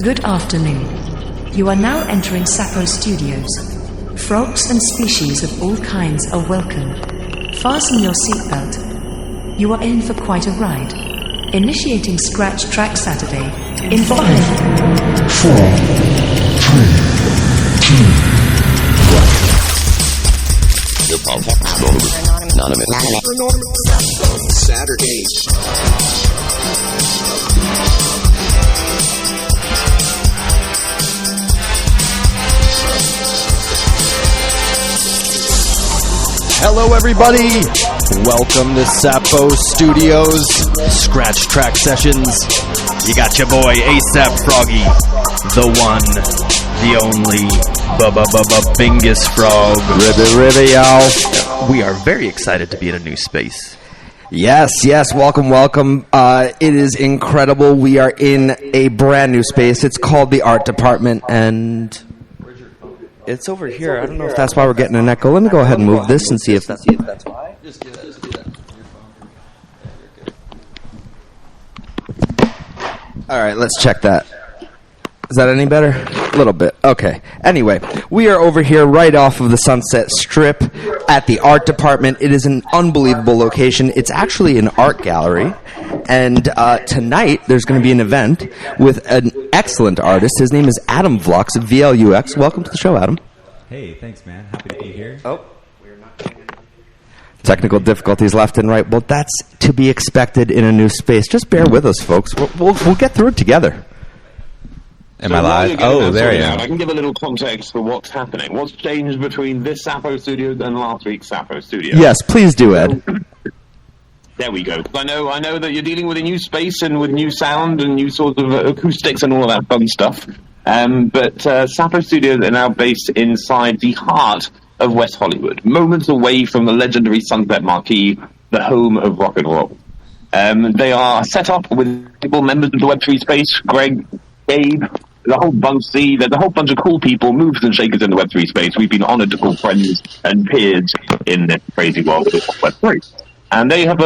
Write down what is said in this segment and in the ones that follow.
Good afternoon. You are now entering Sapo Studios. Frogs and species of all kinds are welcome. Fasten your seatbelt. You are in for quite a ride. Initiating Scratch Track Saturday in 5, 4, 3, 2, 1. Anonymous. Saturdays. Hello, everybody. Welcome to Sapo Studios Scratch Track Sessions. You got your boy ASAP Froggy, the one, the only, Bingus Frog. Ribby, y'all. We are very excited to be in a new space. Yes, welcome. It is incredible. We are in a brand new space. It's called the Art Department, and it's over here. I don't know if that's why we're getting an echo. Let me go ahead and move this and see if that's why. Just do that. All right, let's check that. Is that any better? A little bit. Okay. Anyway, we are over here right off of the Sunset Strip at the Art Department. It is an unbelievable location. It's actually an art gallery. And tonight, there's going to be an event with an excellent artist. His name is Adam Vlux, VLUX. Welcome to the show, Adam. Hey, thanks, man. Happy to be here. Oh. Technical difficulties left and right. Well, that's to be expected in a new space. Just bear with us, folks. We'll get through it together. Am I live? Oh, there you are. I can give a little context for what's happening. What's changed between this Sapo studio and last week's Sapo studio? Yes, please do, Ed. There we go. I know that you're dealing with a new space and with new sound and new sort of acoustics and all of that fun stuff. But Sapo Studios are now based inside the heart of West Hollywood, moments away from the legendary Sunset Marquee, the home of rock and roll. They are set up with people, members of the Web3 space, Greg, Gabe, there's a whole bunch of cool people, movers and shakers in the Web3 space. We've been honored to call friends and peers in this crazy world of Web3. And they have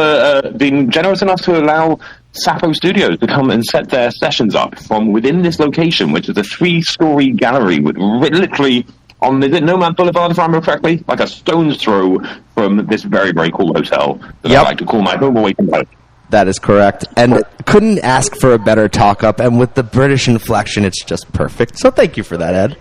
been generous enough to allow Sapo Studios to come and set their sessions up from within this location, which is a 3-story gallery with literally on, is it Nomad Boulevard, if I remember correctly? Like a stone's throw from this very, very cool hotel that I like to call my home away from home. That is correct. And couldn't ask for a better talk-up. And with the British inflection, it's just perfect. So thank you for that, Ed.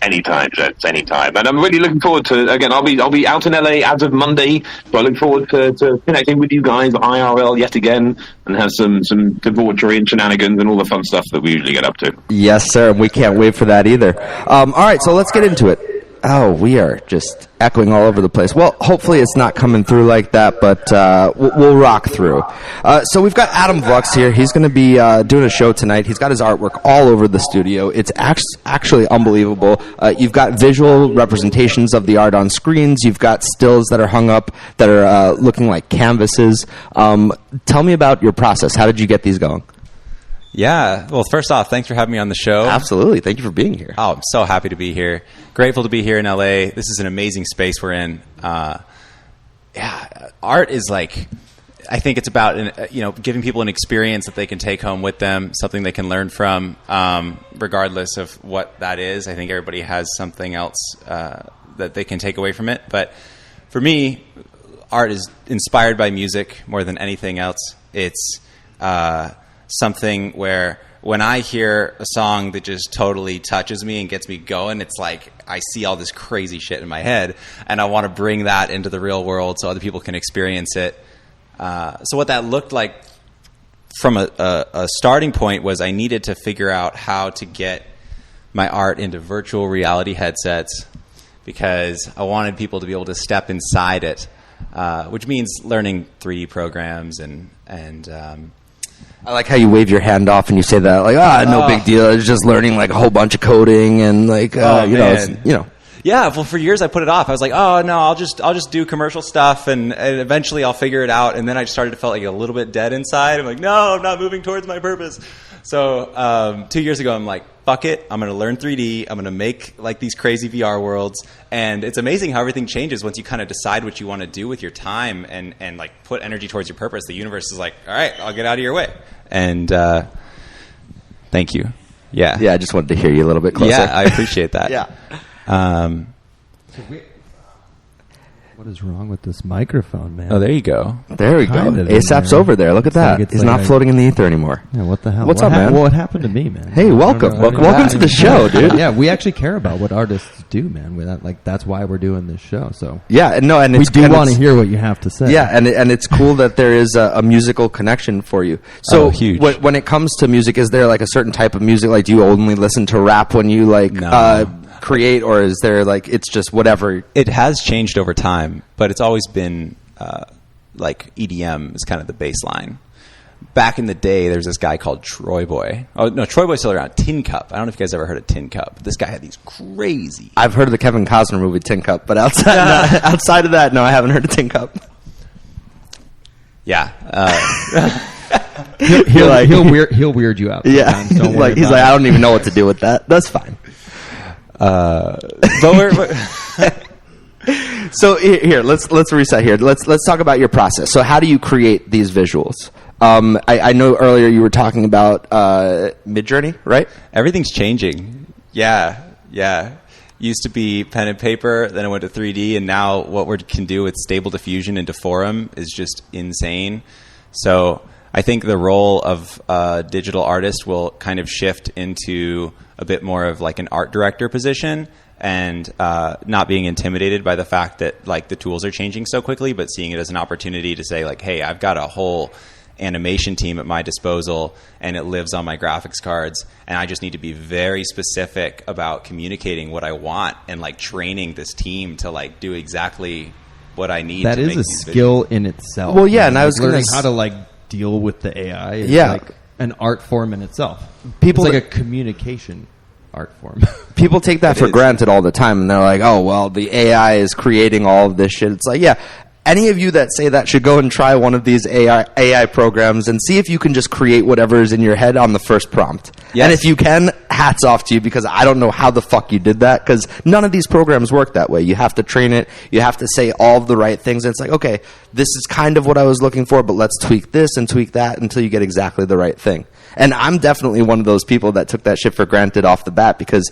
Anytime, gents, anytime. And I'm really looking forward to, again, I'll be out in LA as of Monday, so I look forward to connecting with you guys IRL yet again and have some debauchery and shenanigans and all the fun stuff that we usually get up to. Yes, sir, and we can't wait for that either. All right, so let's get into it. Oh, we are just echoing all over the place. Well, hopefully it's not coming through like that, but we'll rock through. So we've got Adam Vlux here. He's going to be doing a show tonight. He's got his artwork all over the studio. It's actually unbelievable. You've got visual representations of the art on screens. You've got stills that are hung up that are looking like canvases. Tell me about your process. How did you get these going? Yeah. Well, first off, thanks for having me on the show. Absolutely. Thank you for being here. Oh, I'm so happy to be here. Grateful to be here in LA. This is an amazing space we're in. Art is like, I think it's about, giving people an experience that they can take home with them, something they can learn from, regardless of what that is. I think everybody has something else that they can take away from it. But for me, art is inspired by music more than anything else. It's something where when I hear a song that just totally touches me and gets me going, it's like I see all this crazy shit in my head, and I want to bring that into the real world so other people can experience it. So what that looked like from a starting point was I needed to figure out how to get my art into virtual reality headsets because I wanted people to be able to step inside it, which means learning 3D programs and I like how you wave your hand off and you say that, like, no big deal. It's just learning like a whole bunch of coding and like, Yeah, well, for years I put it off. I was like, oh no, I'll just do commercial stuff and eventually I'll figure it out. And then I started to feel like a little bit dead inside. I'm like, no, I'm not moving towards my purpose. So 2 years ago, I'm like, fuck it. I'm going to learn 3D. I'm going to make like these crazy VR worlds. And it's amazing how everything changes once you kind of decide what you want to do with your time and like put energy towards your purpose. The universe is like, all right, I'll get out of your way. And Thank you. Yeah. Yeah, I just wanted to hear you a little bit closer. Yeah, I appreciate that. Yeah. What is wrong with this microphone, man? Oh, there you go. There we go. Kind of ASAP's in there. over there. Look at It's like- that. it's He's like not I- floating in the ether anymore. Yeah, what the hell? What's What up, man? What happened to me, man? Hey, welcome. I don't know. Welcome to the show, dude. Yeah, we actually care about what artists do, man. That's why we're doing this show. So Yeah, and no, and we it's, do and want to it's- hear what you have to say. Yeah, and it's cool that there is a musical connection for you. So Oh, huge. When it comes to music, is there like a certain type of music? Like, do you only listen to rap when you No. create, or is there like it's just whatever? It has changed over time, but it's always been like EDM is kind of the baseline. Back in the day, there's this guy called Troy Boy. Oh, no, Troy Boy's still around. Tin Cup. I don't know if you guys ever heard of Tin Cup. This guy had these crazy... I've heard of the Kevin Costner movie Tin Cup, but outside of that, no, I haven't heard of Tin Cup. Yeah. he'll weird you out. Yeah, sometimes. Don't worry he's about like, it. I don't even know what to do with that. That's fine. But we're So here, let's reset here. Let's talk about your process. So how do you create these visuals? I know earlier you were talking about Midjourney, right? everything's changing. Yeah. Used to be pen and paper, then I went to 3D, and now what we can do with Stable Diffusion into Forum is just insane. So I think the role of a digital artist will kind of shift into a bit more of like an art director position, and not being intimidated by the fact that like the tools are changing so quickly, but seeing it as an opportunity to say like, hey, I've got a whole animation team at my disposal and it lives on my graphics cards, and I just need to be very specific about communicating what I want and like training this team to like do exactly what I need. That to is make a these skill in itself. Well, yeah, man. and I was gonna learning s- how to like deal with the AI. Is Yeah. like an art form in itself. People it's like that- a communication art form. People take that It for is. granted all the time, and they're like, "Oh, well, the AI is creating all of this shit." It's like, yeah, any of you that say that should go and try one of these AI programs and see if you can just create whatever is in your head on the first prompt. Yes. And if you can, hats off to you, because I don't know how the fuck you did that, because none of these programs work that way. You have to train it. You have to say all of the right things. And it's like, okay, this is kind of what I was looking for, but let's tweak this and tweak that until you get exactly the right thing. And I'm definitely one of those people that took that shit for granted off the bat, because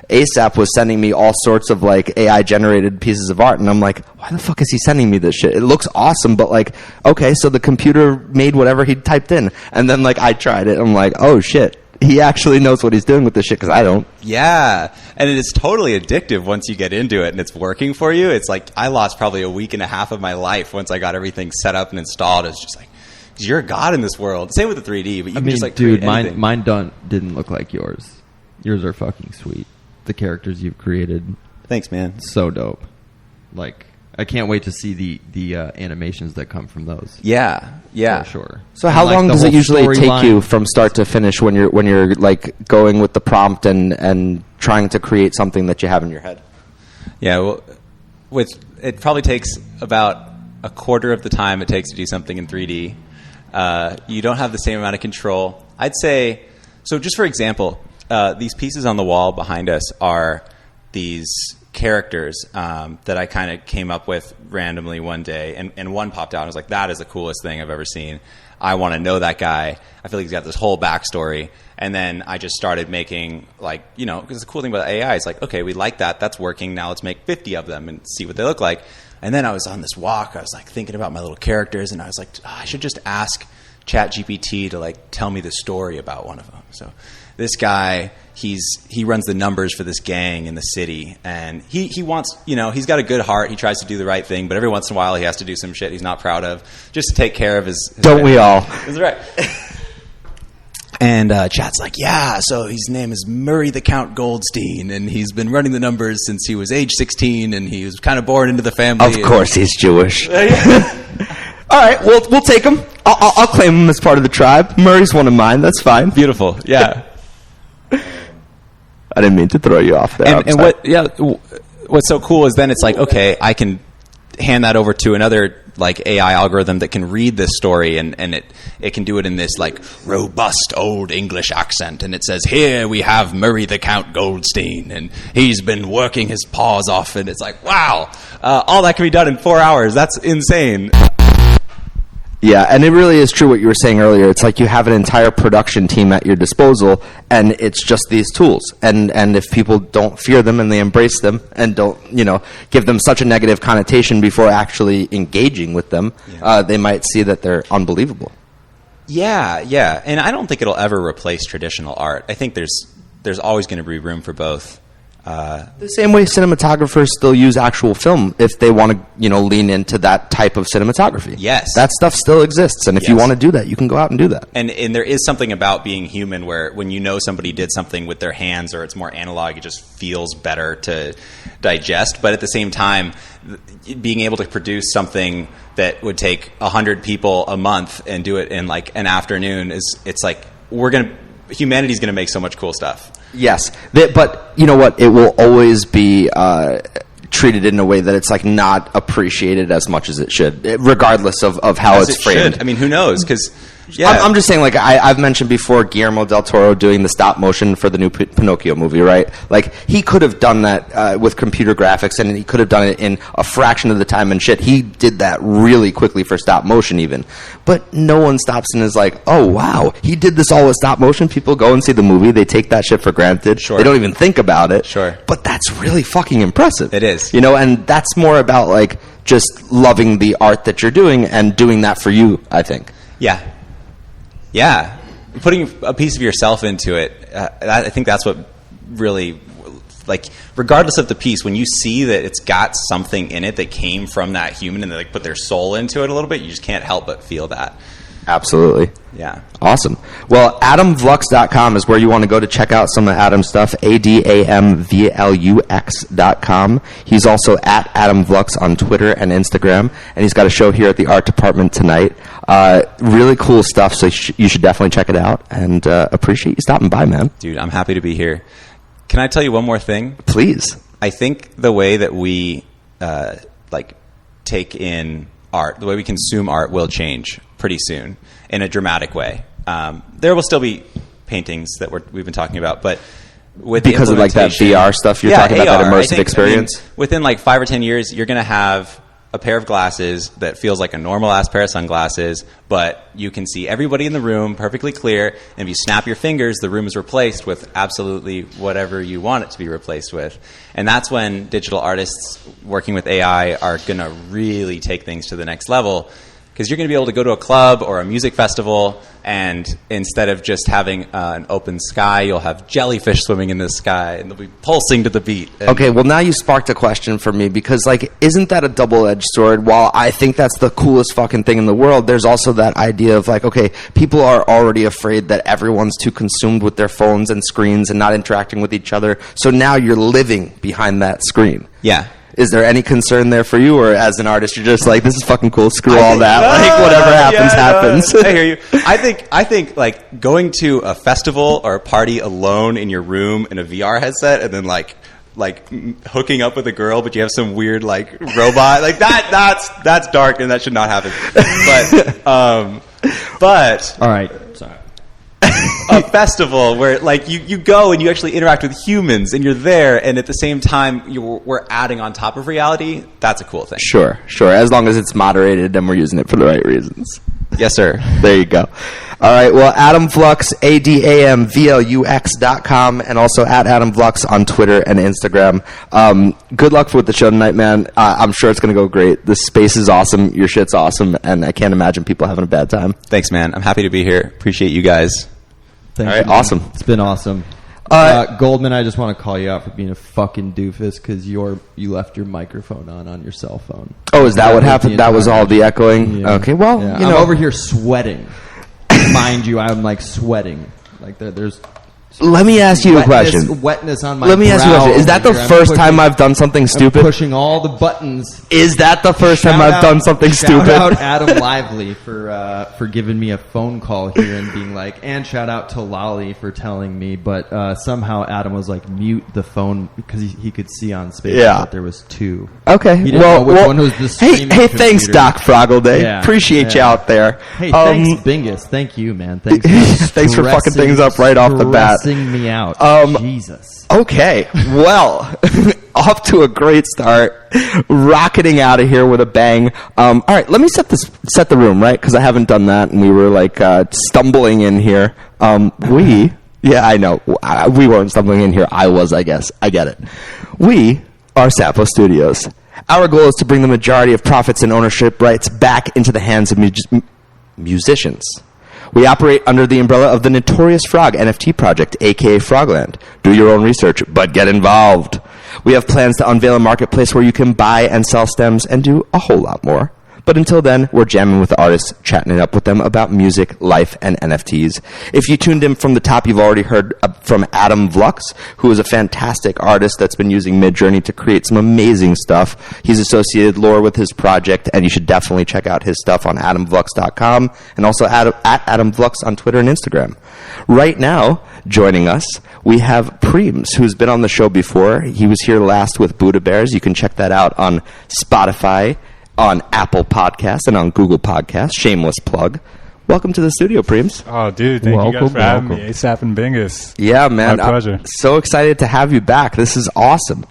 ASAP was sending me all sorts of like AI generated pieces of art, and I'm like, why the fuck is he sending me this shit? It looks awesome, but like, okay, so the computer made whatever he typed in, and then like I tried it, I'm like, oh shit, he actually knows what he's doing with this shit, because I don't. Yeah, and it is totally addictive once you get into it and it's working for you. It's like I lost probably a week and a half of my life once I got everything set up and installed. It's just like, 'cause you're a god in this world. Same with the 3D, but you I can mean, just like dude, create anything. mine didn't look like yours. Yours are fucking sweet. The characters you've created, Thanks, man. so dope. Like, I can't wait to see the animations that come from those. Yeah. For sure. So how And, like, long the does it whole usually take storyline- you from start to finish when you're like going with the prompt and trying to create something that you have in your head? Yeah, well, it probably takes about a quarter of the time it takes to do something in 3D. You don't have the same amount of control. I'd say, so just for example, these pieces on the wall behind us are these characters that I kind of came up with randomly one day, and one popped out and I was like, that is the coolest thing I've ever seen. I want to know that guy. I feel like he's got this whole backstory. And then I just started making, like, you know, because the cool thing about AI is like, okay, we like that. That's working. Now let's make 50 of them and see what they look like. And then I was on this walk. I was like thinking about my little characters, and I was like, I should just ask ChatGPT to like tell me the story about one of them. So this guy, he runs the numbers for this gang in the city, and he wants, you know, he's got a good heart. He tries to do the right thing, but every once in a while he has to do some shit he's not proud of just to take care of his Don't we all? That's right. And Chat's like, yeah, so his name is Murray the Count Goldstein, and he's been running the numbers since he was age 16, and he was kind of born into the family. Of course, he's Jewish. All right, we'll take him. I'll claim him as part of the tribe. Murray's one of mine. That's fine. Beautiful, yeah. I didn't mean to throw you off there. And what's so cool is then it's like, okay, I can hand that over to another like AI algorithm that can read this story, and it can do it in this like robust old English accent, and it says, here we have Murray the Count Goldstein, and he's been working his paws off, and it's like, wow, all that can be done in 4 hours. That's insane. Yeah, and it really is true what you were saying earlier. It's like you have an entire production team at your disposal, and it's just these tools. And if people don't fear them and they embrace them and don't, give them such a negative connotation before actually engaging with them, they might see that they're unbelievable. Yeah. And I don't think it'll ever replace traditional art. I think there's always going to be room for both. The same way cinematographers still use actual film if they want to, lean into that type of cinematography. Yes. That stuff still exists, and if you want to do that, you can go out and do that. And there is something about being human where when somebody did something with their hands or it's more analog, it just feels better to digest. But at the same time, being able to produce something that would take 100 people a month and do it in like an afternoon it's like humanity's going to make so much cool stuff. Yes, but you know what? It will always be treated in a way that it's like not appreciated as much as it should, regardless of how it's framed. Should. I mean, who knows? Because I'm just saying, like I've mentioned before, Guillermo del Toro doing the stop motion for the new Pinocchio movie, right? Like he could have done that with computer graphics, and he could have done it in a fraction of the time and shit. He did that really quickly for stop motion, even. But no one stops and is like, "Oh wow, he did this all with stop motion." People go and see the movie; they take that shit for granted. Sure. They don't even think about it. Sure. But that's really fucking impressive. It is. And that's more about like just loving the art that you're doing and doing that for you, I think. Yeah, putting a piece of yourself into it, I think that's what really, like, regardless of the piece, when you see that it's got something in it that came from that human and they like put their soul into it a little bit, you just can't help but feel that. Absolutely. Yeah. Awesome. Well, AdamVlux.com is where you want to go to check out some of Adam's stuff, AdamVlux.com. He's also at Adam Vlux on Twitter and Instagram, and he's got a show here at the Art Department tonight. Really cool stuff, so you should definitely check it out, and appreciate you stopping by, man. Dude, I'm happy to be here. Can I tell you one more thing? Please. I think the way that we take in art, the way we consume art will change pretty soon in a dramatic way. There will still be paintings that we've been talking about, but with because of like that VR stuff you're talking about, that immersive experience. Within like 5 or 10 years, you're going to have a pair of glasses that feels like a normal ass pair of sunglasses, but you can see everybody in the room perfectly clear. And if you snap your fingers, the room is replaced with absolutely whatever you want it to be replaced with. And that's when digital artists working with AI are going to really take things to the next level. Because you're going to be able to go to a club or a music festival, and instead of just having an open sky, you'll have jellyfish swimming in the sky, and they'll be pulsing to the beat. Okay, well, now you sparked a question for me, because, like, isn't that a double-edged sword? While I think that's the coolest fucking thing in the world, there's also that idea of, like, okay, people are already afraid that everyone's too consumed with their phones and screens and not interacting with each other, so now you're living behind that screen. Yeah. Is there any concern there for you, or as an artist, you're just like, this is fucking cool, screw all that, like, whatever happens. I hear you. I think like going to a festival or a party alone in your room in a VR headset, and then like hooking up with a girl, but you have some weird like robot, like that's dark, and that should not happen. But all right, sorry. A festival where like you go and you actually interact with humans and you're there, and at the same time we're adding on top of reality. That's a cool thing. Sure. As long as it's moderated and we're using it for the right reasons. Yes, sir. There you go. All right. Well, Adam Vlux, AdamVlux.com, and also at Adam Vlux on Twitter and Instagram. Good luck with the show tonight, man. I'm sure it's going to go great. The space is awesome. Your shit's awesome, and I can't imagine people having a bad time. Thanks, man. I'm happy to be here. Appreciate you guys. Thank All right. you, awesome. It's been awesome. Goldman, I just want to call you out for being a fucking doofus because you left your microphone on your cell phone. Oh, is that what happened? That was all the echoing? Yeah. Okay, well, yeah. you know. I'm over here sweating. Mind you, I'm like sweating. Like there's Let me ask you a question. Wetness on my Let me ask you a question. Is that the first time I've done something I'm stupid? pushing all the buttons. Is that the first time I've done something stupid? Shout out Adam Lively for giving me a phone call here and being like, and shout out to Lolly for telling me, but somehow Adam was like, mute the phone because he could see on space that there was two. Okay. He didn't know which one was the streaming hey, thanks, computer. Doc Froggle Day. Yeah, Appreciate you out there. Hey, thanks, Bingus. Thank you, man. Thanks, thanks for fucking things up right off the bat. Sing me out. Jesus. Okay, well, off to a great start, rocketing out of here with a bang. All right, let me set the room, right? Because I haven't done that, and we were like stumbling in here. Yeah, I know. We weren't stumbling in here. I was, I guess. I get it. We are Sapo Studios. Our goal is to bring the majority of profits and ownership rights back into the hands of musicians. We operate under the umbrella of the Notorious Frog NFT project, aka Frogland. Do your own research, but get involved. We have plans to unveil a marketplace where you can buy and sell stems and do a whole lot more. But until then, we're jamming with the artists, chatting it up with them about music, life, and NFTs. If you tuned in from the top, you've already heard from Adam Vlux, who is a fantastic artist that's been using Midjourney to create some amazing stuff. He's associated lore with his project, and you should definitely check out his stuff on adamvlux.com and also at Adam Vlux on Twitter and Instagram. Right now, joining us, we have Premes, who's been on the show before. He was here last with Buddha Bears. You can check that out on Spotify, on Apple Podcasts, and on Google Podcasts. Shameless plug. Welcome to the studio, Premes. Oh, dude, thank you guys for having me. ASAP and Bingus. Yeah, man. My pleasure. I'm so excited to have you back. This is awesome.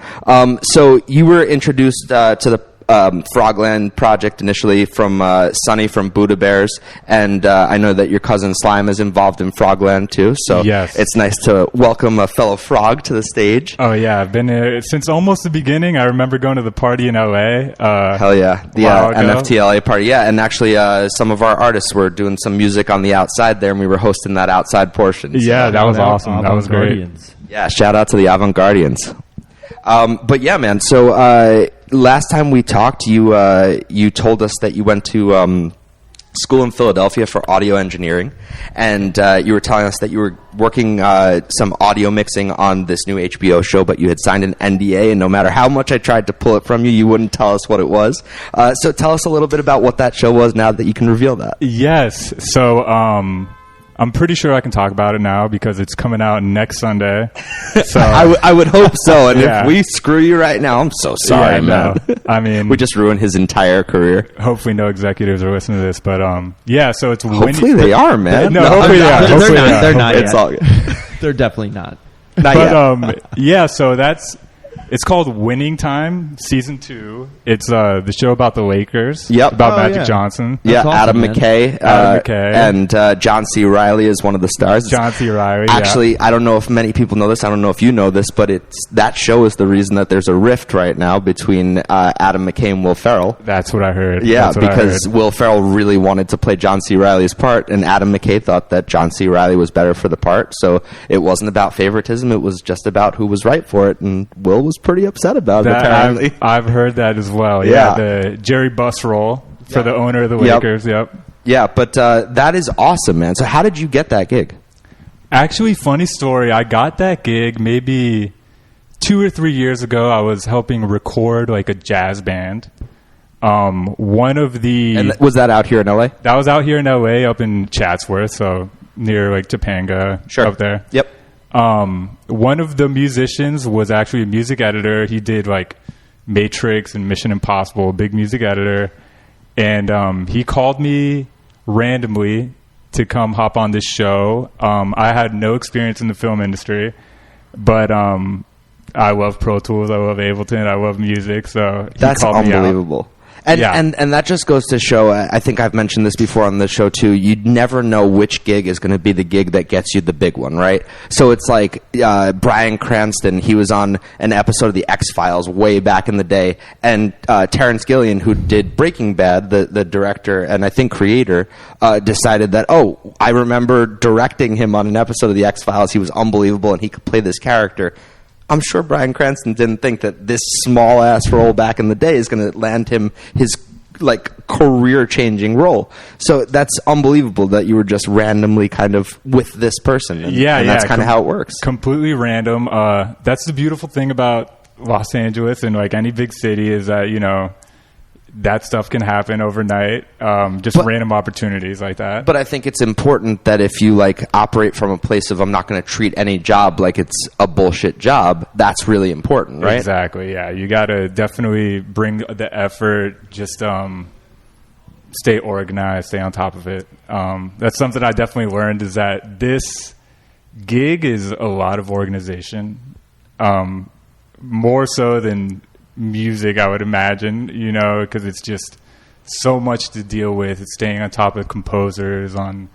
So you were introduced to the Frogland project initially from Sonny from Buddha Bears, and I know that your cousin Slime is involved in Frogland too, so yes. It's nice to welcome a fellow frog to the stage. Oh yeah, I've been here since almost the beginning. I remember going to the party in LA. Hell yeah, the NFT LA party. Yeah, and actually some of our artists were doing some music on the outside there, and we were hosting that outside portion. So. Yeah, that was awesome. That was great. Yeah, shout out to the Avant-Gardians. But yeah, man, so last time we talked, you told us that you went to school in Philadelphia for audio engineering, and you were telling us that you were working some audio mixing on this new HBO show, but you had signed an NDA, and no matter how much I tried to pull it from you, you wouldn't tell us what it was. So tell us a little bit about what that show was now that you can reveal that. Yes, so I'm pretty sure I can talk about it now because it's coming out next Sunday. So I would hope so. And yeah. If we screw you right now, I'm so sorry, man. No. I mean, we just ruined his entire career. Hopefully, no executives are listening to this. But yeah, so it's hopefully they are, man. No, hopefully they are. They're not. It's all good. They're definitely not. But yeah, so it's called Winning Time Season 2. It's the show about the Lakers. Yep. About Magic Johnson. Yeah, awesome, Adam man. McKay. And John C. Reilly is one of the stars. John C. Reilly. Actually, I don't know if many people know this. I don't know if you know this, but that show is the reason that there's a rift right now between Adam McKay and Will Ferrell. That's what I heard. Yeah, because Will Ferrell really wanted to play John C. Reilly's part, and Adam McKay thought that John C. Reilly was better for the part. So it wasn't about favoritism. It was just about who was right for it, and Will was pretty upset about it, apparently. I've heard that as well. Yeah, the Jerry Buss role for the owner of the Lakers. Yep. Yeah, but that is awesome, man. So how did you get that gig? Actually, funny story. I got that gig maybe 2 or 3 years ago. I was helping record like a jazz band. And was that out here in LA? That was out here in LA, up in Chatsworth, so near like Topanga, up there. Yep. One of the musicians was actually a music editor. He did like Matrix and Mission Impossible, big music editor. And he called me randomly to come hop on this show. I had no experience in the film industry, but I love Pro Tools. I love Ableton. I love music. So that's unbelievable. And that just goes to show, I think I've mentioned this before on the show too, you'd never know which gig is going to be the gig that gets you the big one, right? So it's like Bryan Cranston, he was on an episode of The X-Files way back in the day, and Terrence Gilliam, who did Breaking Bad, the director and I think creator, decided that, I remember directing him on an episode of The X-Files, he was unbelievable and he could play this character. I'm sure Bryan Cranston didn't think that this small-ass role back in the day is going to land him his, career-changing role. So that's unbelievable that you were just randomly kind of with this person. And that's kind of how it works. Completely random. That's the beautiful thing about Los Angeles and, any big city is that, that stuff can happen overnight, random opportunities like that. But I think it's important that if you operate from a place of I'm not going to treat any job like it's a bullshit job, that's really important, right? Exactly, yeah. You got to definitely bring the effort, just stay organized, stay on top of it. That's something I definitely learned is that gig is a lot of organization, more so than music, I would imagine, because it's just so much to deal with. It's staying on top of composers, on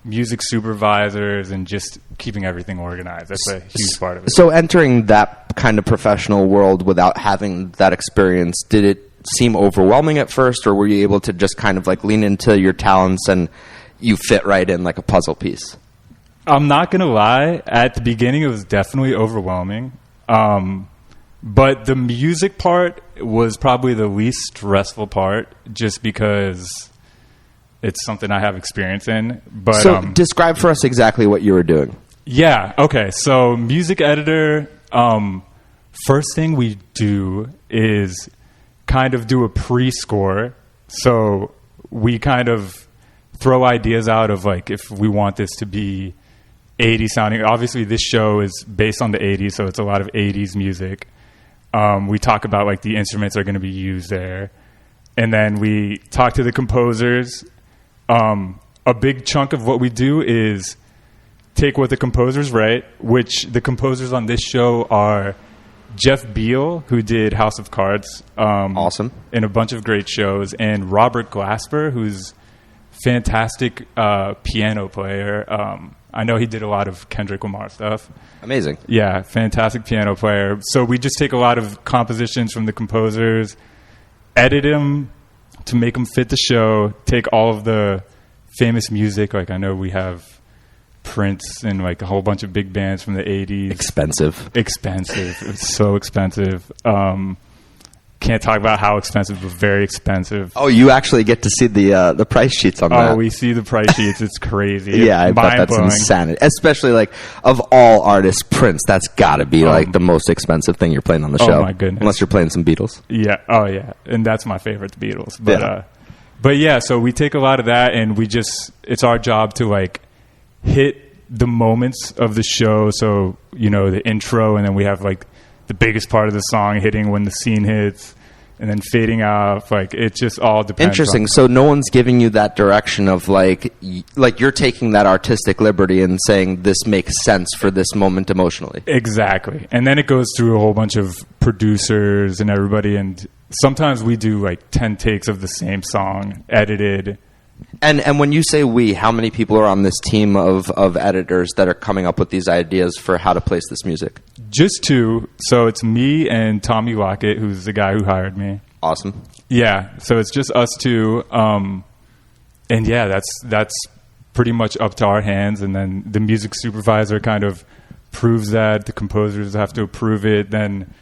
music supervisors, and just keeping everything organized. That's a huge part of it. So entering that kind of professional world without having that experience, did it seem overwhelming at first, or were you able to just kind of like lean into your talents and you fit right in like a puzzle piece? I'm not going to lie. At the beginning, it was definitely overwhelming. But the music part was probably the least stressful part, just because it's something I have experience in. But so describe for us exactly what you were doing. Yeah. Okay. So music editor, first thing we do is kind of do a pre-score. So we kind of throw ideas out of like, if we want this to be 80s sounding. Obviously this show is based on the 80s, so it's a lot of 80s music. We talk about like the instruments that are going to be used there. And then we talk to the composers. A big chunk of what we do is take what the composers write, which the composers on this show are Jeff Beal, who did House of Cards. Awesome. And a bunch of great shows. And Robert Glasper, who's fantastic piano player. I know he did a lot of Kendrick Lamar stuff. Amazing. Yeah, fantastic piano player. So we just take a lot of compositions from the composers, edit them to make them fit the show, take all of the famous music. Like I know we have Prince and like a whole bunch of big bands from the 80s. Expensive. It's so expensive. Can't talk about how expensive, but very expensive. Oh, you actually get to see the price sheets on that. Oh, we see the price sheets. It's crazy. Yeah, I bet that's insanity. Especially like of all artists, Prince. That's got to be like the most expensive thing you're playing on the show. Oh my goodness! Unless you're playing some Beatles. Yeah. Oh yeah, and that's my favorite, the Beatles. But yeah. So we take a lot of that, and it's our job to like hit the moments of the show. So the intro, and then we have like the biggest part of the song hitting when the scene hits, and then fading off. Like it just all depends. Interesting. So no one's giving you that direction of like you're taking that artistic liberty and saying this makes sense for this moment emotionally. Exactly. And then it goes through a whole bunch of producers and everybody, and sometimes we do like 10 takes of the same song edited. And when you say we, how many people are on this team of editors that are coming up with these ideas for how to place this music? Just 2. So it's me and Tommy Lockett, who's the guy who hired me. Awesome. Yeah. So it's just us 2. And yeah, that's pretty much up to our hands. And then the music supervisor kind of proves that. The composers have to approve it. Then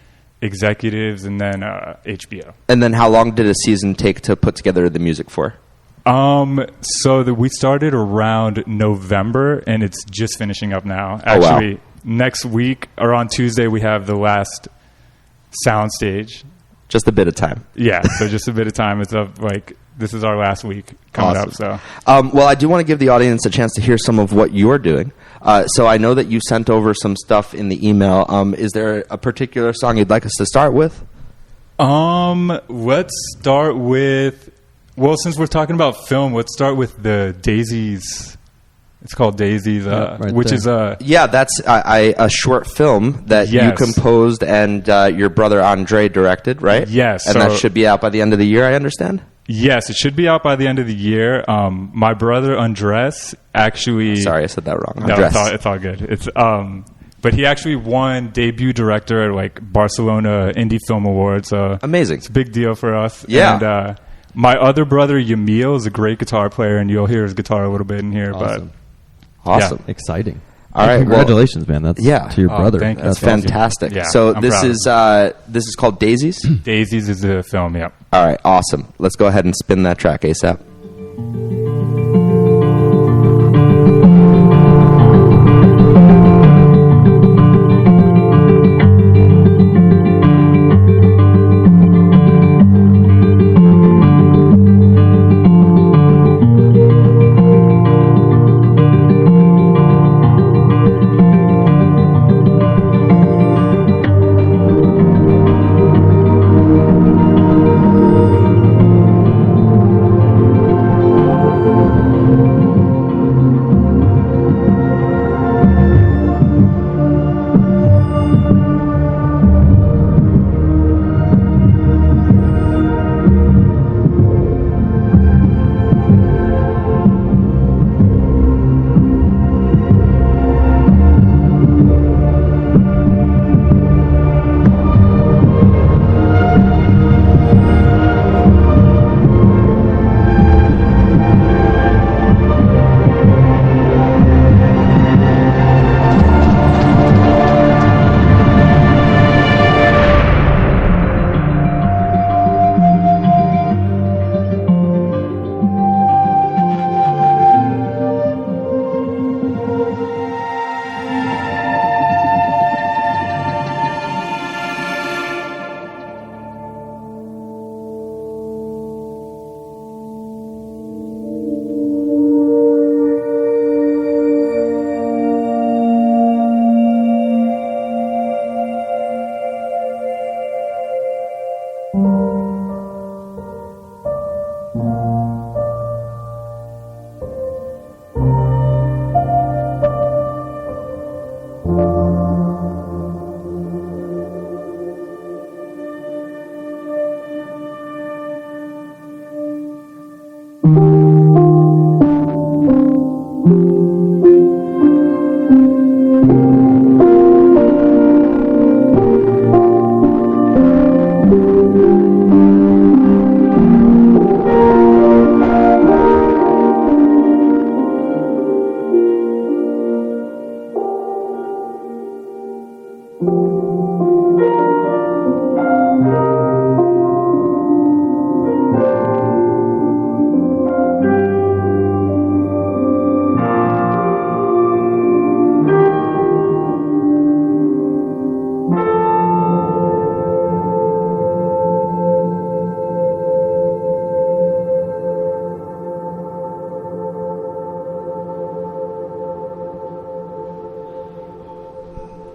executives, and then HBO. And then how long did a season take to put together the music for? We started around November, and it's just finishing up now. Actually, next week or on Tuesday, we have the last sound stage. Just a bit of time. Yeah, so just a bit of time. It's up like this is our last week coming up. So, well, I do want to give the audience a chance to hear some of what you're doing. So I know that you sent over some stuff in the email. Is there a particular song you'd like us to start with? Let's start with. Well, since we're talking about film, let's start with the Daisies. It's called Daisies, which there. Is yeah, that's a short film that you composed and your brother Andre directed, right? Yes, and that should be out by the end of the year, I understand. Yes, it should be out by the end of the year. My brother Andres actually. Sorry, I said that wrong. No, it's all good. It's but he actually won debut director at like Barcelona Indie Film Awards. So amazing! It's a big deal for us. Yeah. And, my other brother, Yamil, is a great guitar player, and you'll hear his guitar a little bit in here. Awesome. Awesome. Yeah. Exciting. All right. Congratulations, man. That's to your brother. Thank you. That's fantastic. Yeah, so this is called Daisies? Daisies is the film, yeah. All right. Awesome. Let's go ahead and spin that track ASAP.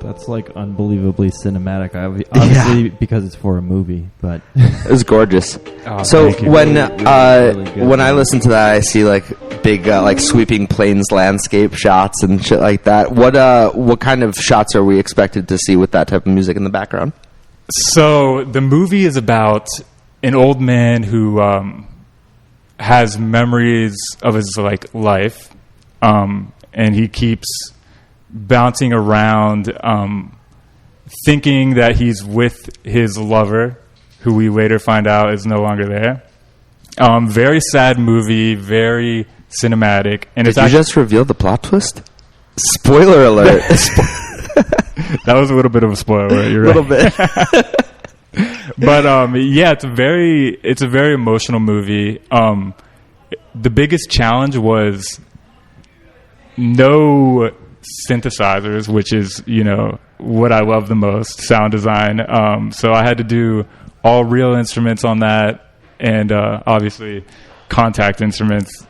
That's like unbelievably cinematic. Obviously, because it's for a movie, but it was gorgeous. Oh, so thank you. when Really good, when I listen to that, I see like big like sweeping plains landscape shots and shit like that. What kind of shots are we expected to see with that type of music in the background? So the movie is about an old man who has memories of his like life, and he keeps bouncing around, thinking that he's with his lover, who we later find out is no longer there. Very sad movie, very cinematic. And Did you just reveal the plot twist? Spoiler alert! That was a little bit of a spoiler. You're right. A little bit. But yeah, it's a very emotional movie. The biggest challenge was no synthesizers, which is, you know, what I love the most, sound design. So I had to do all real instruments on that, and obviously contact instruments,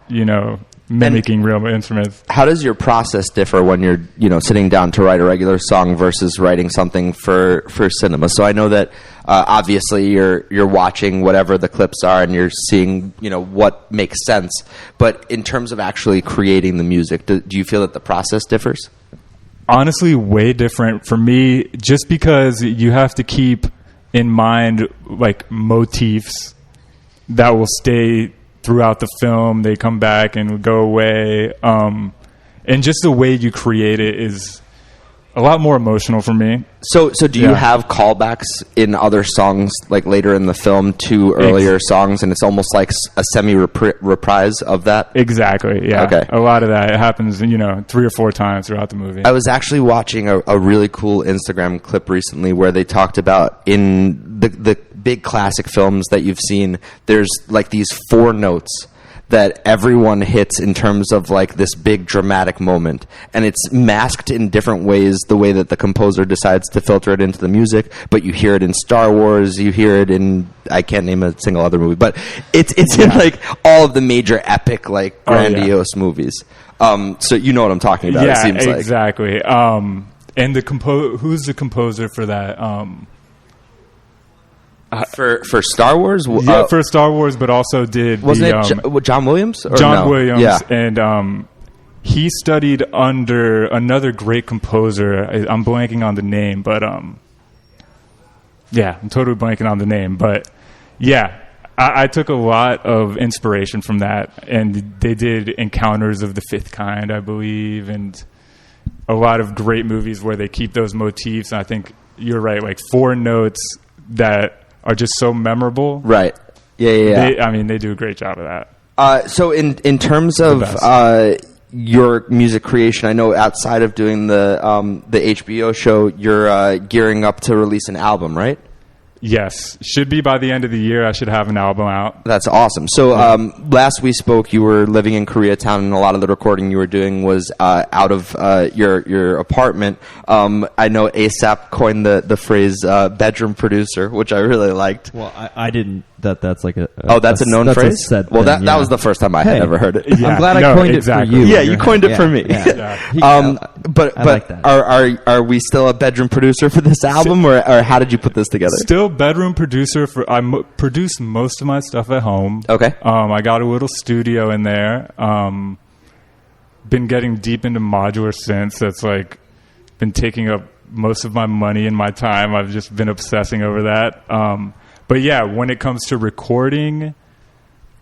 you know, mimicking real instruments. How does your process differ when you're, you know, sitting down to write a regular song versus writing something for cinema? So I know that obviously you're watching whatever the clips are and you're seeing, you know, what makes sense. But in terms of actually creating the music, do you feel that the process differs? Honestly, way different for me, just because you have to keep in mind like motifs that will stay throughout the film. They come back and go away, and just the way you create it is a lot more emotional for me. So do you have callbacks in other songs, like later in the film, to earlier songs, and it's almost like a semi-reprise of that? Exactly, yeah. Okay. A lot of that, it happens, you know, 3 or 4 times throughout the movie. I was actually watching a really cool Instagram clip recently where they talked about in the big classic films that you've seen, there's like these 4 notes that everyone hits in terms of like this big dramatic moment, and it's masked in different ways the way that the composer decides to filter it into the music. But you hear it in Star Wars, you hear it in, I can't name a single other movie, but it's in like all of the major epic like grandiose movies. So you know what I'm talking about. Yeah, it seems exactly. And who's the composer for that? For Star Wars? For Star Wars, but also did... Wasn't it John Williams? John Williams. Yeah. And he studied under another great composer. I'm blanking on the name, but... yeah, I'm totally blanking on the name. But, yeah, I took a lot of inspiration from that. And they did Encounters of the Fifth Kind, I believe, and a lot of great movies where they keep those motifs. And I think you're right, like 4 notes that are just so memorable. Right. Yeah. They do a great job of that. So in terms of your music creation, I know outside of doing the HBO show, you're gearing up to release an album, right? Yes. Should be by the end of the year. I should have an album out. That's awesome. So last we spoke, you were living in Koreatown, and a lot of the recording you were doing was out of your apartment. I know ASAP coined the phrase bedroom producer, which I really liked. Well, I didn't. That's like a that's a known phrase? That was the first time I had ever heard it. Yeah, I'm glad I coined it for you. Yeah, you coined it for me. Yeah. But I like that. Are we still a bedroom producer for this album, or how did you put this together? Still bedroom producer. I produce most of my stuff at home. Okay. I got a little studio in there. Been getting deep into modular synths. That's like been taking up most of my money and my time. I've just been obsessing over that. But yeah, when it comes to recording,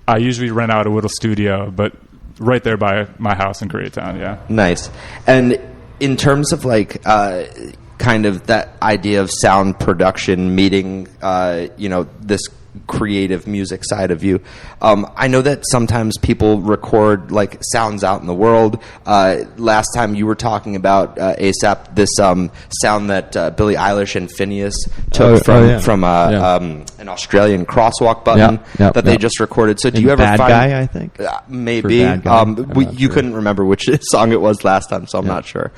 I usually rent out a little studio, but right there by my house in Koreatown, yeah. Nice. And in terms of like kind of that idea of sound production meeting, this creative music side of you. I know that sometimes people record like sounds out in the world. Last time you were talking about ASAP, this sound that Billie Eilish and Phineas took from an Australian crosswalk button that they just recorded. So do you ever Bad find Guy? I think maybe Bad Guy. you Sure. couldn't remember which song it was last time, so I'm not sure.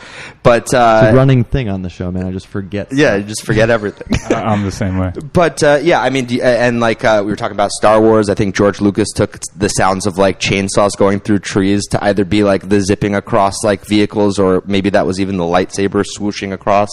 But it's a running thing on the show, man. I just forget. Yeah, you just forget everything. I'm the same way. But I mean, and like we were talking about Star Wars, I think George Lucas took the sounds of like chainsaws going through trees to either be like the zipping across like vehicles, or maybe that was even the lightsaber swooshing across,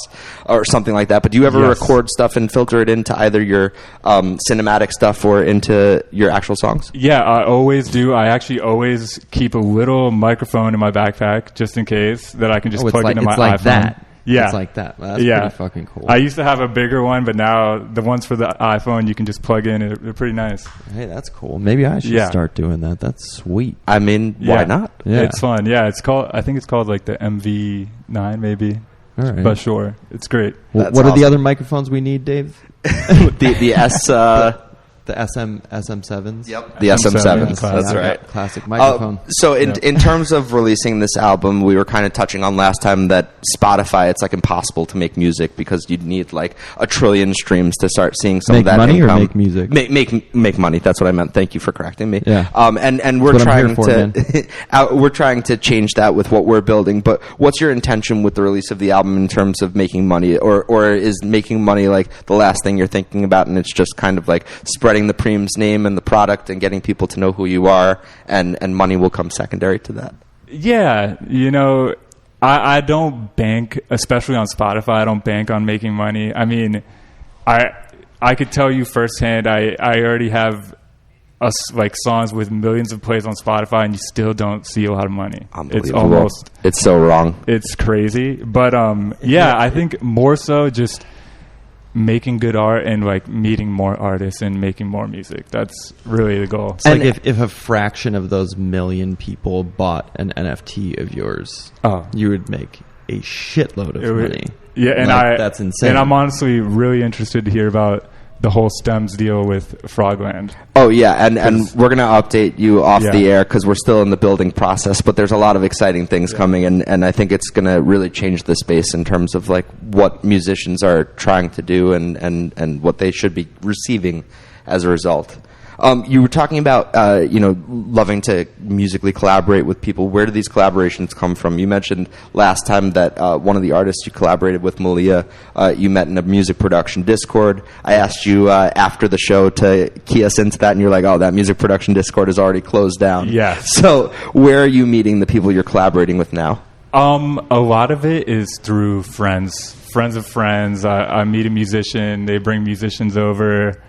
or something like that. But do you ever record stuff and filter it into either your cinematic stuff or into your actual songs? Yeah, I always do. I actually always keep a little microphone in my backpack just in case that I can just plug into my iPhone. That. Yeah. It's like that. Well, that's pretty fucking cool. I used to have a bigger one, but now the ones for the iPhone you can just plug in. They're pretty nice. Hey, that's cool. Maybe I should start doing that. That's sweet. I mean, why not? Yeah. It's fun. Yeah, I think it's called like the MV9 maybe. All right. But sure, it's great. What are the other microphones we need, Dave? the S. The SM7s? Yep, the SM7s. That's right. Classic microphone. So in terms of releasing this album, we were kind of touching on last time that Spotify, it's like impossible to make music because you'd need like a trillion streams to start seeing some of that money income. Or make music? Make money. That's what I meant. Thank you for correcting me. Yeah. And we're trying to we're trying to change that with what we're building. But what's your intention with the release of the album in terms of making money, or is making money like the last thing you're thinking about, and it's just kind of like spreading the Premes name and the product and getting people to know who you are, and money will come secondary to that? Yeah, I don't bank, especially on Spotify, I don't bank on making money. I mean, I could tell you firsthand, I already have like songs with millions of plays on Spotify, and you still don't see a lot of money. Unbelievable. It's so wrong. It's crazy. But I think more so just making good art and like meeting more artists and making more music. That's really the goal. It's like if a fraction of those million people bought an NFT of yours, you would make a shitload of money. Yeah, and that's insane. And I'm honestly really interested to hear about the whole Stems deal with Frogland. Oh yeah, and we're gonna update you off the air because we're still in the building process. But there's a lot of exciting things coming, and I think it's gonna really change the space in terms of like what musicians are trying to do and what they should be receiving as a result. You were talking about loving to musically collaborate with people. Where do these collaborations come from? You mentioned last time that one of the artists you collaborated with, Malia, you met in a music production Discord. I asked you after the show to key us into that, and you're like, "Oh, that music production Discord is already closed down." Yeah. So where are you meeting the people you're collaborating with now? A lot of it is through friends of friends. I meet a musician. They bring musicians over.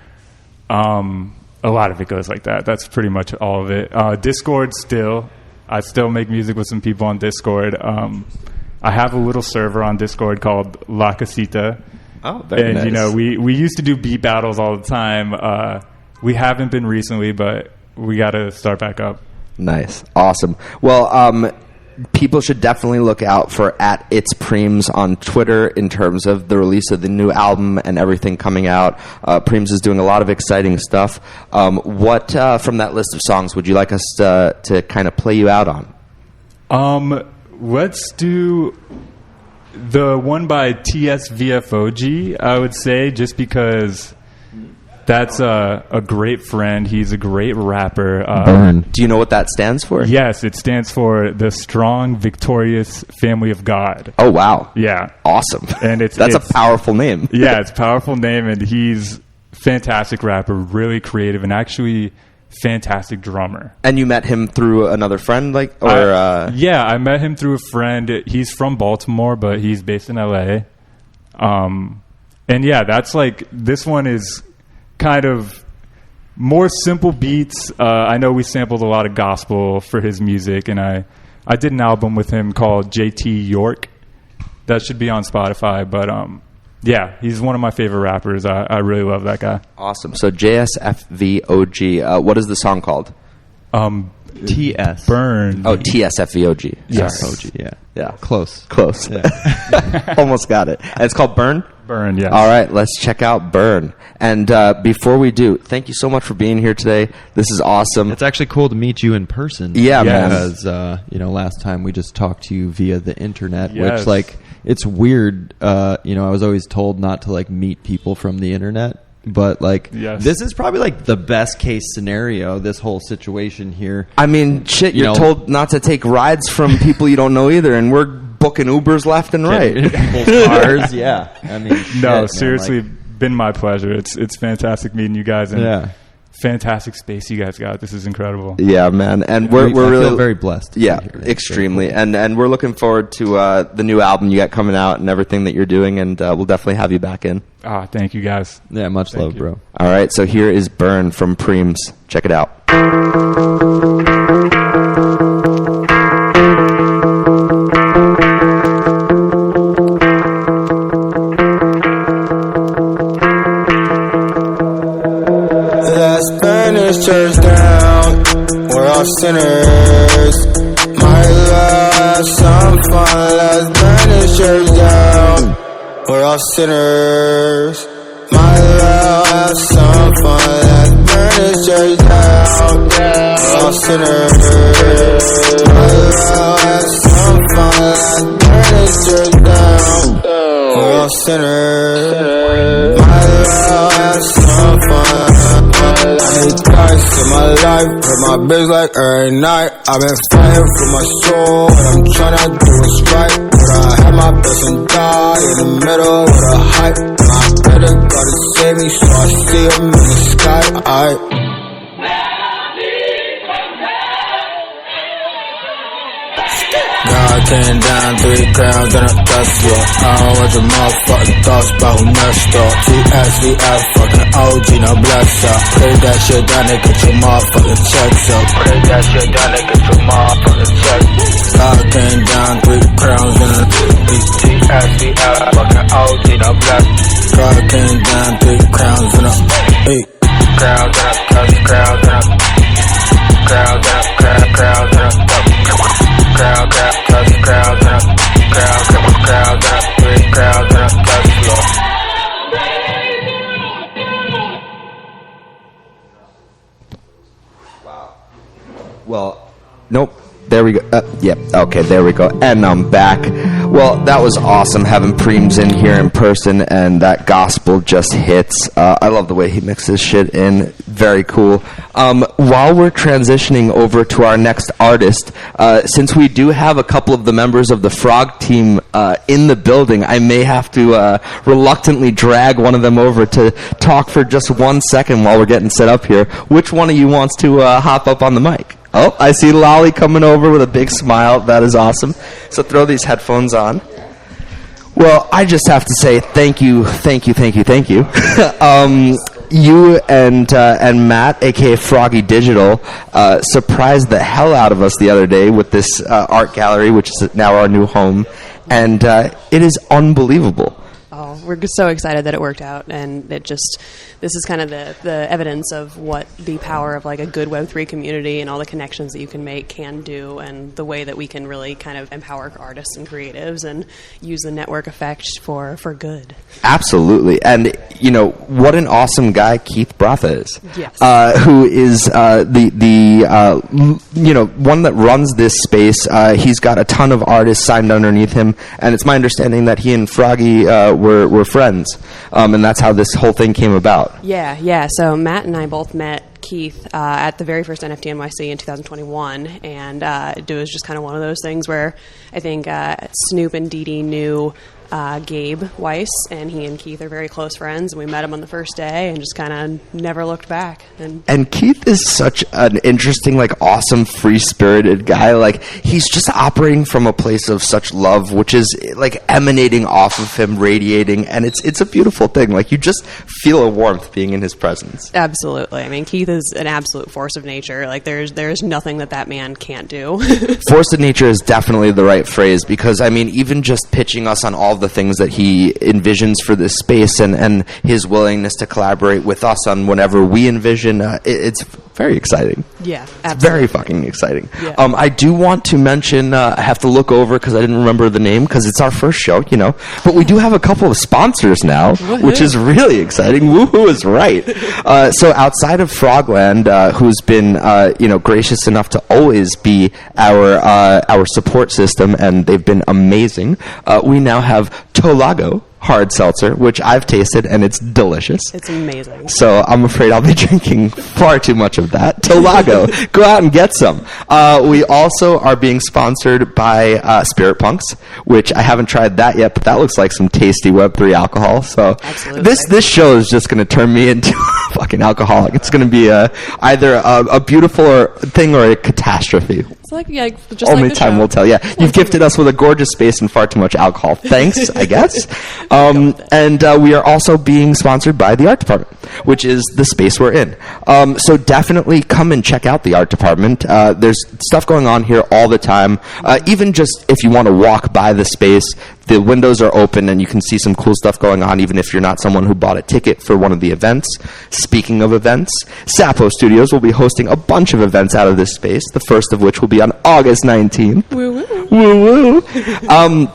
A lot of it goes like that. That's pretty much all of it. Discord still. I still make music with some people on Discord. I have a little server on Discord called La Casita. Oh, very nice. And, we used to do beat battles all the time. We haven't been recently, but we got to start back up. Nice. Awesome. Well, people should definitely look out for @itspremes on Twitter in terms of the release of the new album and everything coming out. Premes is doing a lot of exciting stuff. What from that list of songs would you like us to kind of play you out on? Let's do the one by TSVFOG, I would say, just because that's a great friend. He's a great rapper. Burn. Do you know what that stands for? Yes, it stands for the Strong Victorious Family of God. Oh, wow. Yeah. Awesome. And that's a powerful name. Yeah, it's a powerful name, and he's fantastic rapper, really creative, and actually fantastic drummer. And you met him through another friend, Yeah, I met him through a friend. He's from Baltimore, but he's based in LA. And yeah, that's like, this one is kind of more simple beats. I know we sampled a lot of gospel for his music, and I did an album with him called JT York. That should be on Spotify, but yeah, he's one of my favorite rappers. I really love that guy. Awesome. So JSFVOG, what is the song called? TS. Burn. Oh, TSFVOG. Yes. OG, yeah. Yeah. Close. Yeah. Almost got it. And it's called Burn? Burn, yes. All right, let's check out Burn. And before we do, thank you so much for being here today. This is awesome. It's actually cool to meet you in person. Yeah, man. Because, last time we just talked to you via the internet, Yes. which, like, it's weird. I was always told not to, like, meet people from the internet. But, like, Yes. this is probably, like, the best case scenario, this whole situation here. I mean, shit, You you're know- told not to take rides from people you don't know either, and we're booking Ubers left and right. People's cars, yeah. I mean, shit, No, man, seriously, like- been my pleasure. It's fantastic meeting you guys, and Yeah. fantastic space you guys got. This is incredible. Yeah, man. And we're I really feel very blessed. to Yeah, be here. extremely. And we're looking forward to the new album you got coming out and everything that you're doing, and we'll definitely have you back in. Thank you guys. Yeah, much Thank love, you. bro. All right, so here is Burn from Premes. Check it out. Let's burn this church down. We're all sinners. Might as well have some fun. Let's burn this church down. We're all sinners. Might as well have some fun. Let's burn this church down. We're all sinners. Might as well have some fun. Let's burn this church down. We're all sinners. Might as well have some fun. I need Christ in my life, pray my bitch like every night. I've been fighting for my soul, what I'm tryna do is right. But I had my person die in the middle of the hype. And I pray to God to save me, so I see him in the sky. God came down, 3 crowns and a Tesla. I don't want your motherfucking thoughts about who messed up. TSVF, fucking OG, no bless up. Pray that shit down and get your motherfucking checks up. Pray that shit down and get your motherfucking checks. God came down, 3 crowns and a TSVF, fucking OG, no bless. God came down, 3 crowns and a crowns and a crowns and a crowns and a crowds and a crowds and a crowd, crowds and a crowds and a 3 crowds and a Tesla. Well, nope. There we go. Yep. Okay, there we go. And I'm back. Well, that was awesome having Premes in here in person, and that gospel just hits. I love the way he mixes shit in. Very cool. While we're transitioning over to our next artist, since we do have a couple of the members of the Frog team in the building, I may have to reluctantly drag one of them over to talk for just 1 second while we're getting set up here. Which one of you wants to hop up on the mic? Oh, I see Lolly coming over with a big smile. That is awesome. So throw these headphones on. Well, I just have to say thank you. You and Matt, a.k.a. Froggy Digital, surprised the hell out of us the other day with this art gallery, which is now our new home. And it is unbelievable. Oh, we're just so excited that it worked out, and this is kind of the evidence of what the power of like a good Web3 community and all the connections that you can make can do, and the way that we can really kind of empower artists and creatives and use the network effect for good. Absolutely. And, you know, what an awesome guy Keith Bratha is. Yes. Who is one that runs this space. He's got a ton of artists signed underneath him, and it's my understanding that he and Froggy were friends, and that's how this whole thing came about. Yeah. So Matt and I both met Keith at the very first NFT NYC in 2021, and it was just kind of one of those things where I think Snoop and Dee Dee knew Gabe Weiss, and he and Keith are very close friends. We met him on the first day and just kind of never looked back. And Keith is such an interesting, like, awesome, free-spirited guy. Like, he's just operating from a place of such love, which is, like, emanating off of him, radiating, and it's a beautiful thing. Like, you just feel a warmth being in his presence. Absolutely. I mean, Keith is an absolute force of nature. Like, there's nothing that man can't do. Force of nature is definitely the right phrase, because, I mean, even just pitching us on all the things that he envisions for this space, and his willingness to collaborate with us on whatever we envision, it's very exciting. Yeah, It's absolutely. very fucking exciting. Yeah. I do want to mention, I have to look over because I didn't remember the name because it's our first show, but we do have a couple of sponsors now, which is really exciting. Woohoo is right. So outside of Frogland, who's been, gracious enough to always be our support system, and they've been amazing, we now have Tolago hard seltzer, which I've tasted, and it's delicious. It's amazing. So I'm afraid I'll be drinking far too much of that. Tolago, go out and get some. We also are being sponsored by Spirit Punks, which I haven't tried that yet, but that looks like some tasty Web3 alcohol. So Absolutely. this show is just going to turn me into a fucking alcoholic. It's going to be either a beautiful thing or a catastrophe. It's like, just Only like the time show. will tell. Yeah, you've gifted us with a gorgeous space and far too much alcohol. Thanks, I guess. And we are also being sponsored by the art department, which is the space we're in. So definitely come and check out the art department. There's stuff going on here all the time. Even just if you want to walk by the space, the windows are open and you can see some cool stuff going on, even if you're not someone who bought a ticket for one of the events. Speaking of events, Sapo Studios will be hosting a bunch of events out of this space, the first of which will be on August 19th. Woo woo. Woo woo.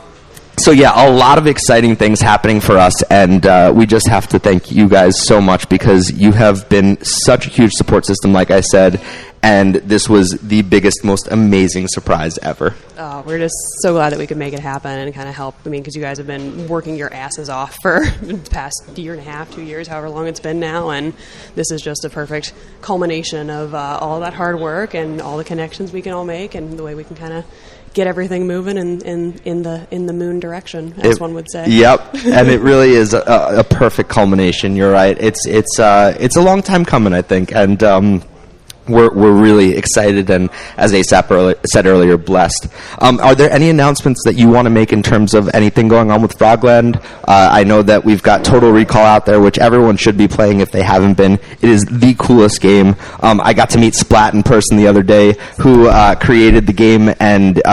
So yeah, a lot of exciting things happening for us, and we just have to thank you guys so much because you have been such a huge support system, like I said, and this was the biggest, most amazing surprise ever. Oh, we're just so glad that we could make it happen and kind of help. I mean, because you guys have been working your asses off for the past year and a half, 2 years, however long it's been now, and this is just a perfect culmination of all that hard work and all the connections we can all make and the way we can kind of get everything moving in the moon direction, as one would say. Yep, and it really is a perfect culmination. You're right. It's a long time coming, I think, and we're really excited and, as ASAP said earlier, blessed. Are there any announcements that you want to make in terms of anything going on with Frogland? I know that we've got Total Recall out there, which everyone should be playing if they haven't been. It is the coolest game. I got to meet Splat in person the other day, who created the game, and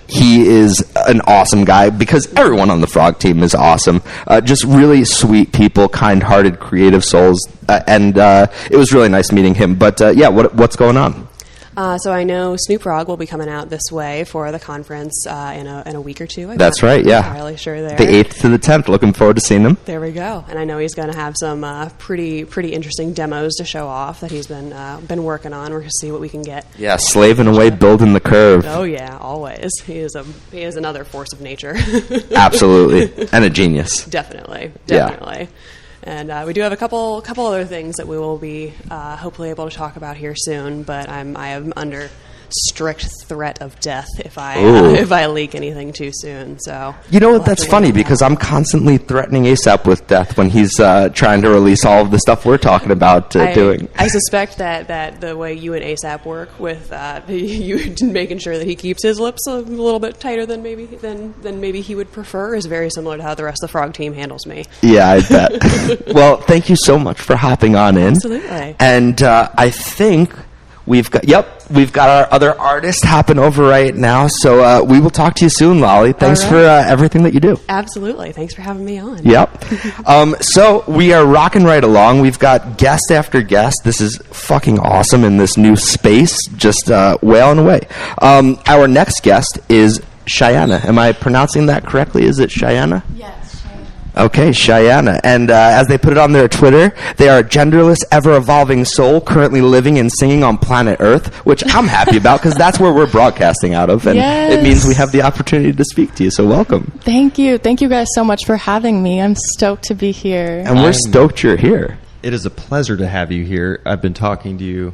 he is an awesome guy because everyone on the Frog team is awesome. Just really sweet people, kind-hearted, creative souls, and it was really nice meeting him. But yeah, what's going on? So I know Snoop Frog will be coming out this way for the conference in a week or two. That's right, yeah. I'm entirely sure there. The 8th to the 10th. Looking forward to seeing him. There we go. And I know he's going to have some pretty interesting demos to show off that he's been working on. We're going to see what we can get. Yeah, slaving away, building the curve. Oh yeah, always. He is another force of nature. Absolutely, and a genius. Definitely. Yeah. And we do have a couple other things that we will be hopefully able to talk about here soon. But I am under strict threat of death if I leak anything too soon. So that's funny because I'm constantly threatening ASAP with death when he's trying to release all of the stuff we're talking about doing. I suspect that the way you and ASAP work with you making sure that he keeps his lips a little bit tighter than maybe he would prefer is very similar to how the rest of the Frog team handles me. Yeah, I bet. Well, thank you so much for hopping on in. Absolutely. And I think we've got our other artist hopping over right now, so we will talk to you soon, Lolly. Thanks for everything that you do. Absolutely. Thanks for having me on. Yep. So we are rocking right along. We've got guest after guest. This is fucking awesome in this new space, just wailing away. Our next guest is Cheyenna. Am I pronouncing that correctly? Is it Cheyenna? Yes. Okay, Cheyenna. And as they put it on their Twitter, they are a genderless, ever-evolving soul currently living and singing on planet Earth, which I'm happy about because that's where we're broadcasting out of. And it means we have the opportunity to speak to you, so welcome. Thank you. Thank you guys so much for having me. I'm stoked to be here. And we're stoked you're here. It is a pleasure to have you here. I've been talking to you,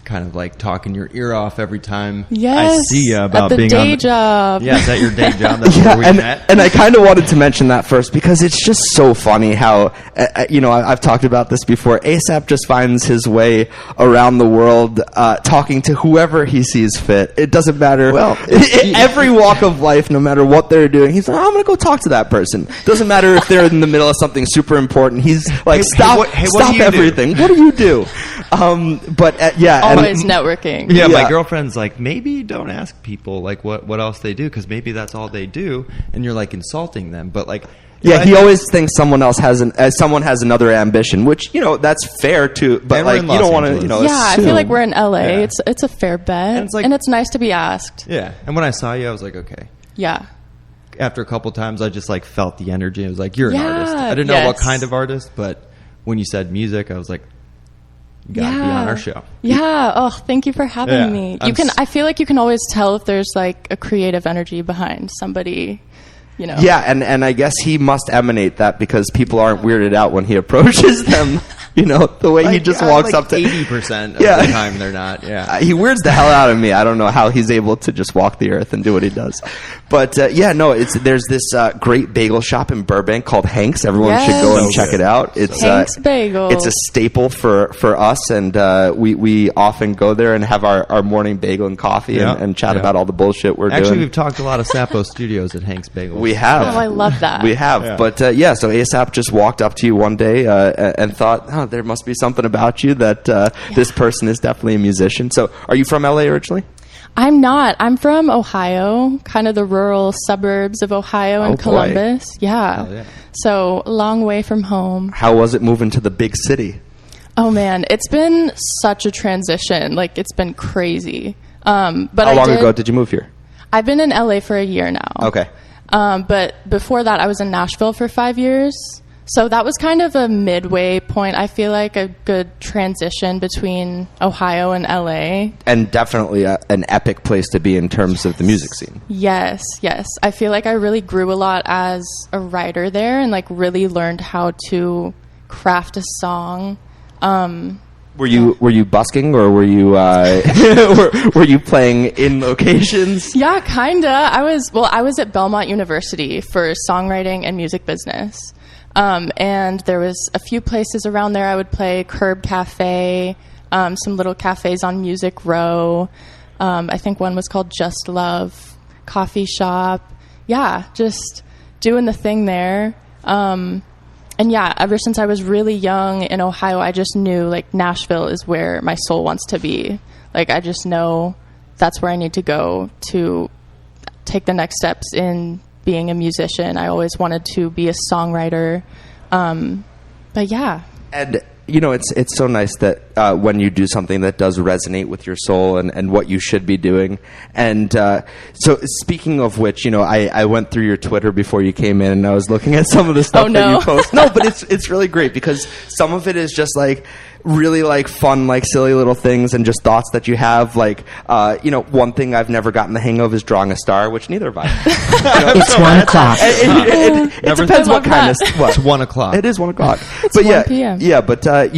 kind of like talking your ear off every time I see you about at the being day on job. Yeah, is at your day job. That's where we met. And I kind of wanted to mention that first because it's just so funny how, I've talked about this before. ASAP just finds his way around the world talking to whoever he sees fit. It doesn't matter. Well, every walk of life, no matter what they're doing, he's like, I'm going to go talk to that person. Doesn't matter if they're in the middle of something super important. He's like, stop everything. What do you do? Always networking. Yeah, my girlfriend's like, maybe don't ask people like what else they do because maybe that's all they do, and you're like insulting them. But like Yeah, he always thinks someone else has someone has another ambition, which that's fair too. But And we're like in you Los don't want to, Angeles. I assume. feel like we're in LA. Yeah. It's a fair bet, And and it's it's, like- nice to be asked. Yeah, and when I saw you, I was like, okay. Yeah. After a couple times, I just like felt the energy. I was like, you're an Yeah, artist. I didn't know what yes. kind of artist, but when you said music, I was like, you gotta be on our show. Yeah. Oh, thank you for having Yeah. me. I'm I feel like you can always tell if there's like a creative energy behind somebody. Yeah, and I guess he must emanate that because people aren't weirded out when he approaches them. The way he just walks up to 80% of the time they're not. Yeah, he weirds the hell out of me. I don't know how he's able to just walk the earth and do what he does. But there's this great bagel shop in Burbank called Hank's. Everyone should go and So check good. it out. It's Hank's Bagel. It's a staple for us, and we often go there and have our morning bagel and coffee Yeah. and chat Yeah. about all the bullshit we're actually, doing. we've talked a lot of Sapo Studios at Hank's Bagel. We have. Oh, I love that. We have. Yeah. But so ASAP just walked up to you one day and thought, there must be something about you that this person is definitely a musician. So are you from LA originally? I'm not. I'm from Ohio, kind of the rural suburbs of Ohio and boy. Columbus. Yeah. Hell yeah. So a long way from home. How was it moving to the big city? Oh man, it's been such a transition. Like it's been crazy. But How long ago did you move here? I've been in LA for a year now. Okay. But before that, I was in Nashville for 5 years. So that was kind of a midway point. I feel like a good transition between Ohio and LA. And definitely an epic place to be in terms of the music scene. Yes. I feel like I really grew a lot as a writer there and like really learned how to craft a song. Were you busking or were you were you playing in locations? Yeah, kinda. I was at Belmont University for songwriting and music business. And there was a few places around there I would play. Curb Cafe, some little cafes on Music Row. I think one was called Just Love Coffee Shop. Yeah, just doing the thing there. And yeah, ever since I was really young in Ohio, I just knew like Nashville is where my soul wants to be. Like I just know that's where I need to go to take the next steps in being a musician. I always wanted to be a songwriter. But yeah. And it's so nice that when you do something that does resonate with your soul and what you should be doing. And so speaking of which, I went through your Twitter before you came in and I was looking at some of the stuff that you post. No, but it's really great because some of it is just like really like fun, like silly little things and just thoughts that you have. Like, one thing I've never gotten the hang of is drawing a star, which neither have I. It's 1 o'clock. It depends what kind of what. It's 1 o'clock. It is 1 o'clock. It's but 1 p.m. Yeah, but there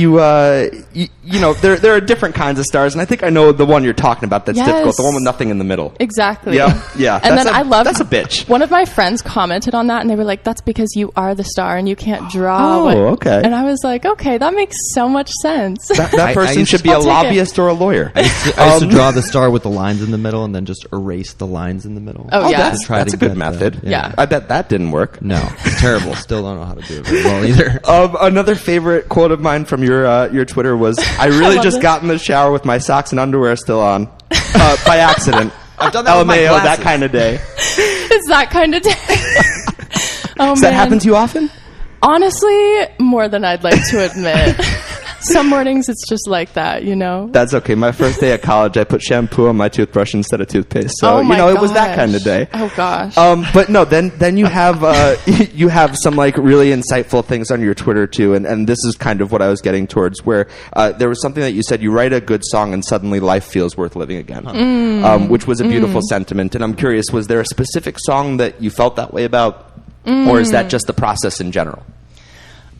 are different kinds of stars, and I think I know the one you're talking about. That's Yes. difficult. The one with nothing in the middle. Exactly. Yeah. And then I love that's a bitch. One of my friends commented on that, and they were like, "That's because you are the star, and you can't draw." Oh, okay. And I was like, "Okay, that makes so much sense." That person used should to- be a I'll take lobbyist or a lawyer. I used to draw the star with the lines in the middle and then just erase the lines in the middle. Oh, yeah. That's Try a to good get method. Yeah. I bet that didn't work. No, it's terrible. Still don't know how to do it very well either. Another favorite quote of mine from your Twitter was, "I really love just this. got in the shower with my socks and underwear still on by accident." I've done that with my LMAO, that glasses. kind of day. It's that kind of day. Oh, Does that happen to you often? Honestly, more than I'd like to admit. Some mornings it's just like that, That's okay. My first day at college, I put shampoo on my toothbrush instead of toothpaste. So, Oh my it was that gosh. kind of day. Oh gosh. But no, then you have you have some like really insightful things on your Twitter too, and this is kind of what I was getting towards, where there was something that you said: you write a good song and suddenly life feels worth living again, which was a beautiful sentiment. And I'm curious, was there a specific song that you felt that way about, or is that just the process in general?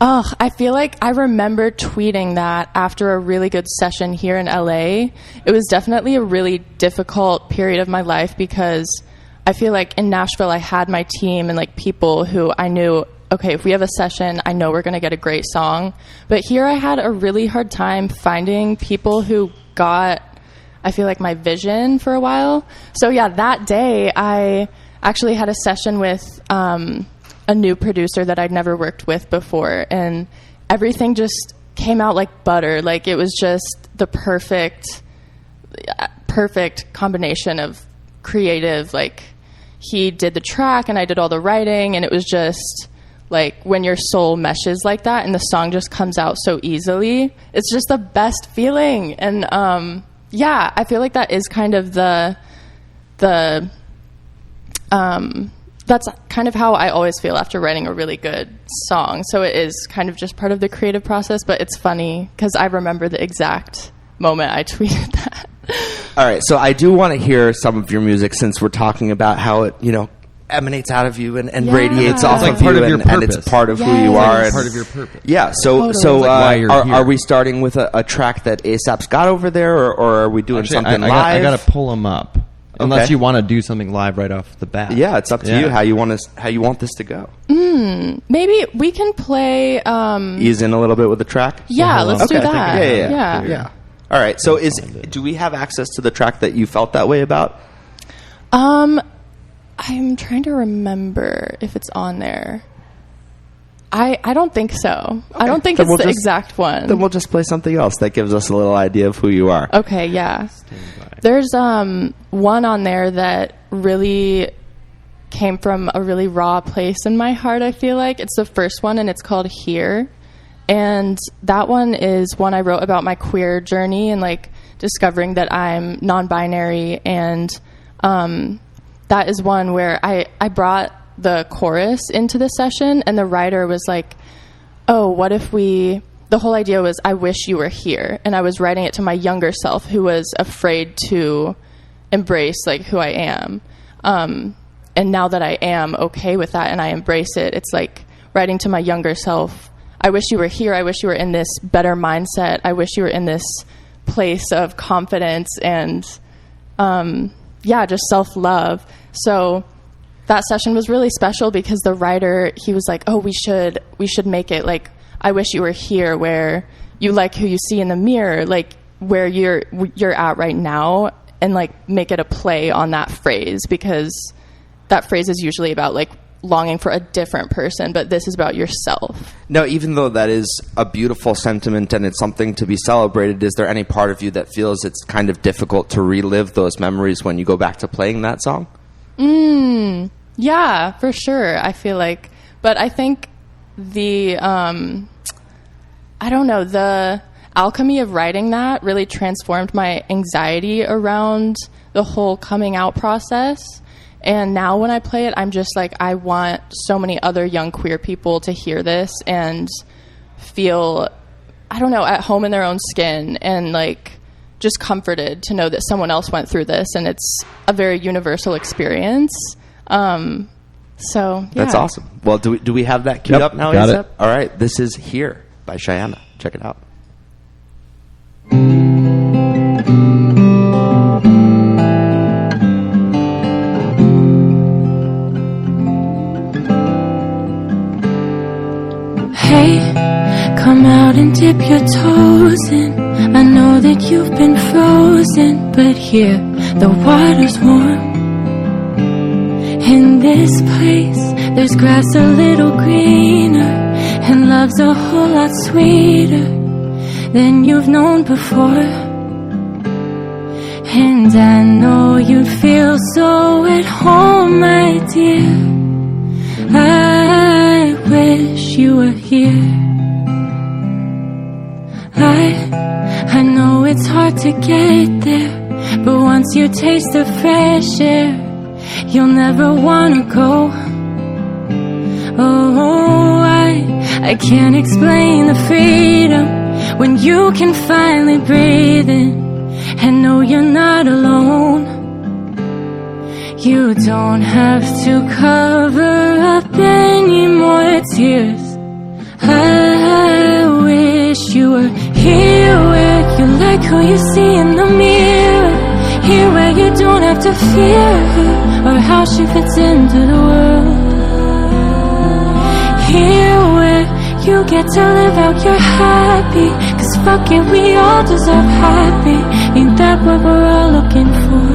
Oh, I feel like I remember tweeting that after a really good session here in LA. It was definitely a really difficult period of my life because I feel like in Nashville I had my team and like people who I knew, okay, if we have a session, I know we're going to get a great song. But here I had a really hard time finding people who got, I feel like, my vision for a while. So yeah, that day I actually had a session with a new producer that I'd never worked with before, and everything just came out like butter. Like it was just the perfect combination of creative. Like he did the track and I did all the writing, and it was just like when your soul meshes like that and the song just comes out so easily. It's just the best feeling. And yeah, I feel like that is kind of that's kind of how I always feel after writing a really good song. So it is kind of just part of the creative process, but it's funny because I remember the exact moment I tweeted that. All right, so I do want to hear some of your music since we're talking about how it, emanates out of you and radiates off like of part you, of your and it's part of who you are. It's part of your purpose. Yeah, so why you're here. are we starting with a track that ASAP's got over there, or are we doing something live? I got to pull them up. Unless Okay. you want to do something live right off the bat. Yeah, it's up to you how you want this to go. Maybe we can play. Ease in a little bit with the track. Yeah, let's do Okay. that. Yeah. All right. So do we have access to the track that you felt that way about? I'm trying to remember if it's on there. I don't think so. Okay. I don't think it's the exact one. Then we'll just play something else that gives us a little idea of who you are. Okay, yeah. There's one on there that really came from a really raw place in my heart, I feel like. It's the first one, and it's called Here. And that one is one I wrote about my queer journey and, like, discovering that I'm non-binary. And that is one where I brought the chorus into the session, and the writer was like, oh, what if the whole idea was, I wish you were here. And I was writing it to my younger self who was afraid to embrace, like, who I am. And now that I am okay with that and I embrace it, it's like writing to my younger self, I wish you were here. I wish you were in this better mindset. I wish you were in this place of confidence and, just self-love. So that session was really special because the writer, he was like, oh, we should make it like, I wish you were here, where you like who you see in the mirror, like where you're at right now, and like make it a play on that phrase, because that phrase is usually about like longing for a different person, but this is about yourself. Now, even though that is a beautiful sentiment and it's something to be celebrated, is there any part of you that feels it's kind of difficult to relive those memories when you go back to playing that song? Yeah, for sure. I feel like, but I think the alchemy of writing that really transformed my anxiety around the whole coming out process. And now when I play it, I'm just like, I want so many other young queer people to hear this and feel, at home in their own skin and like just comforted to know that someone else went through this, and it's a very universal experience. So yeah. That's awesome. Well, do we have that queued up now? Got it. All right. This is Here by Cheyenna. Check it out. Hey, come out and dip your toes in. I know that you've been frozen, but here the water's warm. In this place, there's grass a little greener, and love's a whole lot sweeter than you've known before. And I know you'd feel so at home, my dear. I wish you were here. I know it's hard to get there, but once you taste the fresh air, you'll never wanna go. Oh, I can't explain the freedom when you can finally breathe in and know you're not alone. You don't have to cover up any more tears. I wish you were here, where you like who you see in the mirror. Here where you don't have to fear her or how she fits into the world. Here where you get to live out your happy, 'cause fuck it, we all deserve happy. Ain't that what we're all looking for?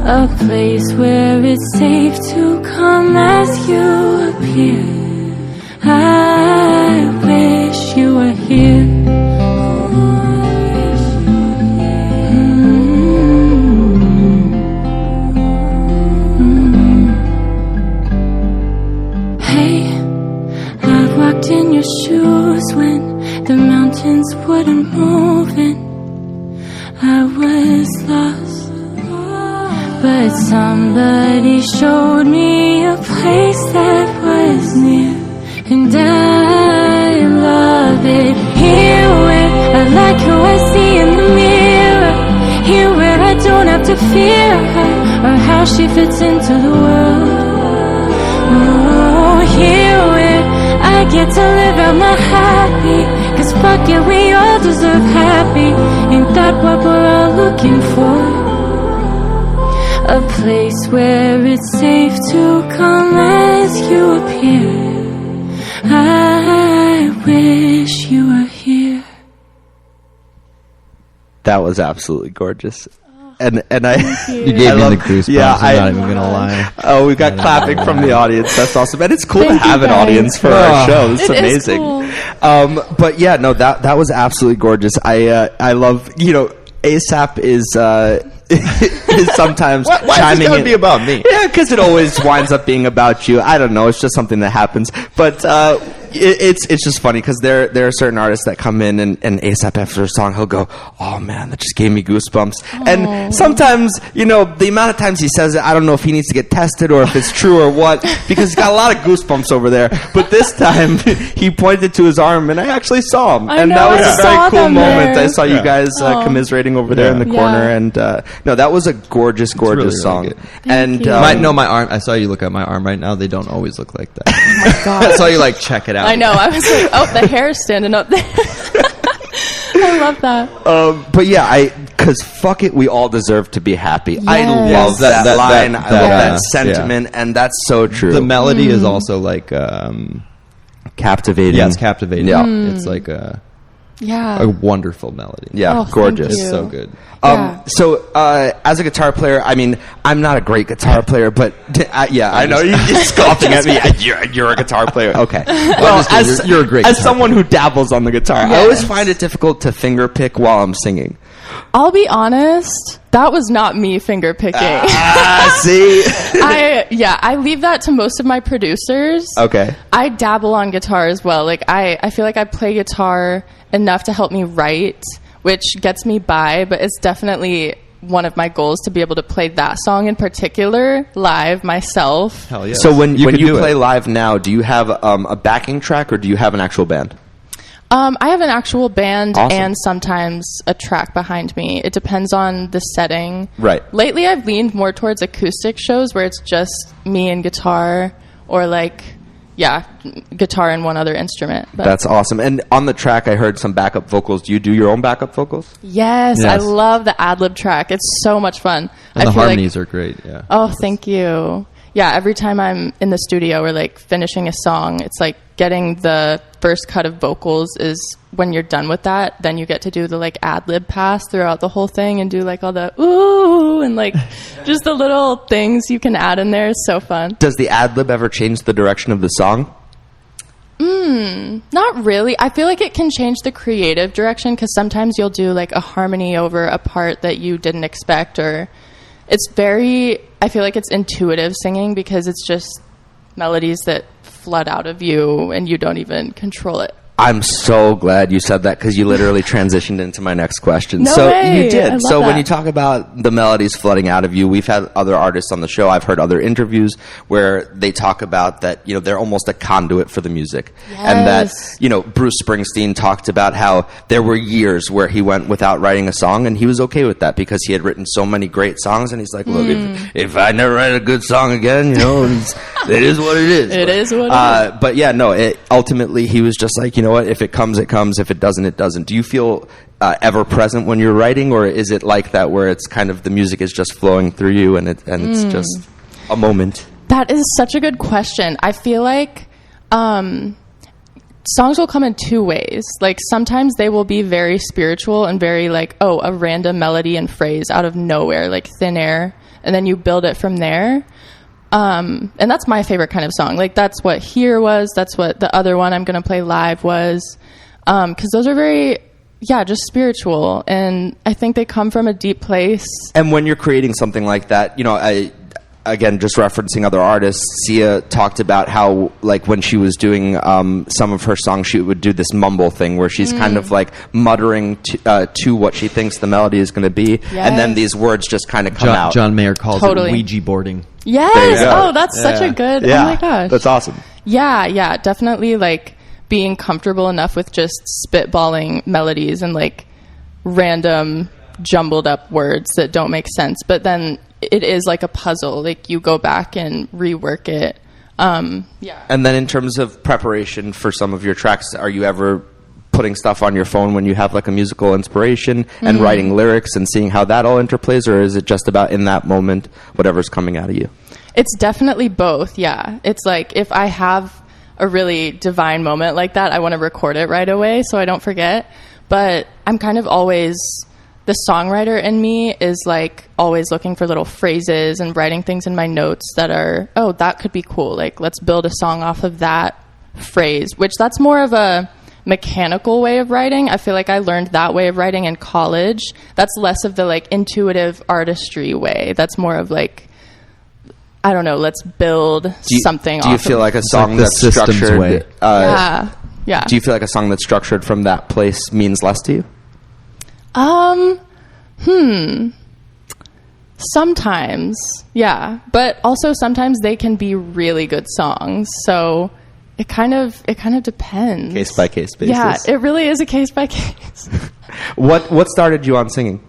A place where it's safe to come as you appear. I wish you were here. Hey, I've walked in your shoes when the mountains wouldn't move and I was lost. But somebody showed me a place that was near, and I love it. Here where I like who I see in the mirror, here where I don't have to fear her or how she fits into the world. Oh, here where I get to live out my happy, 'cause fuck it, we all deserve happy. Ain't that what we're all looking for? A place where it's safe to come as you appear. I wish you were here. That was absolutely gorgeous. And I you gave me the goosebumps. Yeah, I'm not even gonna lie. Oh, we got clapping from the audience. That's awesome, and it's cool to have an audience for our show. This is amazing. Cool. But yeah, no, that was absolutely gorgeous. I love, ASAP is sometimes why chiming is it in. be about me? Yeah, because it always winds up being about you. I don't know. It's just something that happens. But it's just funny because there are certain artists that come in and ASAP after a song, he'll go, "Oh man, that just gave me goosebumps." Aww. And sometimes, the amount of times he says it, I don't know if he needs to get tested or if it's true or what, because he's got a lot of goosebumps over there. But this time he pointed to his arm and I actually saw him. I know, that was I a very saw cool them moment. there. I saw you guys commiserating over there in the corner. Yeah. And no, that was a gorgeous really song. good. Thank you. My arm. I saw you look at my arm right now. They don't always look like that. Oh my God. I saw you check it out. I know. I was like, oh, the hair's standing up there. I love that. But yeah, because fuck it, we all deserve to be happy. Yes. I love that line. I love that sentiment, yeah. and that's so true. The melody is also captivating. Yeah, it's captivating. Yeah. It's Yeah. a wonderful melody. Yeah, Oh, gorgeous. thank you. It's so good. Yeah. So, as a guitar player, I mean, I'm not a great guitar player, but I know you're scoffing at me. You're a guitar player. Okay. Well, you're a great as guitar someone who dabbles on the guitar, I always find it difficult to finger pick while I'm singing. I'll be honest, that was not me finger picking. See? I leave that to most of my producers. Okay. I dabble on guitar as well. I feel like I play guitar enough to help me write, which gets me by, but it's definitely one of my goals to be able to play that song in particular live myself. Hell yeah. So when you do play it. live now, do you have a backing track or do you have an actual band? I have an actual band Awesome. and sometimes a track behind me. It depends on the setting. Right. Lately, I've leaned more towards acoustic shows where it's just me and guitar or guitar and one other instrument. But That's awesome. And on the track, I heard some backup vocals. Do you do your own backup vocals? Yes, I love the ad-lib track. It's so much fun. And I the feel harmonies are great. Yeah. Oh, thank you. Yeah, every time I'm in the studio or finishing a song, it's getting the first cut of vocals is when you're done with that, then you get to do the ad-lib pass throughout the whole thing and do all the ooh and just the little things you can add in there. It's so fun. Does the ad-lib ever change the direction of the song? Not really. I feel like it can change the creative direction because sometimes you'll do a harmony over a part that you didn't expect, or I feel like it's intuitive singing because it's just melodies that flood out of you and you don't even control it. I'm so glad you said that because you literally transitioned into my next question. No so way. you did. I love So when that. you talk about the melodies flooding out of you, we've had other artists on the show. I've heard other interviews where they talk about that, they're almost a conduit for the music. And that, Bruce Springsteen talked about how there were years where he went without writing a song and he was okay with that because he had written so many great songs and he's like, look, if I never write a good song again, it is what it is. It is what it is. But yeah, no, ultimately he was just like, you know what, if it comes, it comes. If it doesn't, it doesn't. Do you feel ever present when you're writing, or is it like that where it's kind of the music is just flowing through you and it's just a moment? That is such a good question. I feel like songs will come in two ways. Sometimes they will be very spiritual and very a random melody and phrase out of nowhere, like thin air, and then you build it from there. And that's my favorite kind of song. That's what Here was. That's what the other one I'm going to play live was. Because those are very, just spiritual. And I think they come from a deep place. And when you're creating something like that, again, just referencing other artists, Sia talked about how, like, when she was doing some of her songs, she would do this mumble thing where she's kind of like muttering to what she thinks the melody is going to be, and then these words just kind of come out. John Mayer calls it Ouija boarding. Yes. Oh, that's such a good. Yeah. Oh my gosh, that's awesome. Yeah, definitely. Like being comfortable enough with just spitballing melodies and like random jumbled up words that don't make sense, but then it is like a puzzle. Like you go back and rework it. Yeah. And then in terms of preparation for some of your tracks, are you ever putting stuff on your phone when you have like a musical inspiration and writing lyrics and seeing how that all interplays, or is it just about in that moment, whatever's coming out of you? It's definitely both. Yeah. It's like if I have a really divine moment like that, I want to record it right away so I don't forget. But I'm kind of always, the songwriter in me is like always looking for little phrases and writing things in my notes that are, oh, that could be cool. Like, let's build a song off of that phrase, which that's more of a mechanical way of writing. I feel like I learned that way of writing in college. That's less of the like intuitive artistry way. That's more of like, I don't know, let's build something off. Do you feel like a song that's structured? Way. Yeah. Do you feel like a song that's structured from that place means less to you? Sometimes, yeah. But also sometimes they can be really good songs. So it kind of depends. Case by case basis. Yeah, it really is a case by case. What started you on singing?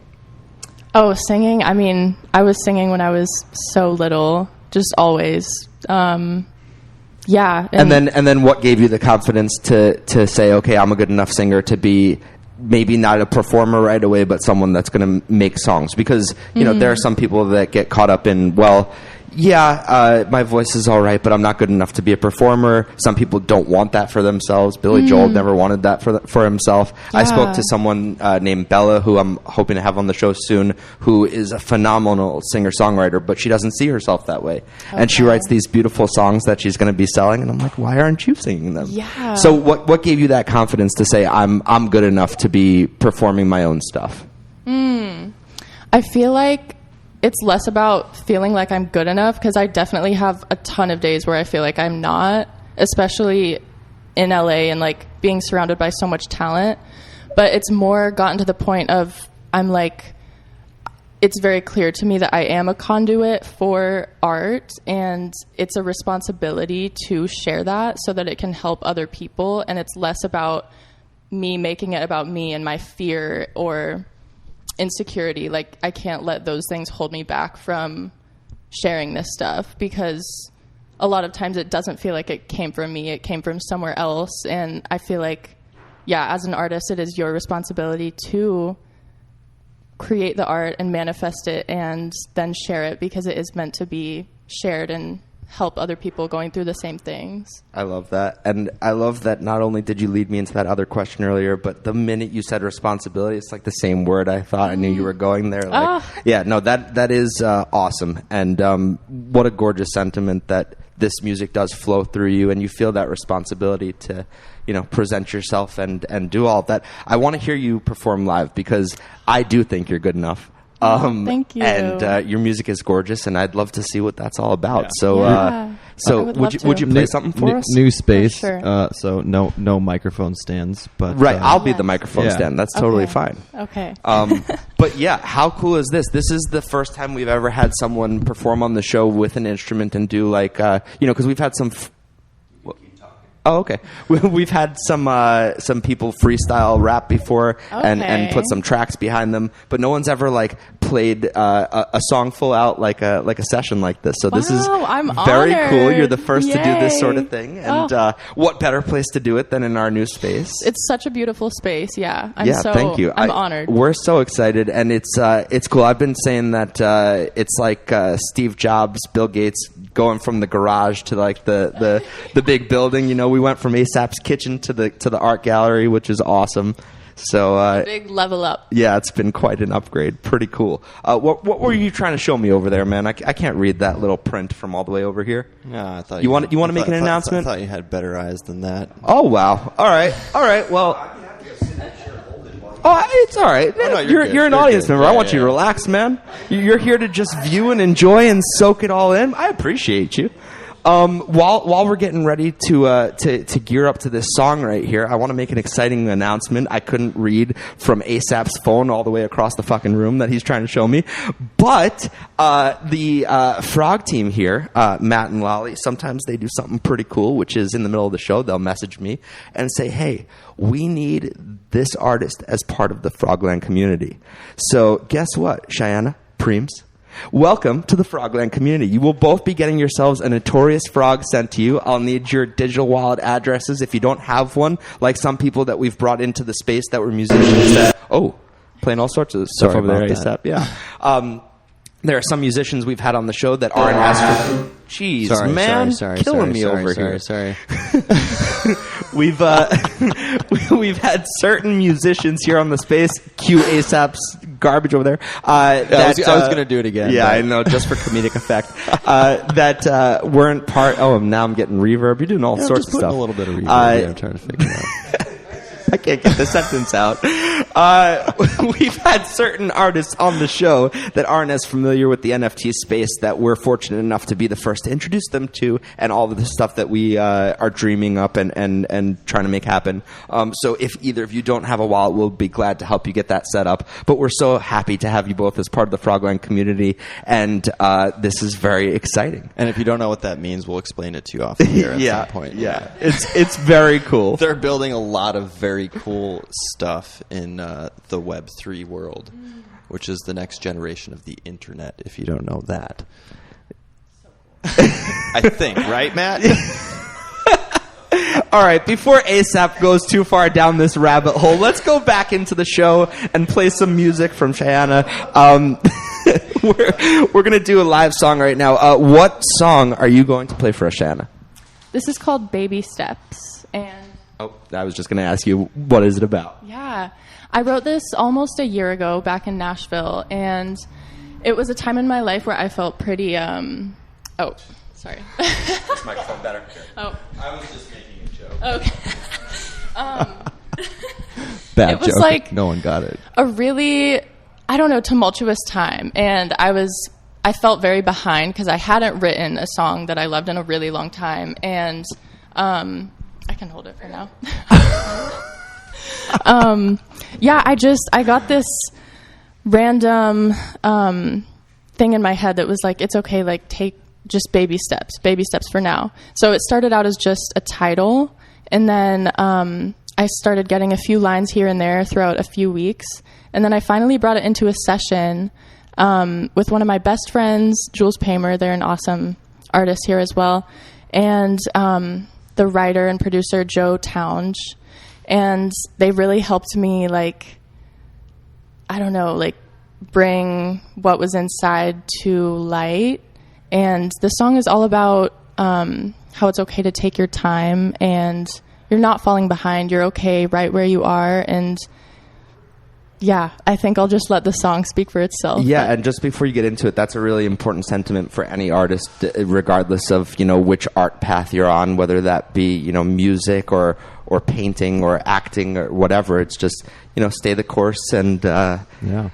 Oh, singing. I mean, I was singing when I was so little, just always. Yeah. And then what gave you the confidence to say, okay, I'm a good enough singer to be maybe not a performer right away, but someone that's going to make songs? Because, you know, there are some people that get caught up in, well, yeah, my voice is all right, but I'm not good enough to be a performer. Some people don't want that for themselves. Billy Joel never wanted that for himself. Yeah. I spoke to someone named Bella, who I'm hoping to have on the show soon, who is a phenomenal singer-songwriter, but she doesn't see herself that way. Okay. And she writes these beautiful songs that she's going to be selling, and I'm like, why aren't you singing them? Yeah. So what gave you that confidence to say, I'm good enough to be performing my own stuff? I feel like it's less about feeling like I'm good enough, because I definitely have a ton of days where I feel like I'm not, especially in LA and like being surrounded by so much talent. But it's more gotten to the point of I'm like, it's very clear to me that I am a conduit for art, and it's a responsibility to share that so that it can help other people. And it's less about me making it about me and my fear or insecurity. Like, I can't let those things hold me back from sharing this stuff, because a lot of times it doesn't feel like it came from me, it came from somewhere else. And I feel like, yeah, as an artist, it is your responsibility to create the art and manifest it and then share it, because it is meant to be shared and help other people going through the same things. I love that. And I love that not only did you lead me into that other question earlier, but the minute you said responsibility, it's like the same word I thought. I knew you were going there. Like, yeah, no, that is awesome. And what a gorgeous sentiment that this music does flow through you, and you feel that responsibility to, you know, present yourself and do all of that. I want to hear you perform live, because I do think you're good enough. Thank you. And your music is gorgeous, and I'd love to see what that's all about. Yeah. So, would you play something for us? New space. Sure. So no microphone stands, but right. I'll be the microphone stand. That's totally fine. Okay. But yeah, how cool is this? This is the first time we've ever had someone perform on the show with an instrument and do like because we've had some. Oh, okay. We've had some people freestyle rap before and put some tracks behind them, but no one's ever like played a song full out like a session like this. So this is very cool. You're the first to do this sort of thing, and what better place to do it than in our new space? It's such a beautiful space. Yeah, thank you. I'm honored. We're so excited, and it's cool. I've been saying that it's like Steve Jobs, Bill Gates going from the garage to like the big building. You know, we went from ASAP's kitchen to the art gallery, which is awesome. So big level up. Yeah, it's been quite an upgrade. Pretty cool. What were you trying to show me over there, man? I can't read that little print from all the way over here. No, I thought you want to make an announcement. I thought you had better eyes than that. Oh wow! All right. Well. Oh, it's all right. no, you're good. an audience member. Yeah, I want you to relax, man. You're here to just view and enjoy and soak it all in. I appreciate you. While we're getting ready to gear up to this song right here, I want to make an exciting announcement. I couldn't read from ASAP's phone all the way across the fucking room that he's trying to show me. But the Frog team here, Matt and Lolly, sometimes they do something pretty cool, which is in the middle of the show, they'll message me and say, hey, we need this artist as part of the Frogland community. So guess what, Cheyenna, Premes? Welcome to the Frogland community. You will both be getting yourselves a Notorious Frog sent to you. I'll need your digital wallet addresses if you don't have one, like some people that we've brought into the space that were musicians that, playing all sorts of stuff over there, ASAP. Yeah. There are some musicians we've had on the show that aren't asked for. Jeez, killing me over here. Sorry. We've had certain musicians here on the space. Cue ASAP's garbage over there. I was going to do it again. Yeah, I know, just for comedic effect. That weren't part. Oh, now I'm getting reverb. You're doing all sorts of stuff. A little bit of reverb. I'm trying to figure it out. I can't get the sentence out. We've had certain artists on the show that aren't as familiar with the NFT space that we're fortunate enough to be the first to introduce them to, and all of the stuff that we are dreaming up and trying to make happen. So if either of you don't have a wallet, we'll be glad to help you get that set up. But we're so happy to have you both as part of the Frogland community, and this is very exciting. And if you don't know what that means, we'll explain it to you off the air at some point. Yeah, it's very cool. They're building a lot of very cool stuff in the Web3 world, which is the next generation of the internet, if you don't know that. I think, right, Matt? All right, before ASAP goes too far down this rabbit hole, let's go back into the show and play some music from Cheyenna. We're going to do a live song right now. What song are you going to play for us, Cheyenna? This is called Baby Steps, and I was just going to ask you, what is it about? yeah, I wrote this almost a year ago back in Nashville, and it was a time in my life where I felt pretty, sorry. This microphone better. Oh. I was just making a joke. Okay. Bad it was joke. like no one got it. A really, tumultuous time, and I felt very behind because I hadn't written a song that I loved in a really long time, and I can hold it for now. I got this random thing in my head that was like, it's okay, like take just baby steps for now. So it started out as just a title, and then I started getting a few lines here and there throughout a few weeks, and then I finally brought it into a session with one of my best friends, Jules Paymer. They're an awesome artist here as well, and the writer and producer Joe Townge, and they really helped me bring what was inside to light. And the song is all about how it's okay to take your time, and you're not falling behind. You're okay right where you are. And yeah, I think I'll just let the song speak for itself. Yeah, and just before you get into it, that's a really important sentiment for any artist, regardless of, which art path you're on, whether that be, music or painting or acting or whatever. It's just, stay the course, and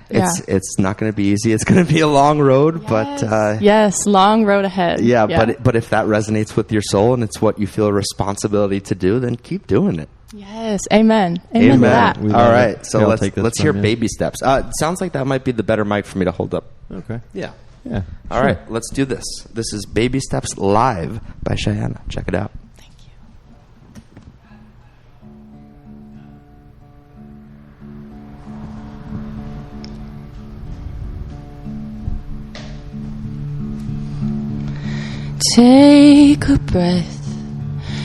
it's not going to be easy. It's going to be a long road, but yes, long road ahead. Yeah. But if that resonates with your soul and it's what you feel a responsibility to do, then keep doing it. Yes, amen to that. All right, so let's hear Baby Steps. Sounds like that might be the better mic for me to hold up. Okay. Yeah. Sure. All right, let's do this. This is Baby Steps live by Cheyenna. Check it out. Thank you. Take a breath.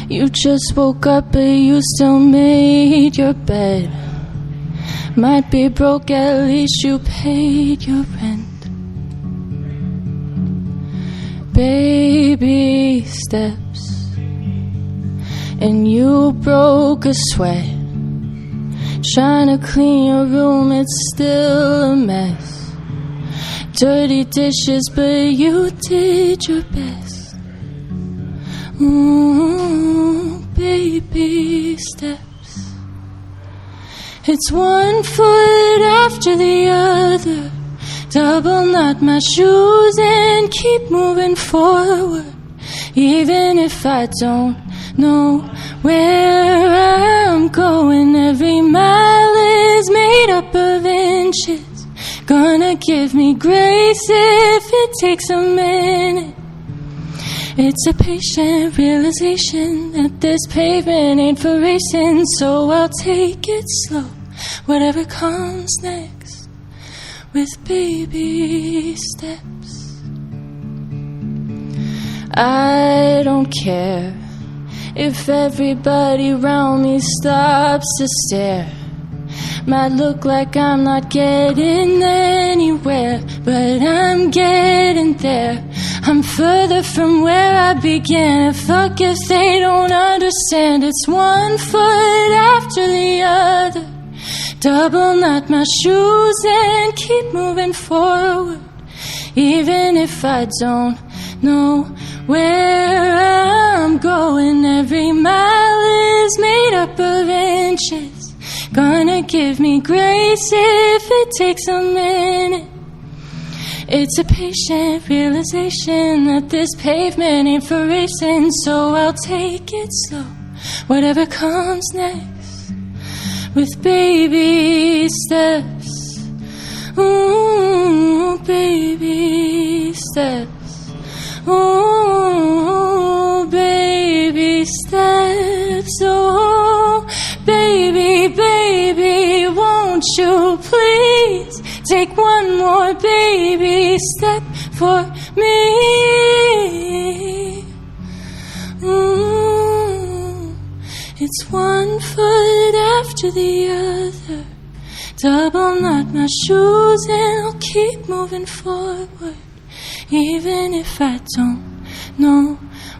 You just woke up, but you still made your bed. Might be broke, at least you paid your rent. Baby steps, and you broke a sweat. Trying to clean your room, it's still a mess. Dirty dishes, but you did your best. Baby steps. It's one foot after the other. Double knot my shoes and keep moving forward. Even if I don't know where I'm going, every mile is made up of inches. Gonna give me grace if it takes a minute. It's a patient realization that this pavement ain't for racing, so I'll take it slow, whatever comes next, with baby steps. I don't care if everybody around me stops to stare. Might look like I'm not getting anywhere, but I'm getting there. I'm further from where I began. Fuck if they don't understand. It's one foot after the other. Double knot my shoes and keep moving forward. Even if I don't know where I'm going, every mile is made up of inches. Gonna give me grace if it takes a minute. It's a patient realization that this pavement ain't for racing, so I'll take it slow, whatever comes next, with baby steps. Ooh, baby steps. Ooh, baby steps. Oh, baby, baby, won't you please take one more baby step for me? Ooh, it's one foot after the other. Double knot my shoes and I'll keep moving forward. Even if I don't know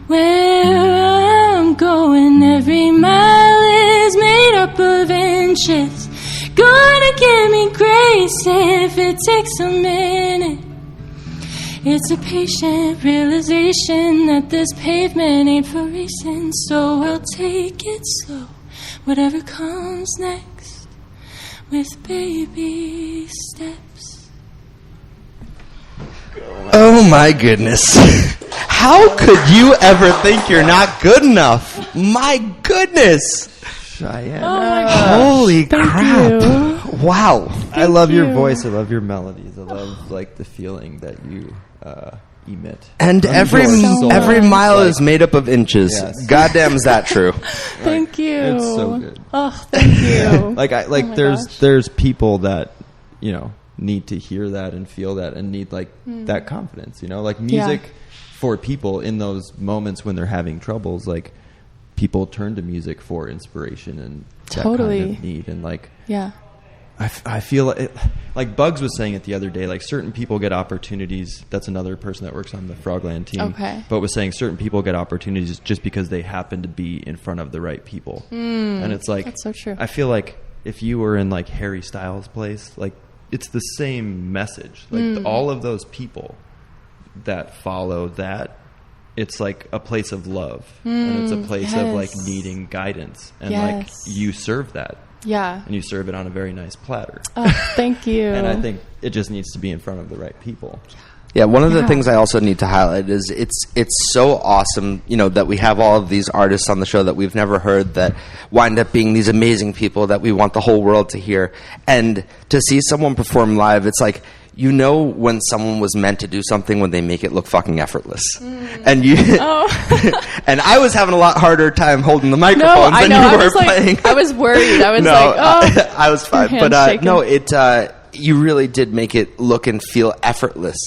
where I'm going, every mile is made up of inches. Gonna give me grace if it takes a minute. It's a patient realization that this pavement ain't for racing, so I'll take it slow, whatever comes next, with baby steps. Oh my goodness. How could you ever think you're not good enough? My goodness. Cheyenna. Oh my gosh. Holy Thank crap. you. Wow. I love your you. voice. I love your melodies. I love like the feeling that you emit. And every so every much. mile is made up of inches. Yes. Goddamn, is that true? Thank you. It's so good. Oh, thank you. Like my there's gosh. there's people that, you know, need to hear that and feel that and need like that confidence, you know, like music for people in those moments when they're having troubles, like people turn to music for inspiration and that Totally. kind of need. And like, Yeah. I feel like Bugs was saying it the other day, like certain people get opportunities. That's another person that works on the Frogland team. Okay. But was saying certain people get opportunities just because they happen to be in front of the right people. And it's like, That's so true. I feel like if you were in like Harry Styles' place, like it's the same message. Like all of those people that follow that, it's like a place of love. And it's a place of like yes. needing guidance. And Yes. like you serve that. Yeah. And you serve it on a very nice platter. Oh, thank you. And I think it just needs to be in front of the right people. Yeah, one of the Yeah. things I also need to highlight is it's so awesome, you know, that we have all of these artists on the show that we've never heard that wind up being these amazing people that we want the whole world to hear. And to see someone perform live, it's like, you know when someone was meant to do something when they make it look fucking effortless. And you and I was having a lot harder time holding the microphones I than know. you I were was like, playing. I was worried. I was No, like, oh. I was fine. Your But hand's shaking. no, it you really did make it look and feel effortless.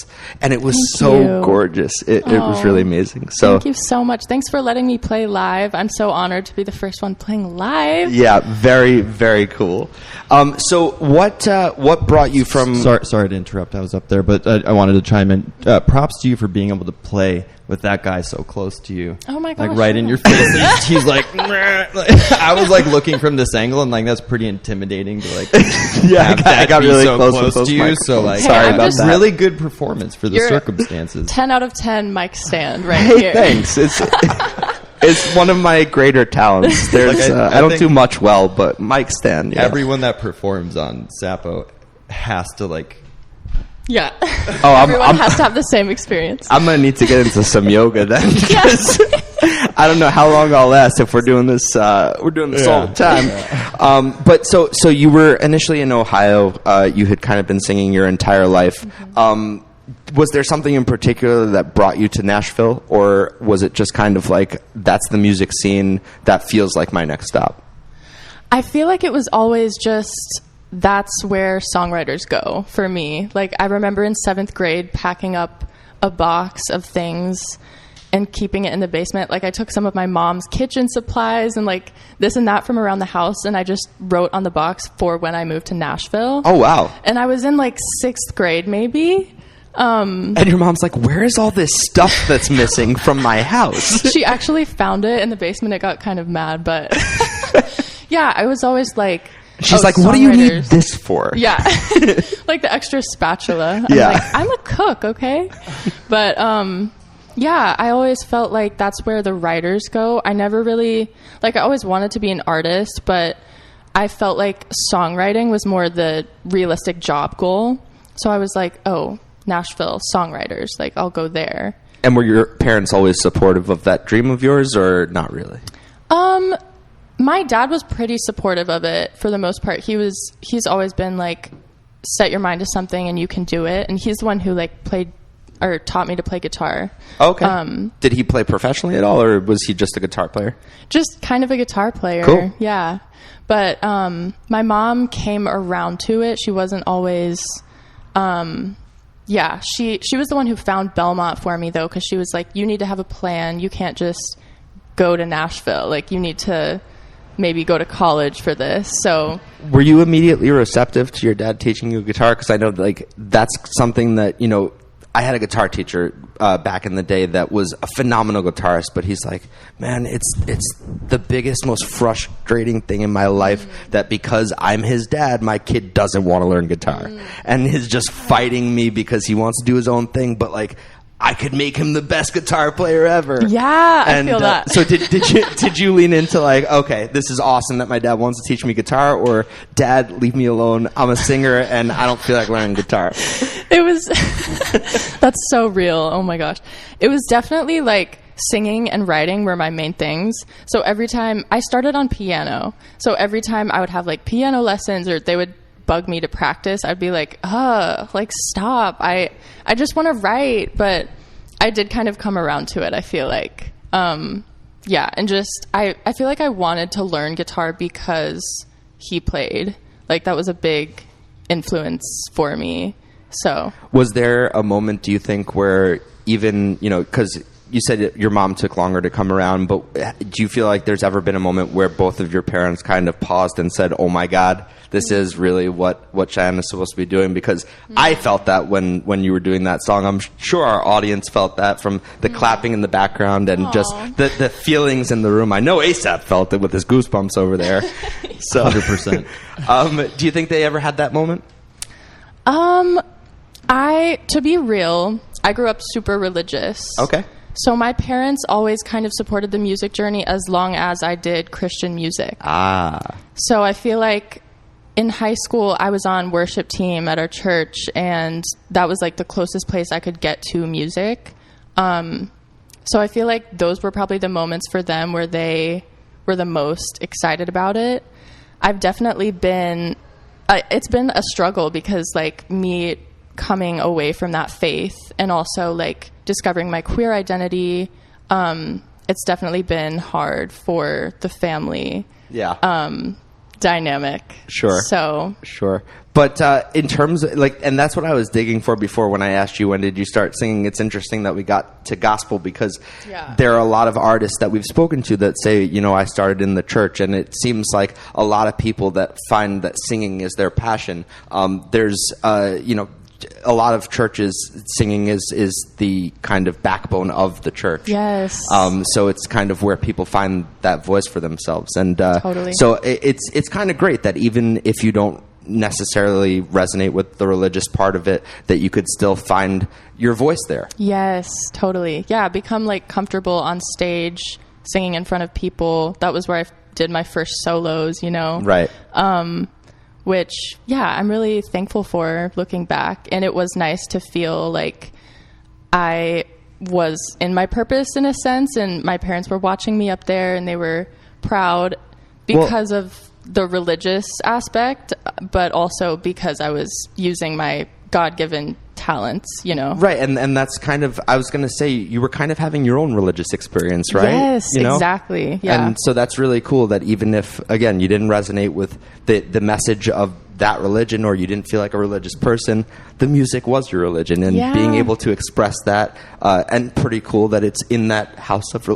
And it was Thank so you. gorgeous. It was really amazing. So Thank you so much. Thanks for letting me play live. I'm so honored to be the first one playing live. yeah, very, very cool. So what brought you from Sorry to interrupt. I was up there, but I wanted to chime in. Props to you for being able to play with that guy so close to you. Oh my Like gosh, right in yeah. your face. He's like, I was like looking from this angle, and like that's pretty intimidating to like. Yeah, have I that got be really so close with those to you. microphones. So like, Sorry yeah, about just that. really good performance for the You're circumstances. 10 out of 10 mic stand right Hey, here. thanks. It's It's one of my greater talents. There's, I don't do much well, but mic stand. Yeah. Everyone that performs on Sapo has to like. Yeah. Oh, Everyone has to have the same experience. I'm gonna need to get into some yoga then, because I don't know how long I'll last if we're doing this. We're doing this all the time. But so you were initially in Ohio. You had kind of been singing your entire life. Was there something in particular that brought you to Nashville, or was it just kind of like, that's the music scene, that feels like my next stop? I feel like it was always just, that's where songwriters go for me. Like, I remember in 7th grade packing up a box of things and keeping it in the basement. Like, I took some of my mom's kitchen supplies and like this and that from around the house, and I just wrote on the box for when I moved to Nashville. Oh, wow. And I was in like 6th grade maybe. And your mom's like, where is all this stuff that's missing from my house? She actually found it in the basement. It got kind of mad, but yeah, I was always like, she's like, what do you need this for? Yeah. Like the extra spatula. I'm a cook, okay? But yeah, I always felt like that's where the writers go. I never really, like, I always wanted to be an artist, but I felt like songwriting was more the realistic job goal. So I was like, oh, Nashville songwriters, like, I'll go there. And were your parents always supportive of that dream of yours, or not really? My dad was pretty supportive of it for the most part. He's always been like, set your mind to something and you can do it. And he's the one who like played or taught me to play guitar. Okay. Did he play professionally at all, or was he just a guitar player? Just kind of a guitar player. Cool. Yeah. But my mom came around to it. She wasn't always... yeah, she was the one who found Belmont for me, though, because she was like, you need to have a plan. You can't just go to Nashville. Like, you need to maybe go to college for this. So, were you immediately receptive to your dad teaching you guitar? Because I know, like, that's something that, you know, I had a guitar teacher back in the day that was a phenomenal guitarist, but he's like, man, it's the biggest, most frustrating thing in my life that because I'm his dad, my kid doesn't want to learn guitar. And he's just fighting me because he wants to do his own thing, but like, I could make him the best guitar player ever. Yeah, I feel that. So did you lean into like, okay, this is awesome that my dad wants to teach me guitar, or Dad, leave me alone. I'm a singer and I don't feel like learning guitar. It was, that's so real. Oh my gosh. It was definitely like singing and writing were my main things. So every time I started on piano, so every time I would have like piano lessons or they would bug me to practice, I'd be like, like, stop. I just want to write. But I did kind of come around to it, I feel like. Yeah, and just, I feel like I wanted to learn guitar because he played. Like, that was a big influence for me. So, was there a moment, do you think, where even, you know, because you said your mom took longer to come around, but do you feel like there's ever been a moment where both of your parents kind of paused and said, oh my God, this is really what Cheyenna is supposed to be doing? Because I felt that when you were doing that song. I'm sure our audience felt that from the clapping in the background and just the feelings in the room. I know ASAP felt it with his goosebumps over there. So 100%. Do you think they ever had that moment? To be real, I grew up super religious. Okay. So my parents always kind of supported the music journey as long as I did Christian music. So I feel like in high school, I was on worship team at our church, and that was like the closest place I could get to music. So I feel like those were probably the moments for them where they were the most excited about it. I've definitely been, it's been a struggle because like me coming away from that faith and also like discovering my queer identity, it's definitely been hard for the family dynamic. Sure. So sure. But in terms of like, and that's what I was digging for before when I asked you when did you start singing. It's interesting that we got to gospel because there are a lot of artists that we've spoken to that say, you know, I started in the church, and it seems like a lot of people that find that singing is their passion. There's you know, a lot of churches, singing is the kind of backbone of the church. Yes. So it's kind of where people find that voice for themselves, and totally. So it's kind of great that even if you don't necessarily resonate with the religious part of it, that you could still find your voice there. Yes, totally. Yeah, become like comfortable on stage singing in front of people. That was where I did my first solos, you know? Right. Which, yeah, I'm really thankful for looking back. And it was nice to feel like I was in my purpose in a sense, and my parents were watching me up there and they were proud because of the religious aspect, but also because I was using my God-given talents, you know? Right, and that's kind of, I was going to say, you were kind of having your own religious experience, right? Yes, you know? exactly, yeah. And so that's really cool that even if, again, you didn't resonate with the message of that religion, or you didn't feel like a religious person, the music was your religion, and being able to express that, and pretty cool that it's in that house of,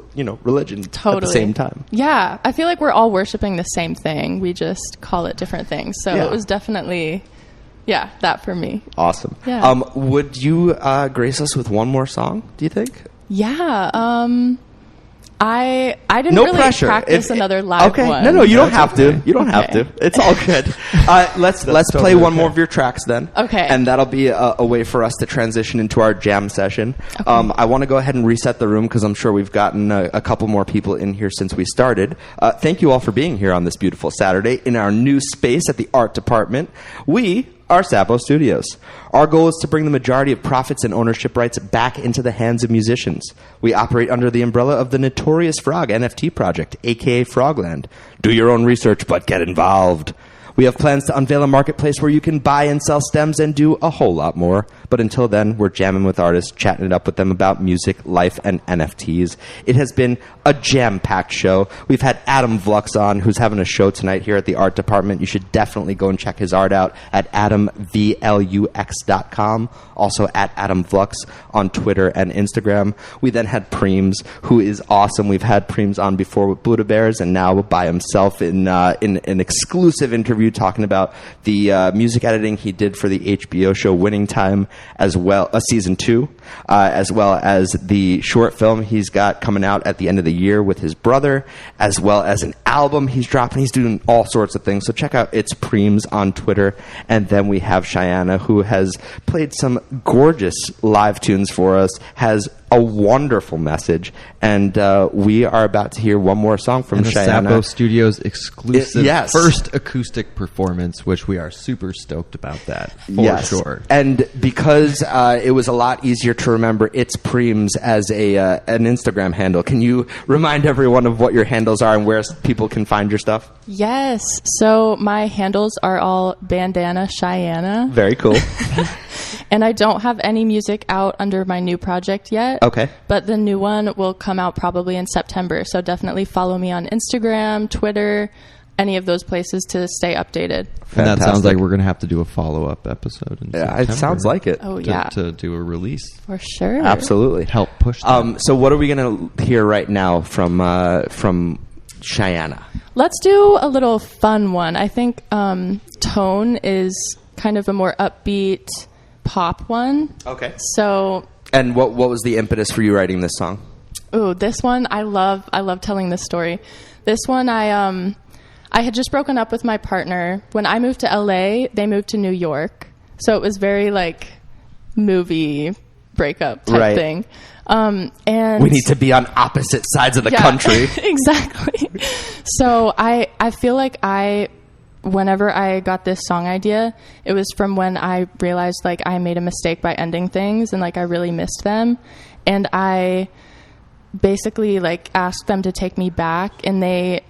religion at the same time. Yeah, I feel like we're all worshiping the same thing. We just call it different things. So it was definitely... yeah, that for me. Awesome. Yeah. Would you grace us with one more song, do you think? Yeah. I didn't no really pressure. practice another live one. No, you don't have to. You don't have to. It's all good. Let's play one more of your tracks then. Okay. And that'll be a way for us to transition into our jam session. Okay. I want to go ahead and reset the room because I'm sure we've gotten a couple more people in here since we started. Thank you all for being here on this beautiful Saturday in our new space at the art department. We are Sapo Studios. Our goal is to bring the majority of profits and ownership rights back into the hands of musicians. We operate under the umbrella of the Notorious Frog NFT project, aka Frogland. Do your own research, but get involved. We have plans to unveil a marketplace where you can buy and sell stems and do a whole lot more. But until then, we're jamming with artists, chatting it up with them about music, life, and NFTs. It has been a jam-packed show. We've had Adam Vlux on, who's having a show tonight here at the art department. You should definitely go and check his art out at adamvlux.com. Also at Adam Vlux on Twitter and Instagram. We then had Premes, who is awesome. We've had Premes on before with Buddha Bears, and now by himself in an exclusive interview talking about the music editing he did for the HBO show Winning Time, as well as season 2, as well as the short film he's got coming out at the end of the year with his brother, as well as an album he's dropping. He's doing all sorts of things. So check out It's Premes on Twitter. And then we have Cheyenna, who has played some gorgeous live tunes for us, has a wonderful message, and we are about to hear one more song from Cheyenna. Sapo Studios exclusive Yes. first acoustic performance, which we are super stoked about that, for sure. And because it was a lot easier to remember It's Premes as an Instagram handle, can you remind everyone of what your handles are and where people can find your stuff? Yes. So my handles are all Bandana Cheyenna. Very cool. And I don't have any music out under my new project yet. Okay. But the new one will come out probably in September. So definitely follow me on Instagram, Twitter, any of those places to stay updated. And that sounds like we're going to have to do a follow-up episode in September. It sounds like it. Oh, yeah. To do a release. For sure. Absolutely. Help push that. So what are we going to hear right now from Cheyenna? Let's do a little fun one. I think Tone is kind of a more upbeat pop one. Okay. So... And what was the impetus for you writing this song? Oh, this one, I love telling this story. This one, I had just broken up with my partner. When I moved to LA, they moved to New York. So it was very like movie breakup type thing. And we need to be on opposite sides of the country. Exactly. So I feel like whenever I got this song idea, it was from when I realized like I made a mistake by ending things and like I really missed them. And I basically like asked them to take me back, and they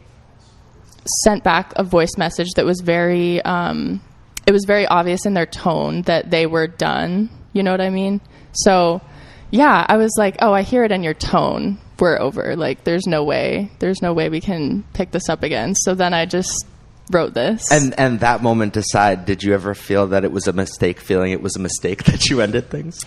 sent back a voice message that was very, it was very obvious in their tone that they were done. You know what I mean? So yeah, I was like, oh, I hear it in your tone. We're over. Like, there's no way we can pick this up again. So then I just wrote this. And that moment aside, did you ever feel that it was a mistake, feeling it was a mistake that you ended things?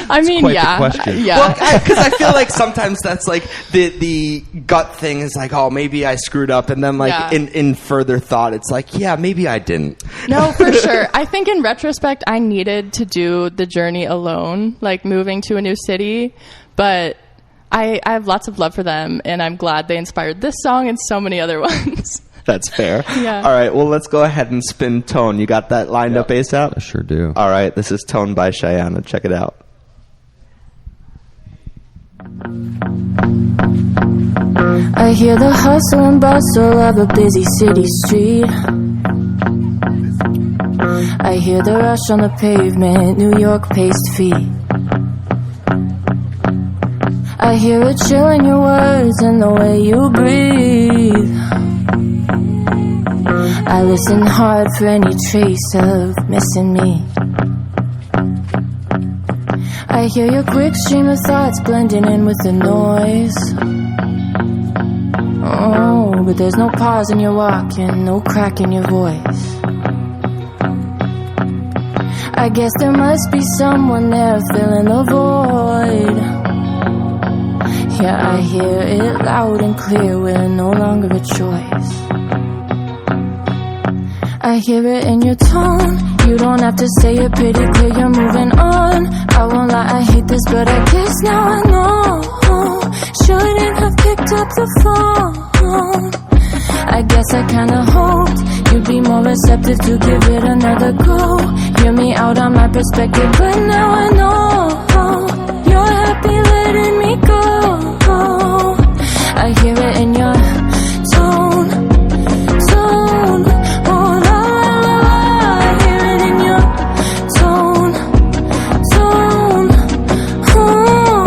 I mean, quite yeah. the question. Yeah. Well, because I feel like sometimes that's like the gut thing is like, oh, maybe I screwed up. And then like in further thought, it's like, yeah, maybe I didn't. No, for sure. I think in retrospect, I needed to do the journey alone, like moving to a new city. But I have lots of love for them, and I'm glad they inspired this song and so many other ones. That's fair. Yeah. All right, well, let's go ahead and spin Tone. You got that lined up ASAP? I sure do. All right, this is Tone by Cheyenna. Check it out. I hear the hustle and bustle of a busy city street. I hear the rush on the pavement, New York paced feet. I hear a chill in your words and the way you breathe. I listen hard for any trace of missing me. I hear your quick stream of thoughts blending in with the noise. Oh, but there's no pause in your walk and no crack in your voice. I guess there must be someone there filling the void. Yeah, I hear it loud and clear, we're no longer a choice. I hear it in your tone, you don't have to say it pretty clear, you're moving on. I won't lie, I hate this, but I guess now I know. Shouldn't have picked up the phone. I guess I kinda hoped you'd be more receptive to give it another go. Hear me out on my perspective, but now I know you're happy letting me go. I hear it in your tone. Oh la la la, I hear it in your tone. Oh.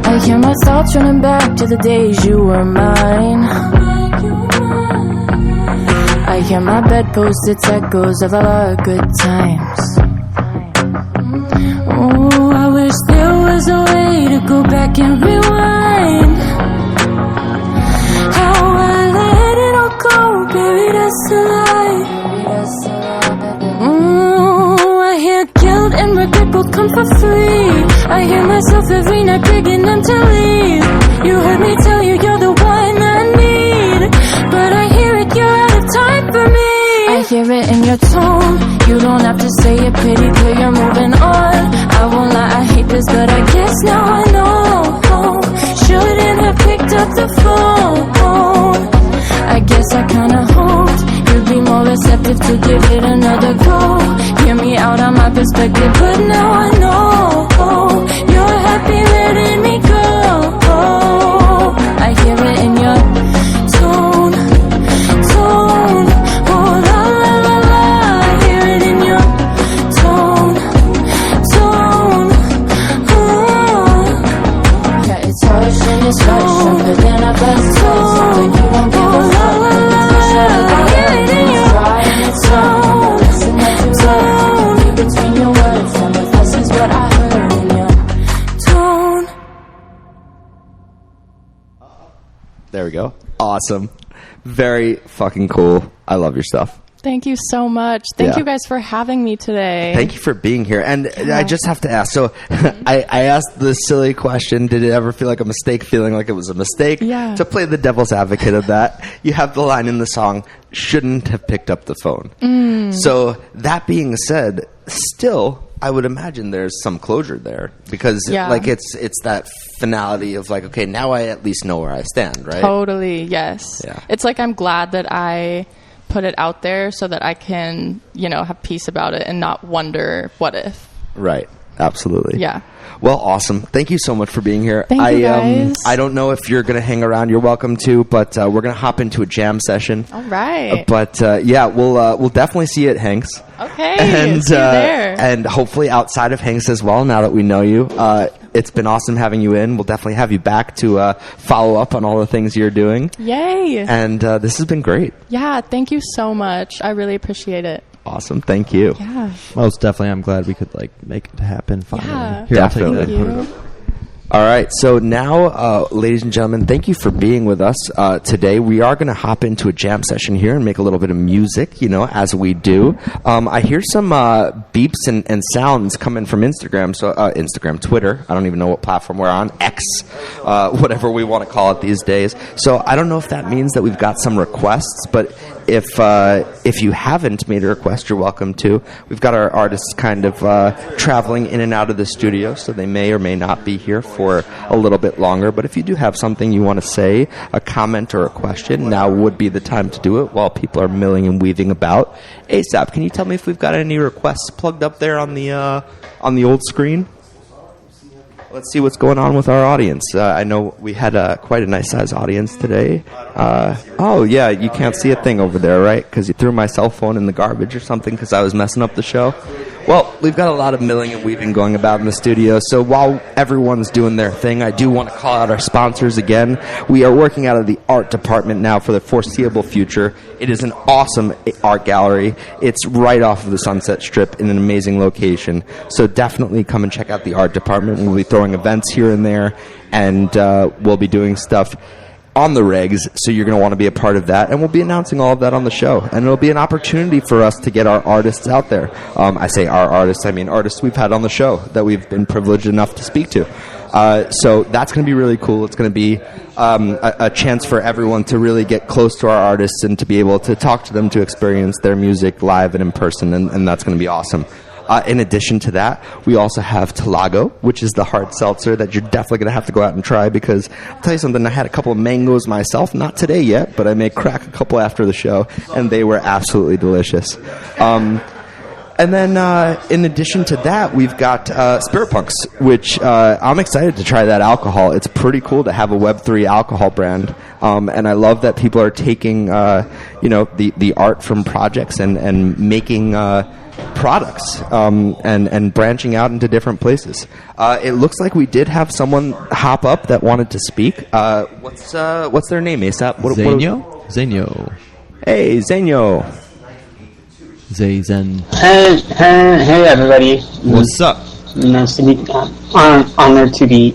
I hear my thoughts running back to the days you were mine. I hear my bedpost, it's echoes of all our good times. Oh, I wish there was a way to go back and rewind. How I let it all go, buried us alive. Oh, I hear guilt and regret both come for free. I hear myself every night begging them to leave. You heard me tell you you're the one I need, but I hear it, you're out of time for me. I hear it in your tone, you don't have to say it pretty clear, you're moving on. I won't lie, I hate this, but I guess now I know. Shouldn't have picked up the phone. I guess I kinda hoped you'd be more receptive to give it another go. Hear me out on my perspective, but now I know you're happy letting me go. I hear it in your tone. Oh la la la la, I hear it in your tone. Oh. Yeah, it's harsh and it's rush, but then I bust something you won't give a fuck. I hear it in your tone. Listen as you love, read between your words, and with us is what I heard in your tone. There we go. Awesome. Very fucking cool. I love your stuff. Thank you so much. Thank Yeah. you guys for having me today. Thank you for being here. And I just have to ask, so I asked the silly question, did it ever feel like a mistake, feeling like it was a mistake? Yeah. To play the devil's advocate of that, you have the line in the song, shouldn't have picked up the phone. So that being said, still, I would imagine there's some closure there because like it's that finality of like, okay, now I at least know where I stand, right? Totally, yes. Yeah. It's like I'm glad that I put it out there so that I can, have peace about it and not wonder what if. Right. Absolutely. Yeah. Well, awesome. Thank you so much for being here. Thank you guys. I don't know if you're going to hang around. You're welcome to, but we're going to hop into a jam session. All right. But yeah, we'll definitely see you at Hank's. Okay. And see you there. and hopefully outside of Hank's as well. Now that we know you, it's been awesome having you in. We'll definitely have you back to follow up on all the things you're doing. Yay. And this has been great. Yeah. Thank you so much. I really appreciate it. Awesome. Thank you. Yeah. Most definitely. I'm glad we could make it happen finally. Yeah. Here, I'll take Definitely. that and put it up. All right. So now, ladies and gentlemen, thank you for being with us today. We are going to hop into a jam session here and make a little bit of music, as we do. I hear some beeps and sounds coming from Instagram. So Instagram, Twitter. I don't even know what platform we're on. X, whatever we want to call it these days. So I don't know if that means that we've got some requests, but if you haven't made a request, you're welcome to. We've got our artists kind of traveling in and out of the studio, so they may or may not be here for a little bit longer. But if you do have something you want to say, a comment or a question, now would be the time to do it while people are milling and weaving about. ASAP, can you tell me if we've got any requests plugged up there on the old screen? let's see what's going on with our audience. I know we had quite a nice size audience today. Oh yeah, you can't see a thing over there, right? Because you threw my cell phone in the garbage or something because I was messing up the show. Well, we've got a lot of milling and weaving going about in the studio, so while everyone's doing their thing, I do want to call out our sponsors again. We are working out of the art department now for the foreseeable future. It is an awesome art gallery. It's right off of the Sunset Strip in an amazing location, so definitely come and check out the art department. We'll be throwing events here and there, and we'll be doing stuff on the regs, so you're going to want to be a part of that, and we'll be announcing all of that on the show, and it'll be an opportunity for us to get our artists out there. I say our artists, I mean artists we've had on the show that we've been privileged enough to speak to. So that's going to be really cool. It's going to be a chance for everyone to really get close to our artists and to be able to talk to them, to experience their music live and in person, and that's going to be awesome. In addition to that, we also have Talago, which is the hard seltzer that you're definitely going to have to go out and try, because I'll tell you something, I had a couple of mangoes myself, not today yet, but I may crack a couple after the show, and they were absolutely delicious. And then in addition to that, we've got Spirit Punks, which I'm excited to try that alcohol. It's pretty cool to have a Web3 alcohol brand, and I love that people are taking the art from projects and making products and branching out into different places. It looks like we did have someone hop up that wanted to speak. What's their name, ASAP? Zenyo. Hey, Zenyo. Zen. Hey, everybody. What's up? Nice to meet you. I'm honored to be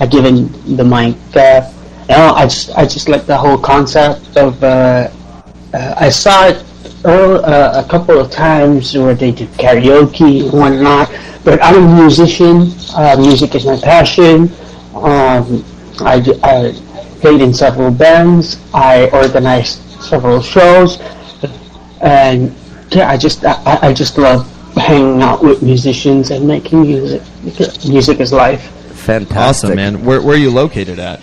given the mic. I just like the whole concept of. I saw it a couple of times where they do karaoke and whatnot, but I'm a musician. Music is my passion. I played in several bands. I organized several shows, and yeah, I just love hanging out with musicians and making music. Music is life. Fantastic, awesome, man. Where are you located at?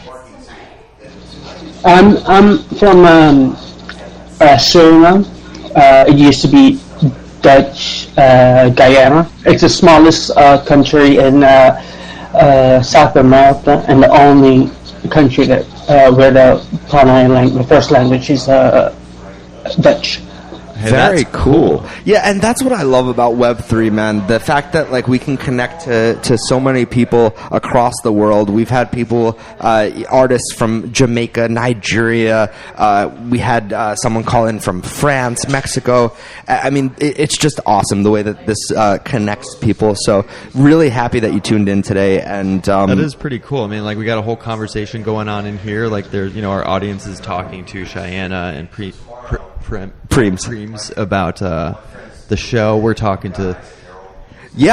I'm from Suriname. It used to be Dutch Guyana. It's the smallest country in South America, and the only country that where the first language is Dutch. Hey, very cool. Yeah, and that's what I love about Web3, man. The fact that we can connect to so many people across the world. We've had people, artists from Jamaica, Nigeria. We had someone call in from France, Mexico. I mean, it's just awesome the way that this connects people. So really happy that you tuned in today. And that is pretty cool. I mean, we got a whole conversation going on in here. There's, our audience is talking to Cheyenna and Premes about the show. We're talking to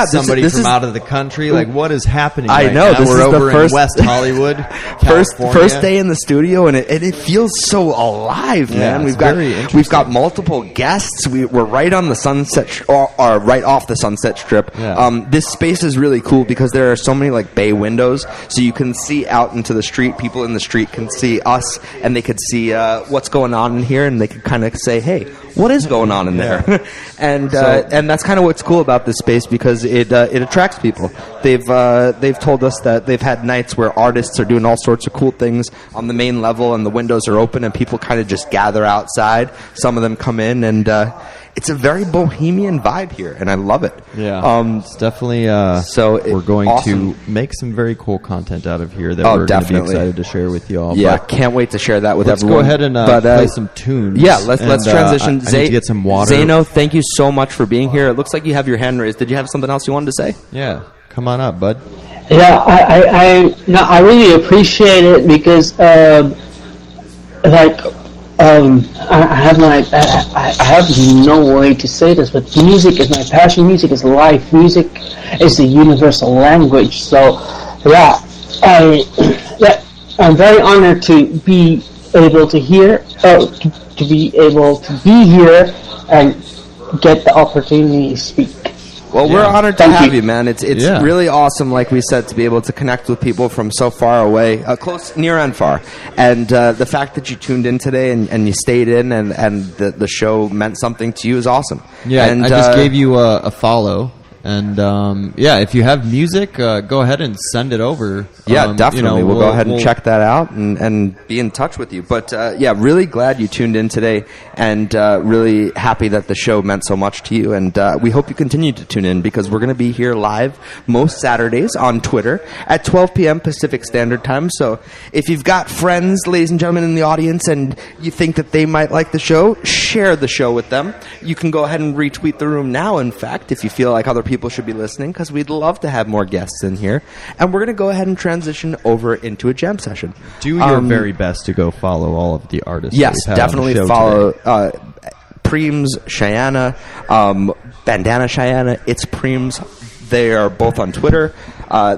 somebody from out of the country. What is happening? I know. Now? We're over in West Hollywood, first day in the studio, and it feels so alive, man. We've got multiple guests. We're right on the Sunset, or right off the Sunset Strip. Yeah. This space is really cool because there are so many bay windows, so you can see out into the street. People in the street can see us, and they could see what's going on in here, and they could kind of say, "Hey, what is going on in there?" and that's kind of what's cool about this space, because it attracts people. They've told us that they've had nights where artists are doing all sorts of cool things on the main level, and the windows are open, and people kind of just gather outside. Some of them come in, and it's a very bohemian vibe here, and I love it. Yeah, it's definitely. We're going to make some very cool content out of here that we're going to be excited to share with you all. Yeah, can't wait to share that with everyone. Let's go ahead and play some tunes. Yeah, let's transition. I need to get some water. Zeno, thank you so much for being here. It looks like you have your hand raised. Did you have something else you wanted to say? Yeah, come on up, bud. Yeah, I really appreciate it, because I have no way to say this, but music is my passion. Music is life. Music is the universal language. So, I'm very honored to be able to be able to be here and get the opportunity to speak. Well, we're honored to have you, man. It's really awesome, like we said, to be able to connect with people from so far away, close, near and far. And the fact that you tuned in today and you stayed in and the show meant something to you is awesome. Yeah, and I just gave you a follow And if you have music, go ahead and send it over. Yeah, definitely. We'll go ahead and check that out and be in touch with you. But really glad you tuned in today, and really happy that the show meant so much to you. And we hope you continue to tune in, because we're going to be here live most Saturdays on Twitter at 12 p.m. Pacific Standard Time. So if you've got friends, ladies and gentlemen, in the audience, and you think that they might like the show, share the show with them. You can go ahead and retweet the room now, in fact, if you feel like other people should be listening, because we'd love to have more guests in here. And we're going to go ahead and transition over into a jam session. Do your very best to go follow all of the artists. Yes, definitely follow Premes, Cheyenna, Bandana Cheyenna, It's Premes. They are both on Twitter.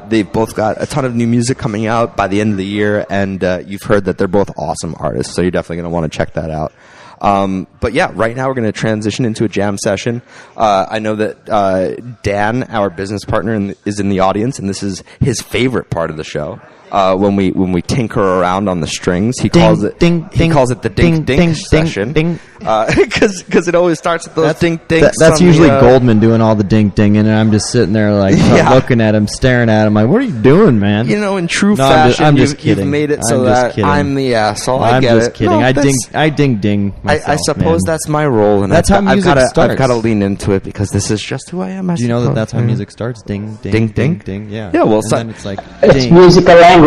They've both got a ton of new music coming out by the end of the year, and you've heard that they're both awesome artists, so you're definitely going to want to check that out. But yeah, right now we're going to transition into a jam session. I know that Dan, our business partner, is in the audience, and this is his favorite part of the show. When we tinker around on the strings, he calls it the ding ding session, because it always starts with those ding ding. That's usually Goldman doing all the ding ding, and I'm just sitting there like looking at him, staring at him, like, what are you doing, man? You know, in true fashion, I'm just kidding. You've made it so that I'm the asshole. I'm get just it. kidding. No, I ding ding. Myself, I suppose that's my role, and that's how music starts. I've got to lean into it, because this is just who I am. Do you know that that's how music starts? Ding ding ding ding. Yeah. Yeah. Well, then it's like it's musical language.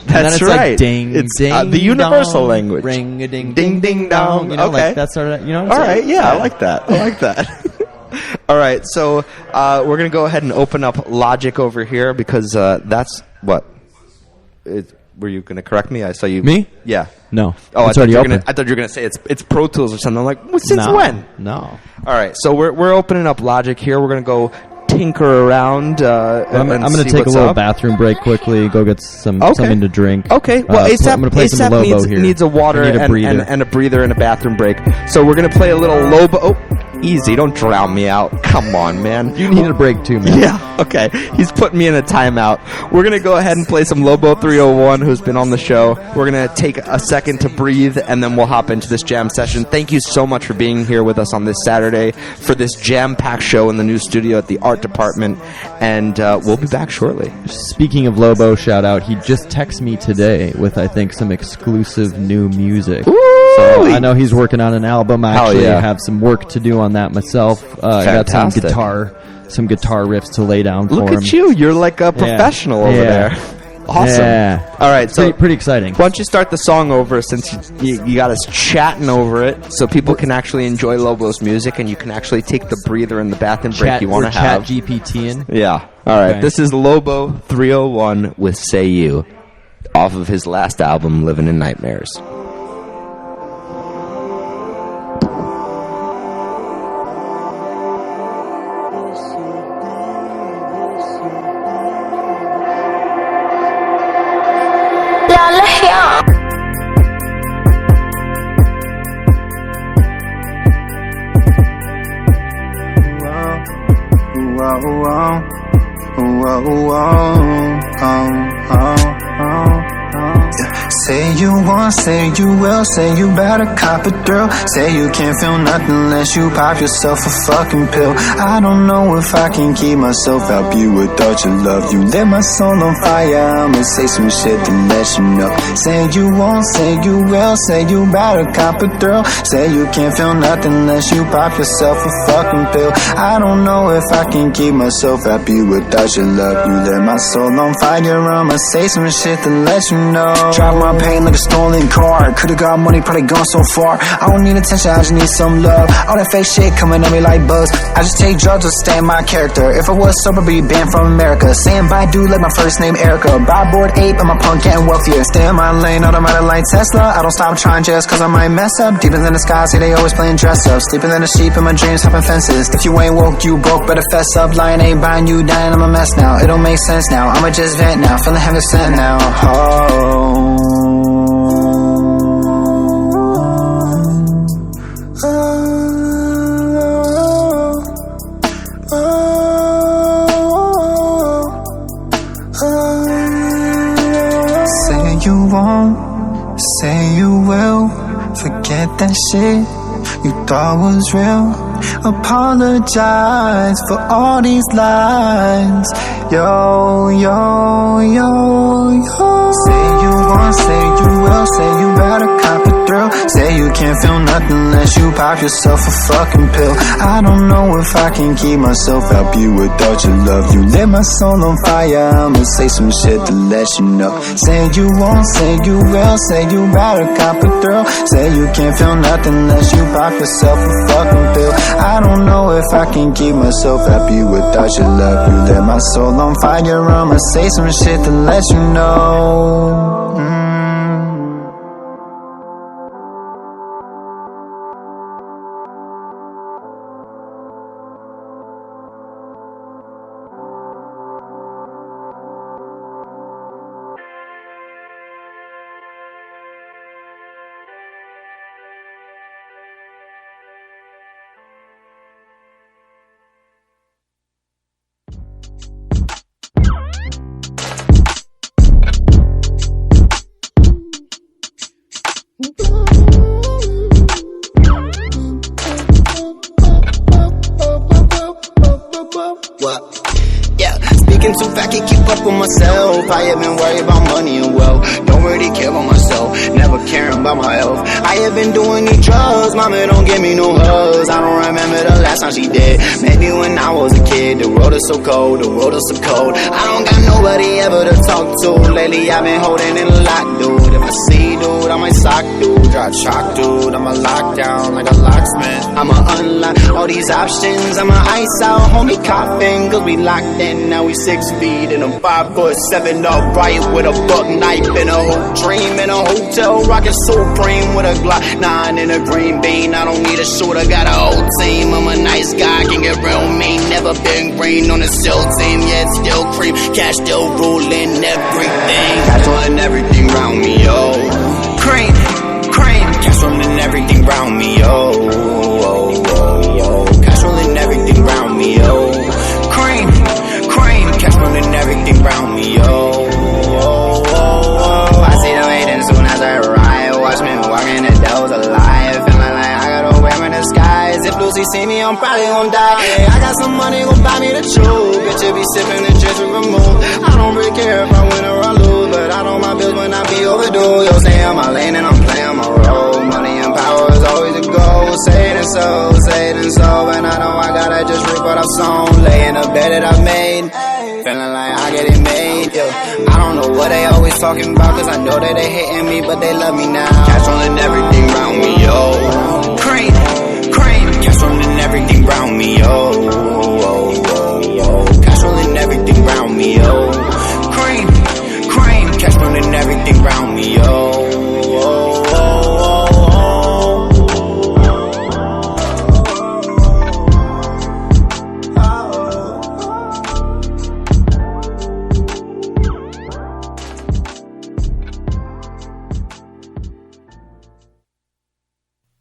That's right. Like ding, it's ding, the universal dong, language. Ring a ding, ding, ding, dong. You know, okay, like that sort of. You know. All right. Yeah, I like that. I like that. All right. So we're gonna go ahead and open up Logic over here, because that's what. Were you gonna correct me? I saw you. Me? Yeah. No. Oh, it's already open. I thought you were gonna say it's Pro Tools or something. I'm like, well, since when? No. All right. So we're opening up Logic here. We're gonna go tinker around. I'm going to take a little bathroom break quickly, go get something to drink. Okay, well, I'm going to play some Lobo here. Needs a water and a breather and a bathroom break. So we're going to play a little Lobo. Oh, easy, don't drown me out. Come on, man. You need a break too, man. Yeah, okay. He's putting me in a timeout. We're going to go ahead and play some Lobo 301, who's been on the show. We're going to take a second to breathe, and then we'll hop into this jam session. Thank you so much for being here with us on this Saturday for this jam-packed show in the new studio at the Art Department. And we'll be back shortly. Speaking of Lobo, shout out, he just texted me today with, I think, some exclusive new music. Ooh, so I know he's working on an album. I actually have some work to do on that myself. I got some guitar riffs to lay down for him. Look at you. You're like a professional over there. Awesome. Yeah. All right. So pretty exciting. Why don't you start the song over, since you got us chatting over it, so people can actually enjoy Lobo's music, and you can actually take the breather and the bathroom break you want to have. Chat GPTing. Yeah. All right. Okay. This is Lobo 301 with Say You, off of his last album, Living in Nightmares. Say you want, say you will, say you better cop a thrill. Say you can't feel nothing unless you pop yourself a fucking pill. I don't know if I can keep myself happy without your love. You lit my soul on fire, I'ma say some shit to let you know. Say you want, say you will, say you better cop a thrill. Say you can't feel nothing unless you pop yourself a fucking pill. I don't know if I can keep myself happy without your love. You lit my soul on fire, I'ma say some shit to let you know. Drive my pain like a stolen car. Could've got money, probably gone so far. I don't need attention, I just need some love. All that fake shit coming at me like bugs. I just take drugs to stay in my character. If I was sober, be banned from America. Saying bye dude like my first name Erica. Buy board ape and my punk getting wealthier. Stay in my lane, automatic like Tesla. I don't stop trying just cause I might mess up. Deeper than the sky, say they always playing dress up. Sleeping than a sheep in my dreams, hopping fences. If you ain't woke, you broke, better fess up. Lying ain't buying you, dying, I'm a mess now. It don't make sense now, I'ma just vent now. Feeling heaven sent now. Oh. Say you won't, say you will. Forget that shit you thought was real. apologize for all these lies. Yo, yo, yo, yo. Say you want, say you will, say you better cop a thrill. Say you can't feel nothing unless you pop yourself a fucking pill. I don't know if I can keep myself happy without your love. You lit my soul on fire, I'ma say some shit to let you know. Say you won't, say you will, say you better cop a thrill. Say you can't feel nothing unless you pop yourself a fucking pill. I don't know if I can keep myself happy without your love. You lit my soul on fire, I'ma say some shit to let you know. Too fat, can't keep up with myself. I have been worried about money and wealth. Don't really care about myself, never caring about my health. I have been doing these drugs, mama don't give me no hugs. I don't remember the last time she did. Maybe when I was a kid. The world is so cold, the world is so cold. I don't got nobody ever to talk to. Lately I've been holding it a lot, dude. If I see dude, I might sock dude. Drive shock dude, I'm a lockdown like a locksmith. I'ma unlock all these options. I'ma ice out, homie coffin. Cause we locked in, now we 6 feet in a 5'7" upright with a buck knife in a whole dream in a hotel, rockin' Supreme with a Glock 9 and a green bean. I don't need a shooter, got a whole team. I'm a nice guy, can get real mean. Never been green on a SEAL team, yet still cream. Cash still ruling everything. Cash rolling everything round me, yo. Cream, cream. Cash rolling everything round me, yo. Cash rolling everything round me, yo. Cream, cream. Cash rolling everything round me, yo. I see the waiting soon as I arrive. Watch me walking, the devil's alive. Feeling like I got a whale in the skies. If Lucy see me, I'm probably gonna die. I got some money, gon' buy me the truth. Bitch, you be sipping and just remove. I don't really care if I win or I lose, but I know my bills when I be overdue. Yo, stay on my lane and I'm playing my role. Money and power is always a goal. Say it and so, and I know I gotta just reap what I've sown. Lay in the bed that I've made, feeling like I get it made, yo. I don't know what they always talking about, cause I know that they hating me, but they love me now. Cash rolling everything round me, yo. Cream, cream. Cash rolling everything round me, yo. Cash rolling everything round me, yo. Cream, cream. Cash rolling everything round me, yo.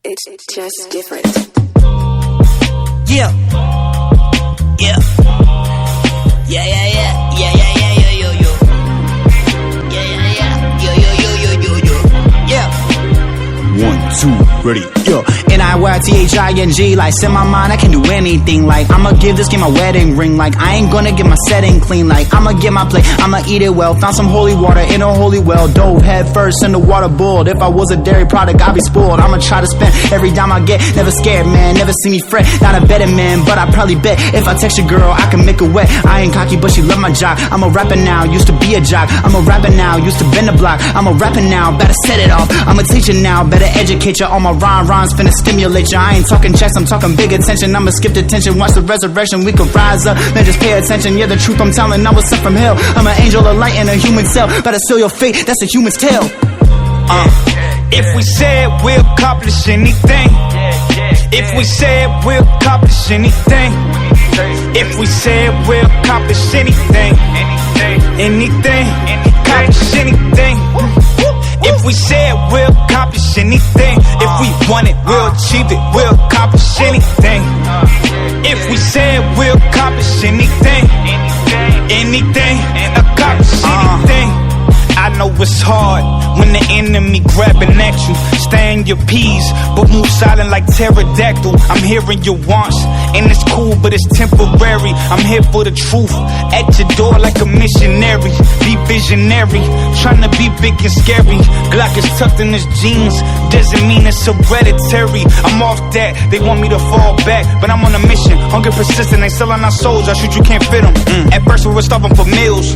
It's just different. Yeah. Yeah. Yeah, yeah, yeah. Yeah, yeah, yeah, yeah, yo, yo. Yeah, yeah, yeah. Yo, yo, yo, yo, yo, yo. Yeah. 1, 2, ready, yo. NIYTHING, like, in my mind, I can do anything. Like, I'ma give this game my wedding ring. Like, I ain't gonna get my setting clean. Like, I'ma get my plate, I'ma eat it well. Found some holy water in a holy well. Dove head first in the water boiled. If I was a dairy product, I'd be spoiled. I'ma try to spend every dime I get. Never scared, man, never see me fret. Not a betting man, but I probably bet if I text your girl, I can make her wet. I ain't cocky, but she love my jock. I'm a rapper now, used to be a jock. I'm a rapper now, used to bend the block. I'm a rapper now, better set it off. I'm a teacher now, better educate you. All my rhymes finna stimulate you. I ain't talking checks, I'm talking big attention. I'ma skip the tension, watch the resurrection. We can rise up, then just pay attention. Yeah, the truth I'm telling, I was sent from hell. I'm an angel of light in a human cell. Better seal your fate, that's a human's tale. If we said we'll accomplish anything, if we said we'll accomplish anything, if we said we'll accomplish anything, anything, accomplish anything. If we said we'll accomplish anything, if we want it, we'll achieve it, we'll accomplish anything. If we said we'll accomplish anything, anything, accomplish anything. I know it's hard when the enemy grabbing at you. Stay in in your peas, but move silent like pterodactyl. I'm hearing your wants, and it's cool, but it's temporary. I'm here for the truth, at your door like a missionary. Be visionary, trying to be big and scary. Glock is tucked in his jeans, doesn't mean it's hereditary. I'm off that, they want me to fall back, but I'm on a mission. Hunger persistent, they selling our souls. I shoot, you can't fit them. At first we were starving for meals,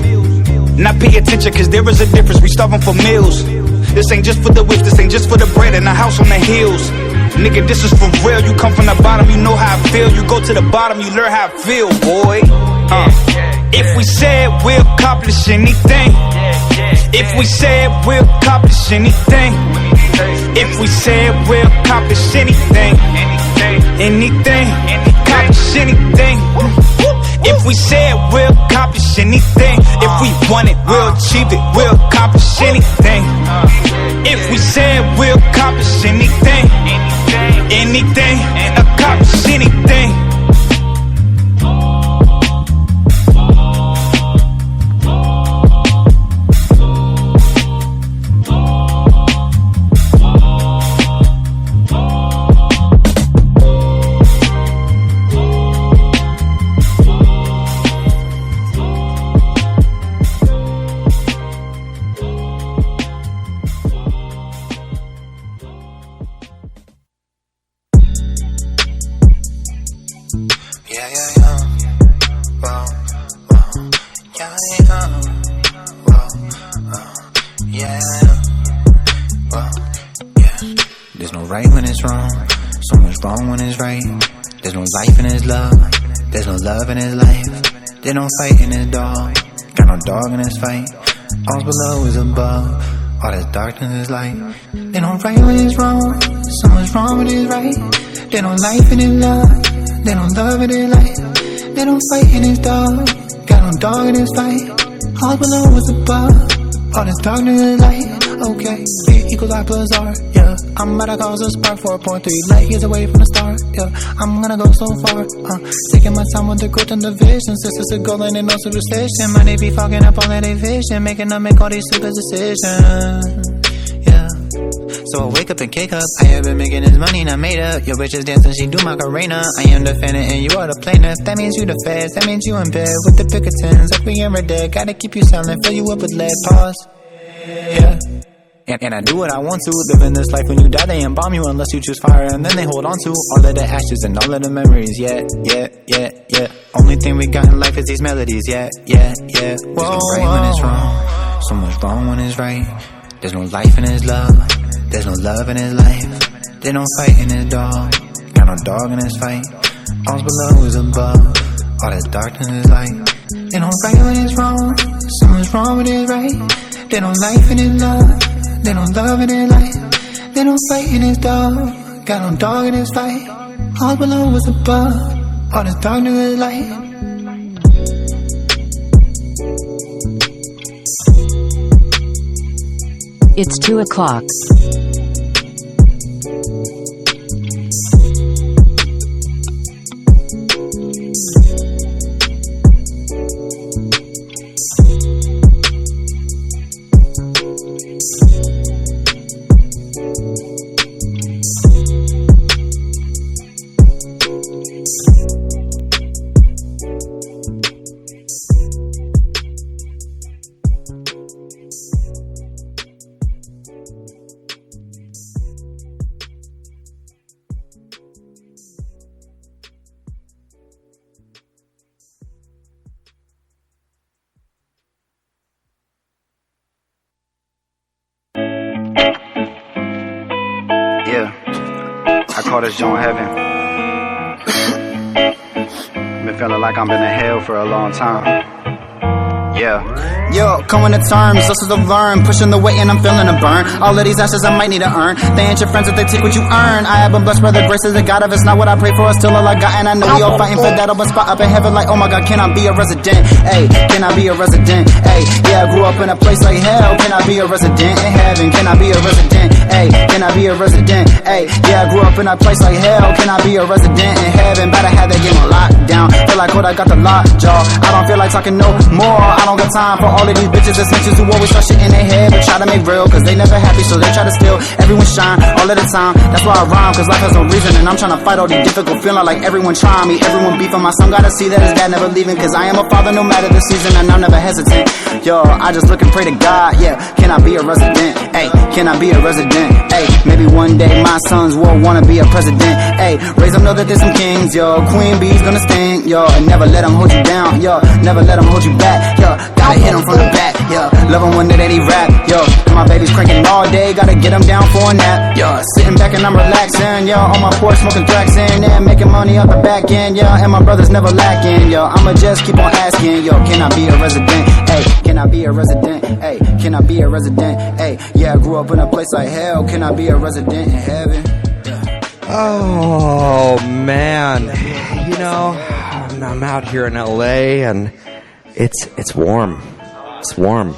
not pay attention, cause there is a difference. We starving for meals. This ain't just for the whips, this ain't just for the bread and a house on the hills. Nigga, this is for real. You come from the bottom, you know how I feel. You go to the bottom, you learn how I feel, boy. If we said we'll accomplish anything, if we said we'll accomplish anything, if we said we'll accomplish anything, anything, accomplish anything. If we said we'll accomplish anything, if we want it, we'll achieve it, we'll accomplish anything. If we said we'll accomplish anything, anything, accomplish anything. There's no right when it's wrong, so much wrong when it's right. There's no life in his love, there's no love in his life. There's no fight in his dog, got no dog in his fight. All's below is above, all that's darkness is light. There's no right when it's wrong, so much wrong when it's right. There's no life in his love, there's no love in his life. There's no fight in his dog, got no dog in his fight. All below is above, all this darkness is light. Okay, P equals I plus R, yeah. I'm about to cause a spark, 4.3 light years away from the start, yeah. I'm gonna go so far, taking my time with the growth and the vision. Sisters are golden and no superstition. Might they be fogging up all of their vision, making them make all these stupid decisions, yeah. So I wake up and cake up, I have been making this money not made up. Your bitch is dancing, she do Macarena. I am the defendant and you are the plaintiff. That means you the feds, that means you in bed with the Pickertons. Like we ever dead, gotta keep you silent, fill you up with lead, pause, yeah. And I do what I want to. Living this life, when you die they embalm you unless you choose fire, and then they hold on to all of the ashes and all of the memories. Yeah, yeah, yeah, yeah. Only thing we got in life is these melodies. Yeah, yeah, yeah. Whoa, there's no right when it's wrong, so much wrong when it's right. There's no life in his love, there's no love in his life. There's no fight in his dog, got no dog in his fight. All's below is above, all that's darkness is light. There's no right when it's wrong, so much wrong when it's right. There's no life in his love, they don't love in his life. They don't fight in his dog, got no dog in his fight. All below was above, all this darkness is light. It's 2 o'clock. Call this joint heaven. Been feeling like I'm been in hell for a long time. Yeah. Yo, coming to terms, lessons to learn. Pushing the weight and I'm feeling a burn. All of these ashes I might need to earn. They ain't your friends if they take what you earn. I have been blessed by the grace of the God. If it's not what I pray for, it's still all I got. And I know we all fighting for that open spot up in heaven. Like, oh my God, can I be a resident? Hey, can I be a resident? Hey, yeah, I grew up in a place like hell. Can I be a resident in heaven? Can I be a resident? Hey, can I be a resident? Hey, yeah, I grew up in a place like hell. Can I be a resident in heaven? Better have that game on lockdown. Feel like I got the lockjaw. I don't feel like talking no more. I don't got time for all of these bitches and snitches who always start shit in their head but try to make real, cause they never happy, so they try to steal everyone shine all of the time. That's why I rhyme, cause life has no reason, and I'm trying to fight all these difficult feeling like everyone trying me, everyone beefing. My son gotta see that his dad never leaving, cause I am a father no matter the season, and I'm never hesitant. Yo, I just look and pray to God, yeah. Can I be a resident? Hey, can I be a resident? Hey, maybe one day my sons will wanna be a president. Hey, raise them, know that there's some kings, yo. Queen Bee's gonna sting, yo, and never let them hold you down, yo. Never let them hold you back, yo. Gotta hit them from the back, yo. Love them when they rap, yo. My baby's cranking all day, gotta get them down for a nap, yo. Sitting back and I'm relaxing, yo. On my porch smoking tracks in and making money out the back end, yo. And my brother's never lacking, yo. I'ma just keep on asking, yo. Can I be a resident? Hey, can I be a resident? Hey, can I be a resident? Hey, yeah, I grew up in a place like hell. Can I be a resident in heaven? Oh man, you know, I'm out here in LA and it's warm. It's warm.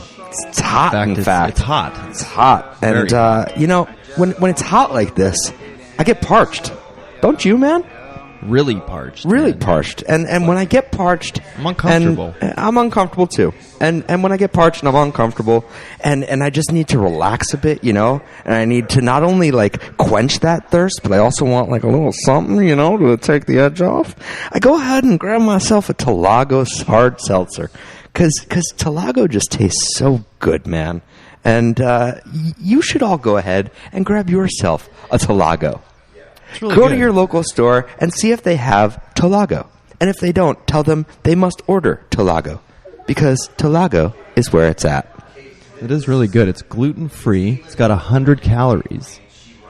It's hot. In fact, it's hot. It's hot. And you know, when it's hot like this, I get parched. Don't you, man? Really parched. Really parched. And when I get parched, I'm uncomfortable. I'm uncomfortable too. And when I get parched and I'm uncomfortable and I just need to relax a bit, you know, and I need to not only like quench that thirst, but I also want like a little something, you know, to take the edge off. I go ahead and grab myself a Talagos hard seltzer. Cause Talago just tastes so good, man. And you should all go ahead and grab yourself a Talago. Really go good. to your local store and see if they have Talago. And if they don't, tell them they must order Talago. Because Talago is where it's at. It is really good. It's gluten-free. It's got 100 calories.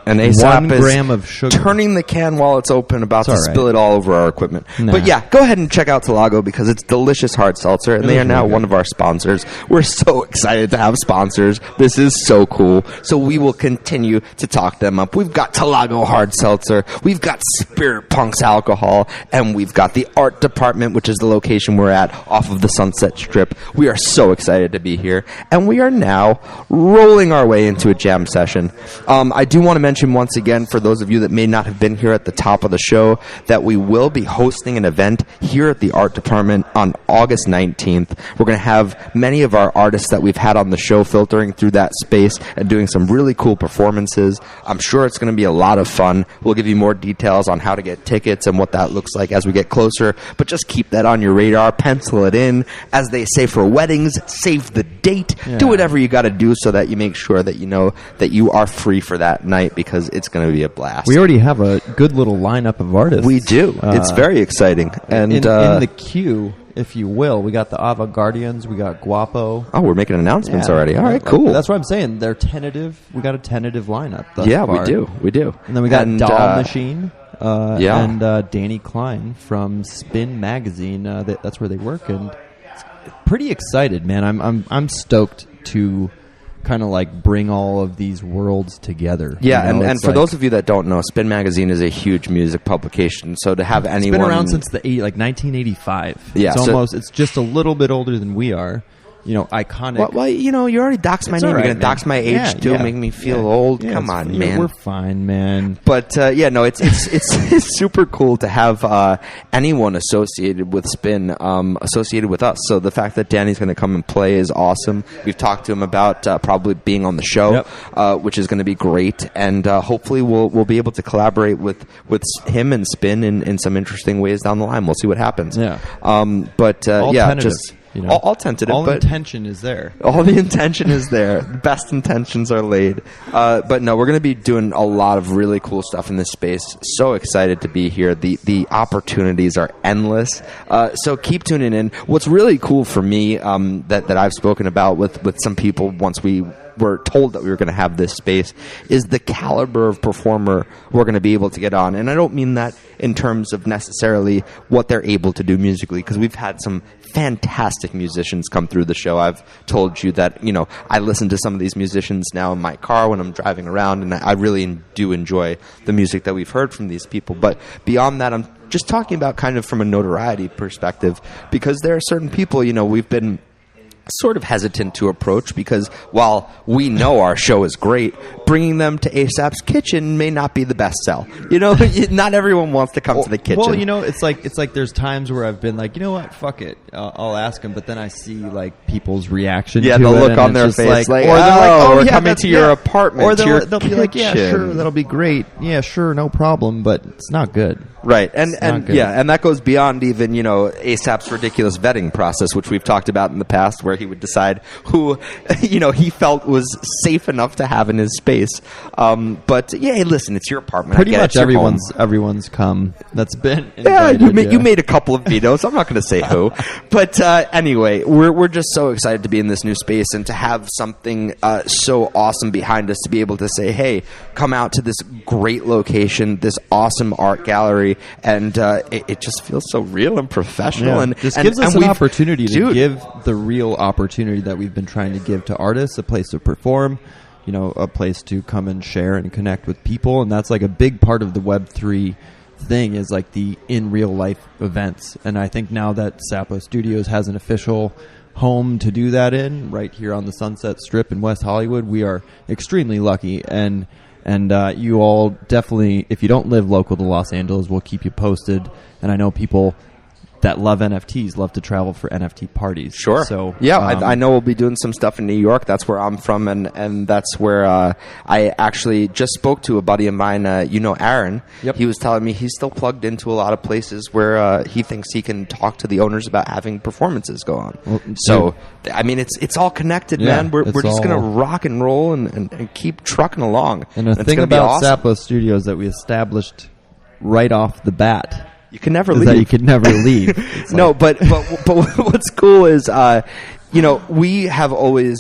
And ASAP 1 gram of sugar. Turning the can while it's open, about to It's all right. spill it all over our equipment. Nah. But yeah, go ahead and check out Talago because it's delicious hard seltzer, and It they is are now really good. one of our sponsors. We're so excited to have sponsors. This is so cool. So we will continue to talk them up. We've got Talago hard seltzer, we've got Spirit Punks alcohol, and we've got the art department, which is the location we're at off of the Sunset Strip. We are so excited to be here, and we are now rolling our way into a jam session. I do want to mention once again, for those of you that may not have been here at the top of the show, that we will be hosting an event here at the art department on August 19th. We're going to have many of our artists that we've had on the show filtering through that space and doing some really cool performances. I'm sure it's going to be a lot of fun. We'll give you more details on how to get tickets and what that looks like as we get closer, but just keep that on your radar, pencil it in. As they say for weddings, save the date. Yeah. Do whatever you got to do so that you make sure that you know that you are free for that night, because it's going to be a blast. We already have a good little lineup of artists. We do. It's very exciting. And in the queue, if you will, we got the Ava Guardians, we got Guapo. Oh, we're making announcements Yeah. already. All right, cool. That's what I'm saying. They're tentative. We got a tentative lineup thus Yeah, far. we do. And then we got And, Doll Machine. yeah. And Danny Klein from Spin Magazine. That's where they work, and pretty excited, man. I'm stoked to kind of like bring all of these worlds together. Yeah, you know? and It's for like- those of you that don't know, Spin Magazine is a huge music publication. So to have it's anyone been around since the 1985. Yeah, it's just a little bit older than we are. You know, iconic. Well, you know, you already doxed my It's name. all You're right, going to dox man. my age Yeah, too, yeah. make me feel Yeah. old. Yeah, Come it's- on, you know, man. we're fine, man. But yeah, no, it's it's super cool to have anyone associated with Spin associated with us. So the fact that Danny's going to come and play is awesome. We've talked to him about probably being on the show, which is going to be great, and hopefully we'll be able to collaborate with him and Spin in some interesting ways down the line. We'll see what happens. Yeah. But All yeah, tentative, just. you know. All tentative, All but intention is there. all the intention is there. The best intentions are laid. But no, we're going to be doing a lot of really cool stuff in this space. So excited to be here. The opportunities are endless. So keep tuning in. What's really cool for me that I've spoken about with some people once we were told that we were going to have this space is the caliber of performer we're going to be able to get on. And I don't mean that in terms of necessarily what they're able to do musically, because we've had some fantastic musicians come through the show. I've told you that, you know, I listen to some of these musicians now in my car when I'm driving around, and I really do enjoy the music that we've heard from these people. But beyond that, I'm just talking about kind of from a notoriety perspective, because there are certain people, you know, we've been sort of hesitant to approach, because while we know our show is great, bringing them to ASAP's kitchen may not be the best sell. You know, not everyone wants to come to the kitchen. Well, you know, it's like there's times where I've been like, you know what, fuck it, I'll ask them, but then I see like people's reaction. Yeah, to they'll it, look and on it's their just face like, or they're like, oh, we're yeah, coming to your apartment, or to your they'll be like, yeah, kitchen. sure, that'll be great, yeah, sure, no problem, but it's not good. Right, and good. yeah, and that goes beyond even, you know, ASAP's ridiculous vetting process, which we've talked about in the past, where he would decide who, you know, he felt was safe enough to have in his space. But yeah, hey, listen, it's your apartment. Pretty I get much it, it's your home. everyone's come that's been Yeah, invited, you made a couple of vetoes. I'm not going to say who, but anyway, we're just so excited to be in this new space and to have something so awesome behind us to be able to say, hey, come out to this great location, this awesome art gallery, and it just feels so real and professional. Yeah. And this gives us an opportunity to dude, give the real opportunity that we've been trying to give to artists, a place to perform, you know, a place to come and share and connect with people. And that's like a big part of the Web3 thing, is like the in real life events. And I think now that Sapo Studios has an official home to do that in, right here on the Sunset Strip in West Hollywood, we are extremely lucky. And you all definitely, if you don't live local to Los Angeles, we'll keep you posted. And I know people that love NFTs love to travel for NFT parties. Sure. So yeah, I know we'll be doing some stuff in New York. That's where I'm from, and that's where I actually just spoke to a buddy of mine. You know, Aaron. Yep. He was telling me he's still plugged into a lot of places where he thinks he can talk to the owners about having performances go on. Well, so I mean, it's all connected, Yeah, man. We're just gonna rock and roll and keep trucking along. And the it's thing gonna be about awesome. Sapo Studios that we established right off the bat, you can never is leave. that you can never leave. It's No, like- but what's cool is, you know, we have always,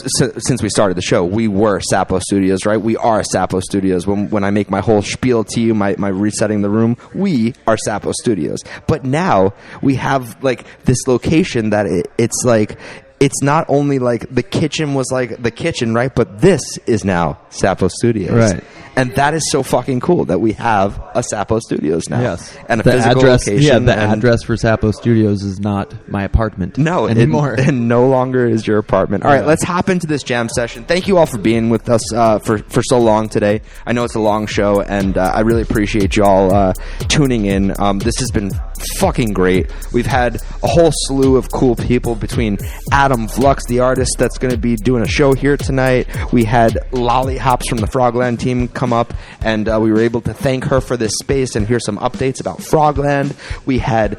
since we started the show, we were Sapo Studios, right? We are Sapo Studios. When I make my whole spiel to you, my resetting the room, we are Sapo Studios. But now we have like this location that it's like, it's not only like the kitchen was like the kitchen, right? But this is now Sapo Studios. Right. And that is so fucking cool that we have a Sapo Studios now. Yes. And a the physical address, location. Yeah, the and address for Sapo Studios is not my apartment anymore. It no longer is your apartment. All right, let's hop into this jam session. Thank you all for being with us for so long today. I know it's a long show, and I really appreciate you all tuning in. This has been fucking great. We've had a whole slew of cool people between Adam Vlux, the artist that's going to be doing a show here tonight. We had Lollyhops from the Frogland team come up, and we were able to thank her for this space and hear some updates about Frogland. We had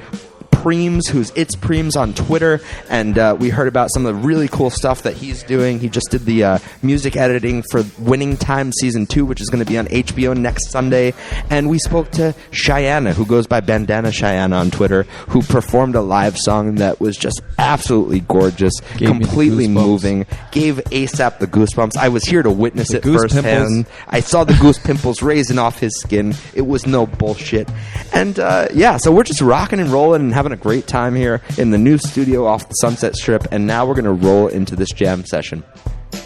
Premes, who's It's Premes on Twitter, and we heard about some of the really cool stuff that he's doing. He just did the music editing for Winning Time Season 2, which is going to be on HBO next Sunday. And we spoke to Cheyenna, who goes by Bandana Cheyenna on Twitter, who performed a live song that was just absolutely gorgeous, completely moving, gave ASAP the goosebumps. I was here to witness it firsthand. I saw the goose pimples raising off his skin. It was no bullshit. And yeah, so we're just rocking and rolling and having a great time here in the new studio off the Sunset Strip, and now we're going to roll into this jam session.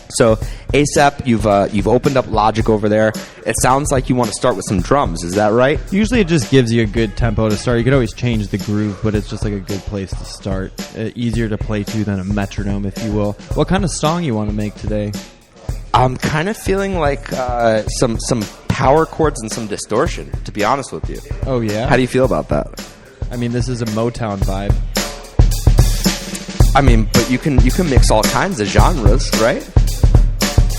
So ASAP, you've opened up Logic over there. It sounds like you want to start with some drums. Is that right? Usually it just gives you a good tempo to start. You could always change the groove, but it's just like a good place to start. Easier to play to than a metronome, if you will. What kind of song you want to make today? I'm kind of feeling like some power chords and some distortion, to be honest with you. Oh, yeah? How do you feel about that? I mean, this is a Motown vibe. I mean, but you can mix all kinds of genres, right?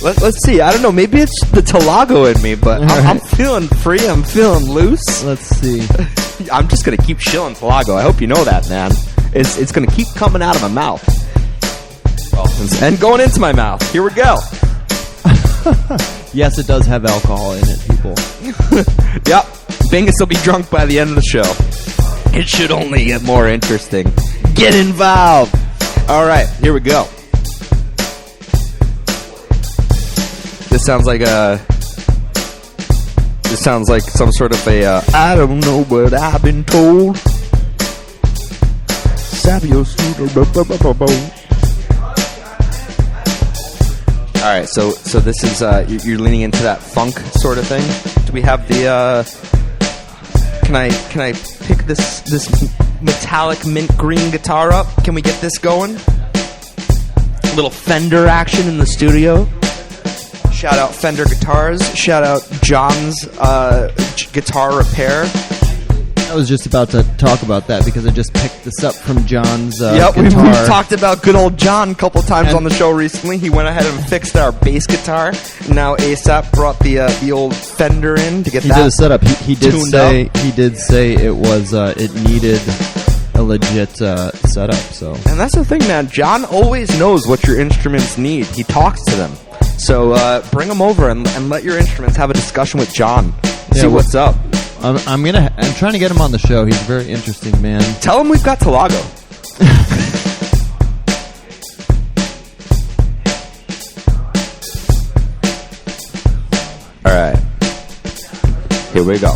Let's see. I don't know. Maybe it's the Talago in me, but I'm feeling free. I'm feeling loose. Let's see. I'm just gonna keep chilling Talago. I hope you know that, man. It's gonna keep coming out of my mouth. And going into my mouth. Here we go. Yes, it does have alcohol in it, people. Yep. Bingus will be drunk by the end of the show. It should only get more interesting. Get involved. All right, here we go. This sounds like some sort of a I don't know what I've been told. Savio. All right, so this is you're leaning into that funk sort of thing. Do we have the? Can I pick this metallic mint green guitar up? Can we get this going? Little Fender action in the studio. Shout out Fender Guitars. Shout out John's Guitar Repair. I was just about to talk about that because I just picked this up from John's Yep, guitar. we've talked about good old John a couple times on the show recently. He went ahead and fixed our bass guitar. Now ASAP brought the old Fender in to get He that did a setup. He did tuned say up. he did say it was it needed a legit setup. So And that's the thing, man. John always knows what your instruments need. He talks to them. So bring them over and let your instruments have a discussion with John. See what's up. I'm trying to get him on the show. He's a very interesting man. Tell him we've got Talago. All right. Here we go.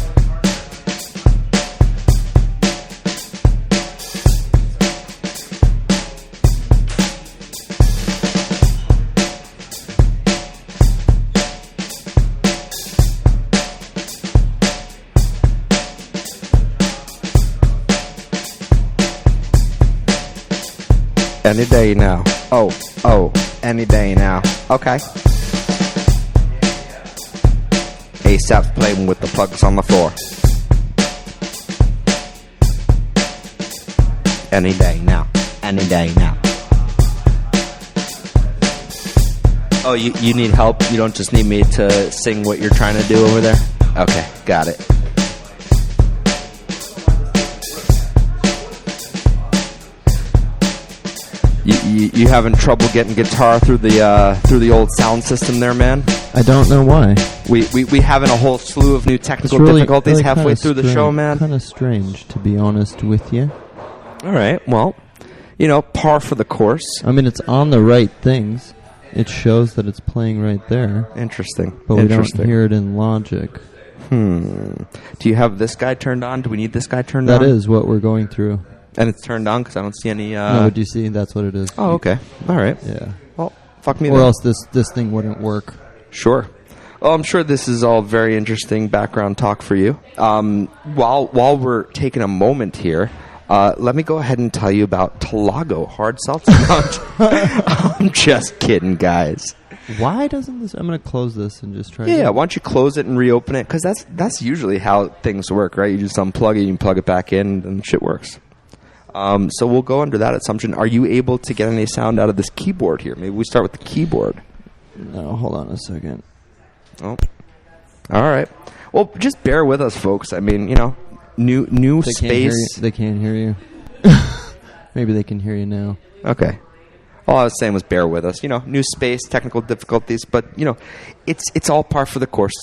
Any day now. Oh, any day now. Okay. ASAP's playing with the plugs on the floor. Any day now. Any day now. Oh, you need help? You don't just need me to sing what you're trying to do over there? Okay, got it. You having trouble getting guitar through the old sound system there, man? I don't know why. We having a whole slew of new technical difficulties halfway through the show, man. Kind of strange, to be honest with you. All right, well, par for the course. I mean, it's on the right things. It shows that it's playing right there. Interesting. But we don't hear it in Logic. Do you have this guy turned on? Do we need this guy turned on? That is what we're going through. And it's turned on because I don't see any... No, do you see? That's what it is. Oh, okay. All right. Yeah. Well, fuck me or then. else this thing wouldn't work. Sure. Oh, I'm sure this is all very interesting background talk for you. While we're taking a moment here, let me go ahead and tell you about Talago Hard Seltzer. I'm just kidding, guys. Why doesn't this... I'm going to close this and just try Yeah, why don't you close it and reopen it? Because that's usually how things work, right? You just unplug it, you plug it back in, and shit works. So we'll go under that assumption. Are you able to get any sound out of this keyboard here? Maybe we start with the keyboard. No, hold on a second. Oh, all right. Well, just bear with us, folks. I mean, new space. They can't hear you. Maybe they can hear you now. Okay. All I was saying was bear with us. New space, technical difficulties, but it's all par for the course.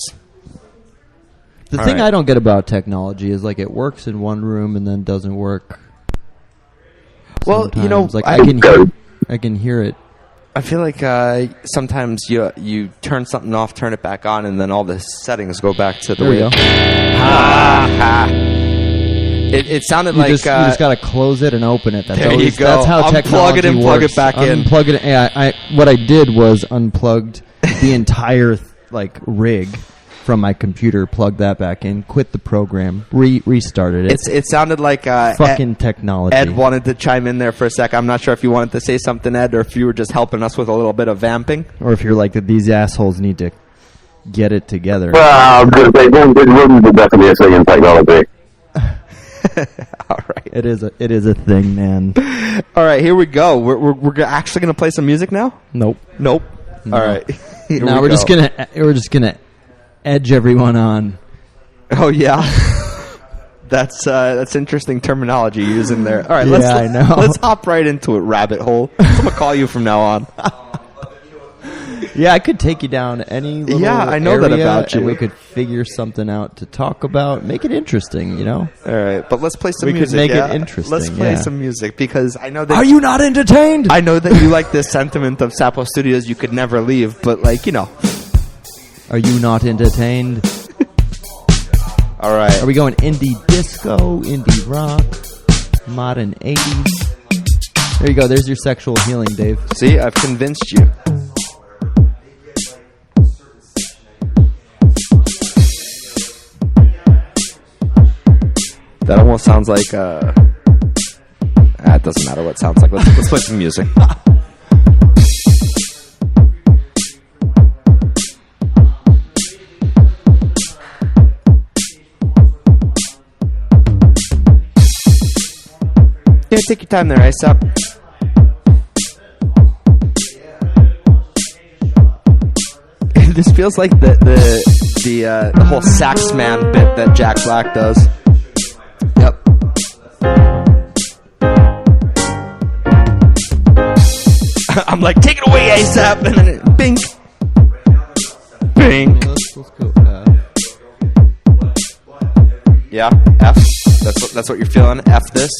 The thing I don't get about technology is it works in one room and then doesn't work. Well, sometimes. I can hear it. I feel like sometimes you turn something off, turn it back on, and then all the settings go back to the way. There we go. It sounded you like just got to close it and open it. That's there always, you go. That's how technology Unplug it and works. plug it back in. Unplug it. Yeah, what I did was unplugged the entire rig from my computer, plugged that back in, quit the program, restarted it. It sounded like fucking technology. Ed wanted to chime in there for a sec. I'm not sure if you wanted to say something, Ed, or if you were just helping us with a little bit of vamping. Or if you're like, these assholes need to get it together. Well, they wouldn't definitely say in technology. All right. It is a thing, man. All right, here we go. We're actually going to play some music now? Nope. No. All right. Now we're just gonna edge everyone on. Oh yeah. That's interesting terminology using there. All right, I know. Let's hop right into it, rabbit hole. I'm going to call you from now on. Yeah, I could take you down any little I know area that about you. and we could figure something out to talk about. Make it interesting, All right, but let's play some we music. We could make it interesting. Let's play some music because I know that... Are you not entertained? I know that you like this sentiment of Sapo Studios you could never leave, but Are you not entertained? All right. Are we going indie disco, indie rock, modern 80s? There you go. There's your sexual healing, Dave. See, I've convinced you. That almost sounds like it doesn't matter what it sounds like. Let's play some music. Yeah, take your time there, ASAP. This feels like the whole sax man bit that Jack Black does. Yep. I'm like, take it away, ASAP, and then it, bink, bink. Yeah, F. That's what you're feeling. F this.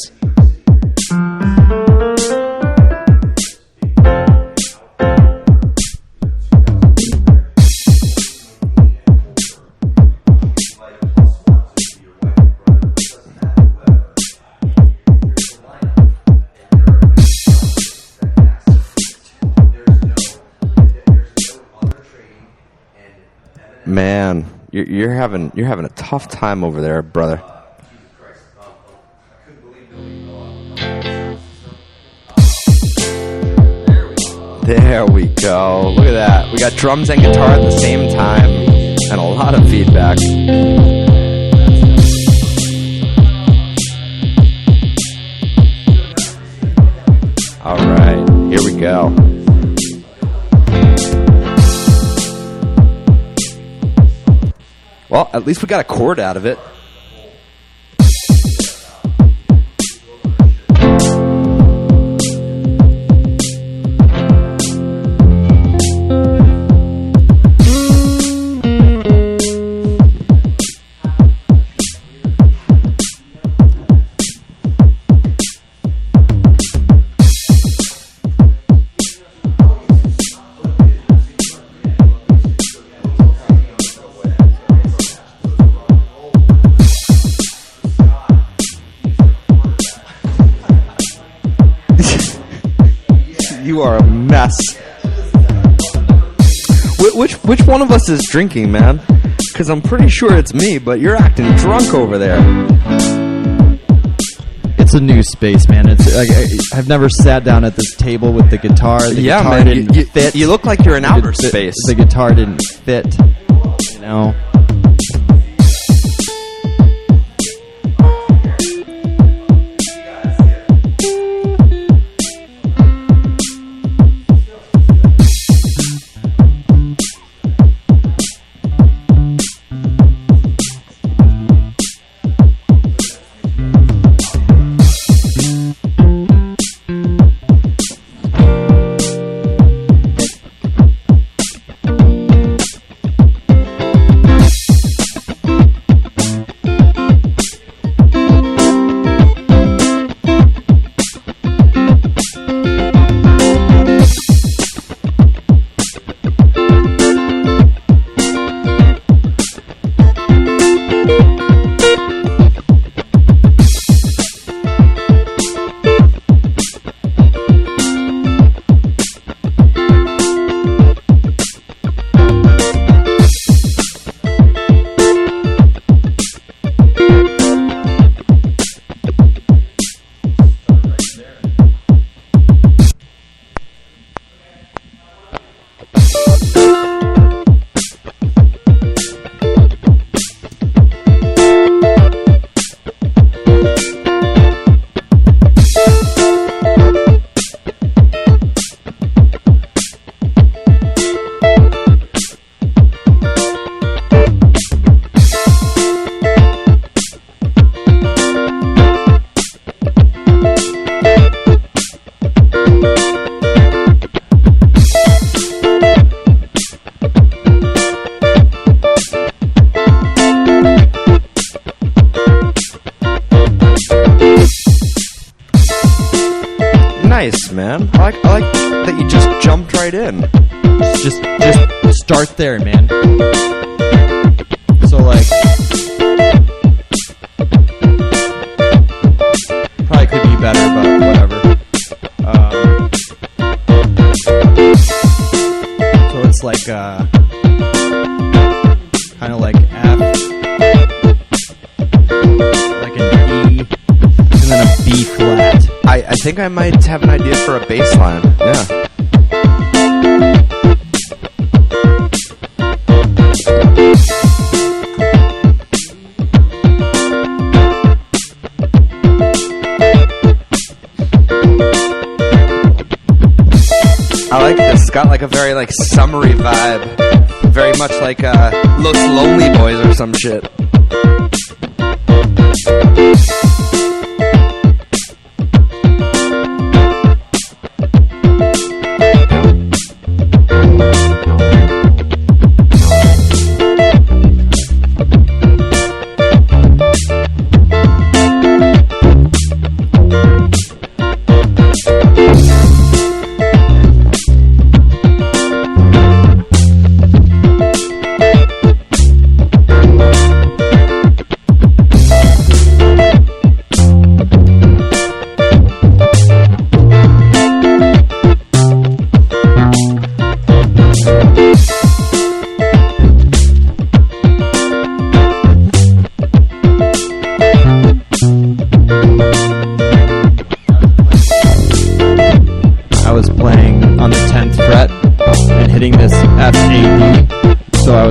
Man, you're having a tough time over there, brother. There we go. Look at that. We got drums and guitar at the same time, and a lot of feedback. All right, here we go. Well, at least we got a chord out of it. You are a mess. Which one of us is drinking, man? Because I'm pretty sure it's me, but you're acting drunk over there. It's a new space, man. It's like I've never sat down at this table with the guitar. The guitar man, didn't fit. You look like you're in outer space. The guitar didn't fit. You know. Nice, man. I like that you just jumped right in. Just start there, man. So like, probably could be better, but whatever. So it's like kind of like F, like an E, and then a B flat. I think I might have an idea for a bass line. Yeah. It's got like a very like summery vibe, very much like Los Lonely Boys or some shit.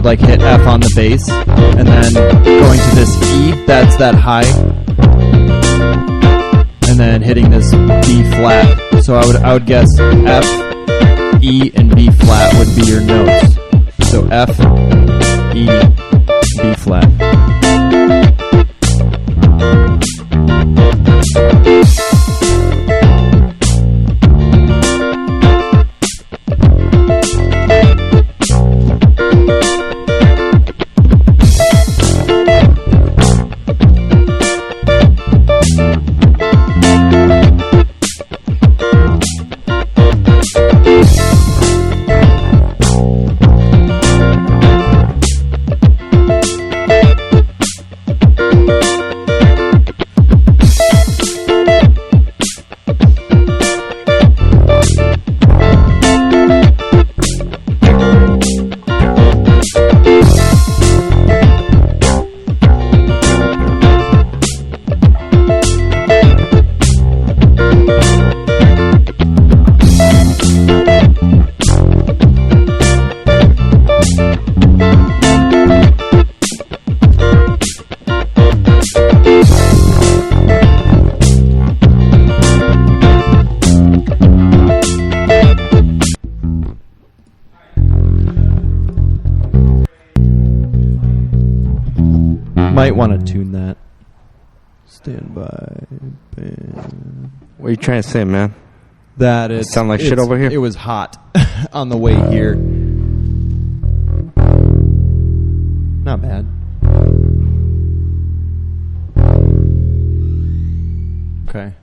Like hit F on the bass and then going to this E, that's that high, and then hitting this B flat. So I would guess F, E, and B flat would be your notes. So F, E, B flat. Might want to tune that. Stand by. Band. What are you trying to say, man? That it sound like shit over here. It was hot on the way here. Not bad. Okay.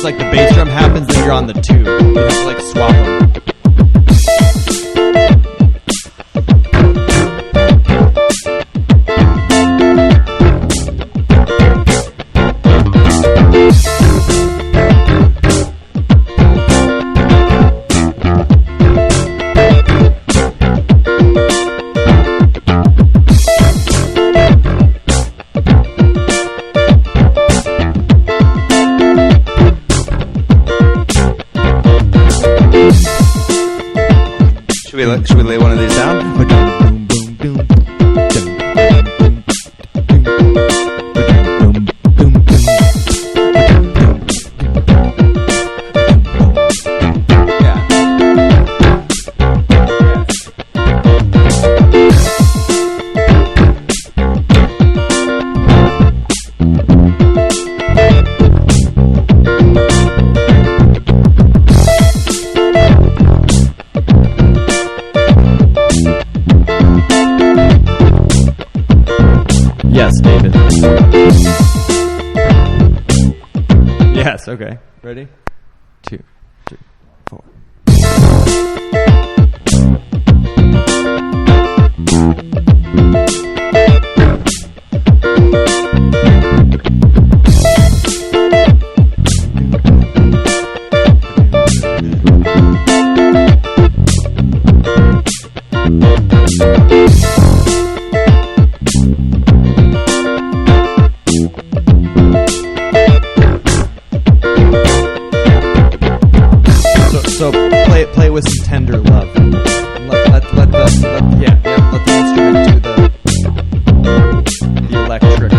like the bass drum happens, then you're on the two. You have to like swap them. we lay one of these down? Yes, David. Yes, okay. Ready? 2, 3, 4. So play with some tender love. Let the instrument do the electric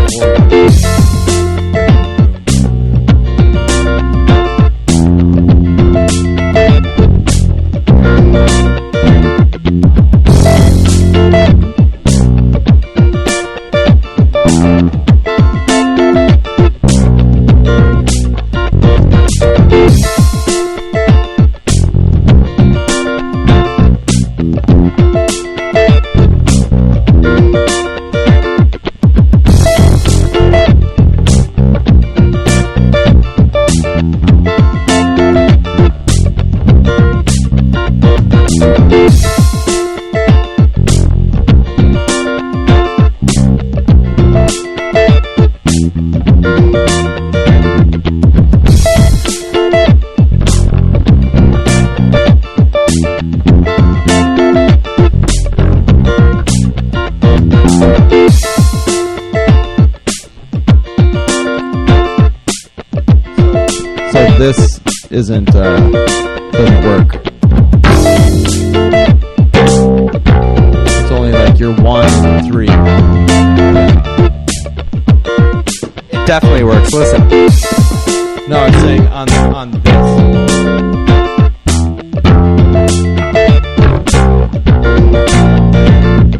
this doesn't work. It's only like your 1, 3. It definitely works. Listen. No, I'm saying on this.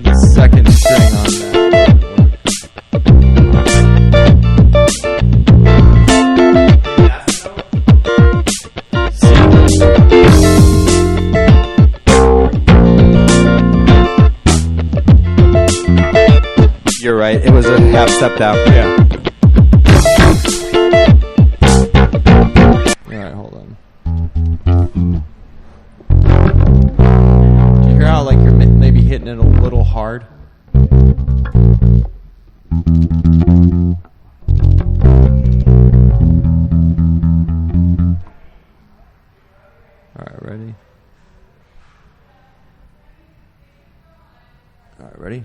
The second string on that. You're right. It was a half step down. Yeah. Alright, hold on. Do you hear how like you're maybe hitting it a little hard? Alright, ready? Alright, ready?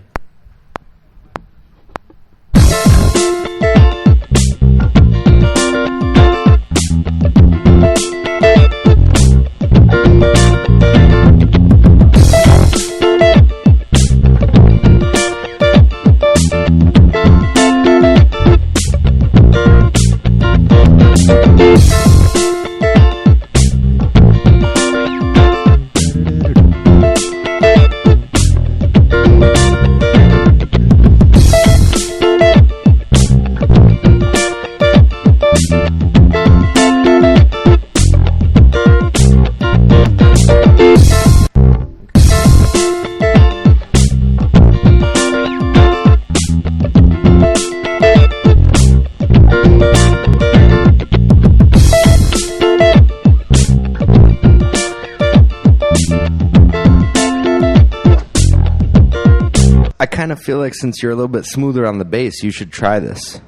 I kind of feel like since you're a little bit smoother on the bass, you should try this.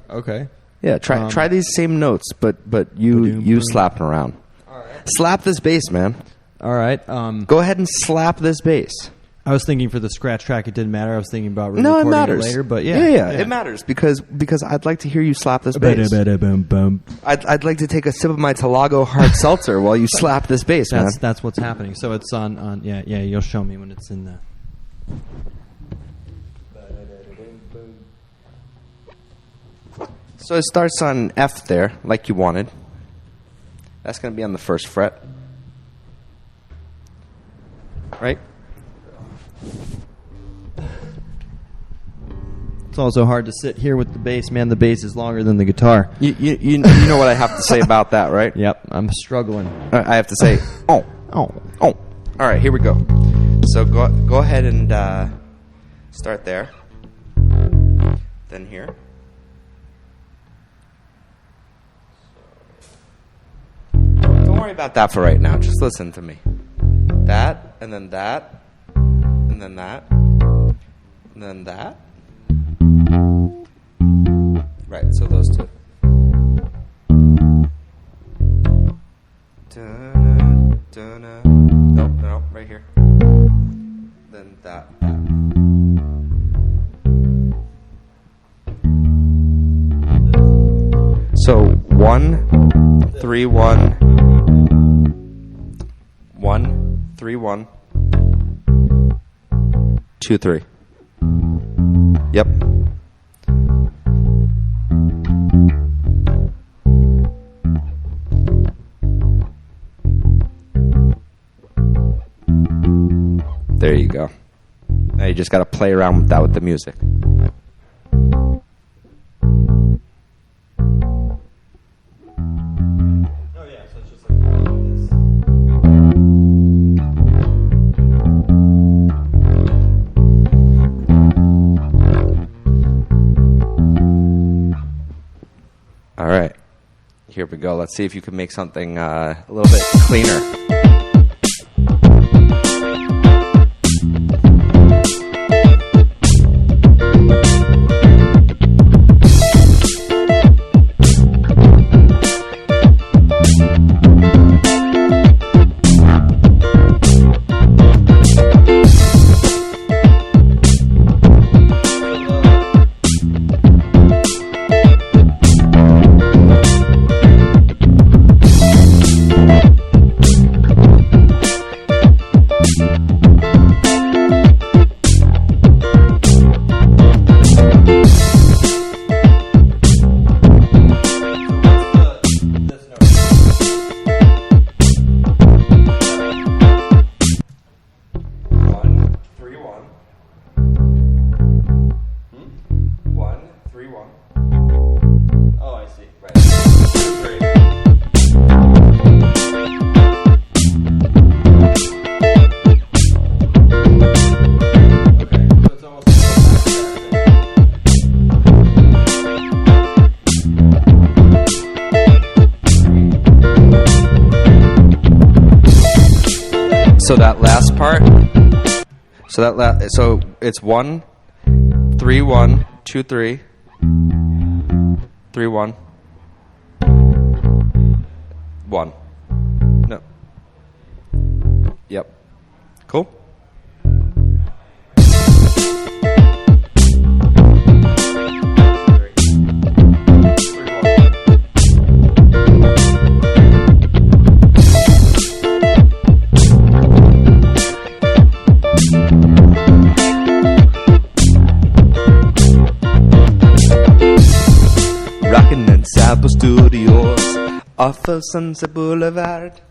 Okay. Yeah, try these same notes, but you slapping around. All right. Slap this bass, man. All right. Go ahead and slap this bass. I was thinking for the scratch track, it didn't matter. I was thinking about No, it re-recording matters. later, but yeah, it matters because I'd like to hear you slap this bass. I'd like to take a sip of my Talago hard seltzer while you slap this bass, man. That's what's happening. So it's on. Yeah. You'll show me when it's in the. So it starts on F there, like you wanted. That's going to be on the first fret. Right? It's also hard to sit here with the bass, man. The bass is longer than the guitar. You know what I have to say about that, right? Yep, I'm struggling. I have to say, oh. All right, here we go. So go ahead and start there. Then here. Don't worry about that for right now. Just listen to me. That, and then that, and then that, and then that. Right, so those two. Nope, right here. Then that. So 1, 3, 1, 1, 3, 1, 2, 3. Yep. There you go. Now you just got to play around with that with the music. All right. Here we go. Let's see if you can make something a little bit cleaner. So that last part. So it's 1, 3, 1, 2, 3, 3, 1, 1. No. Yep. Cool. Rockin' in Sapo Studios off of Sunset Boulevard.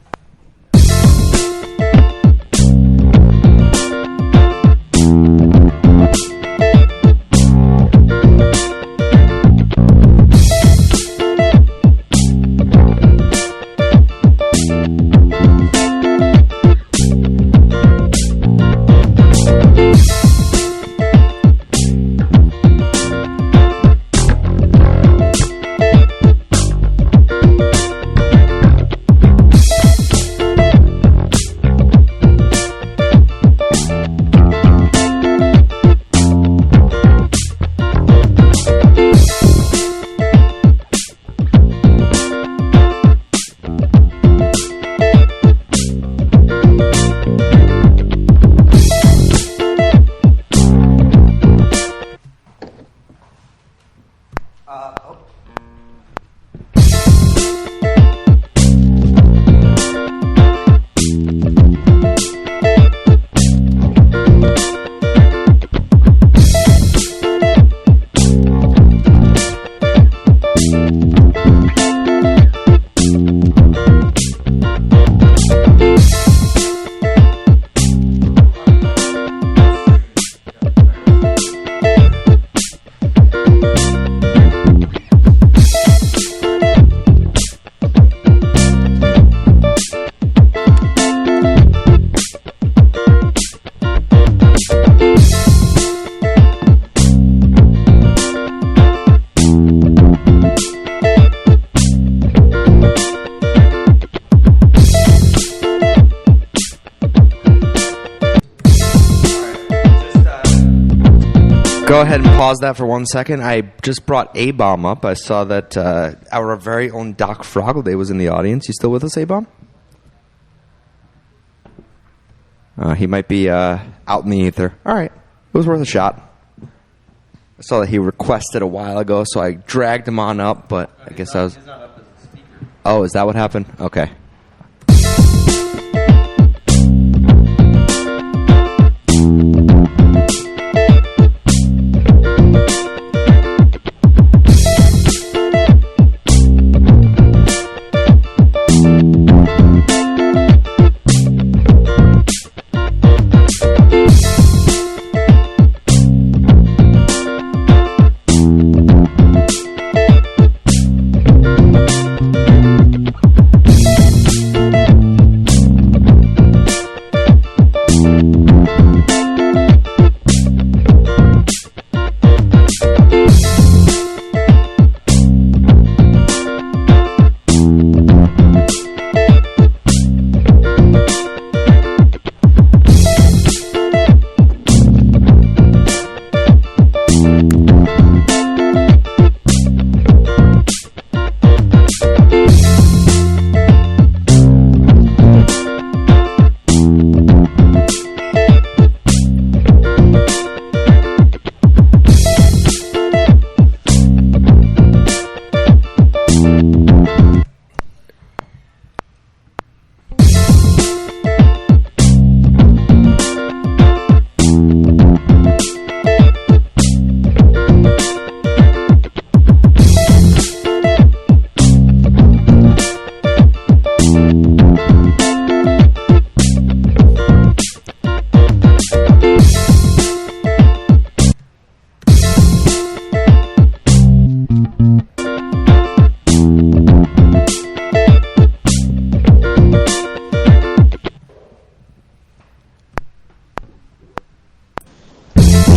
Go ahead and pause that for 1 second. I just brought A-Bomb up. I saw that our very own Doc Froggleday was in the audience. You still with us, A-Bomb? He might be out in the ether. All right. It was worth a shot. I saw that he requested a while ago, so I dragged him on up, but I guess I was... He's not up as a speaker. Oh, is that what happened? Okay.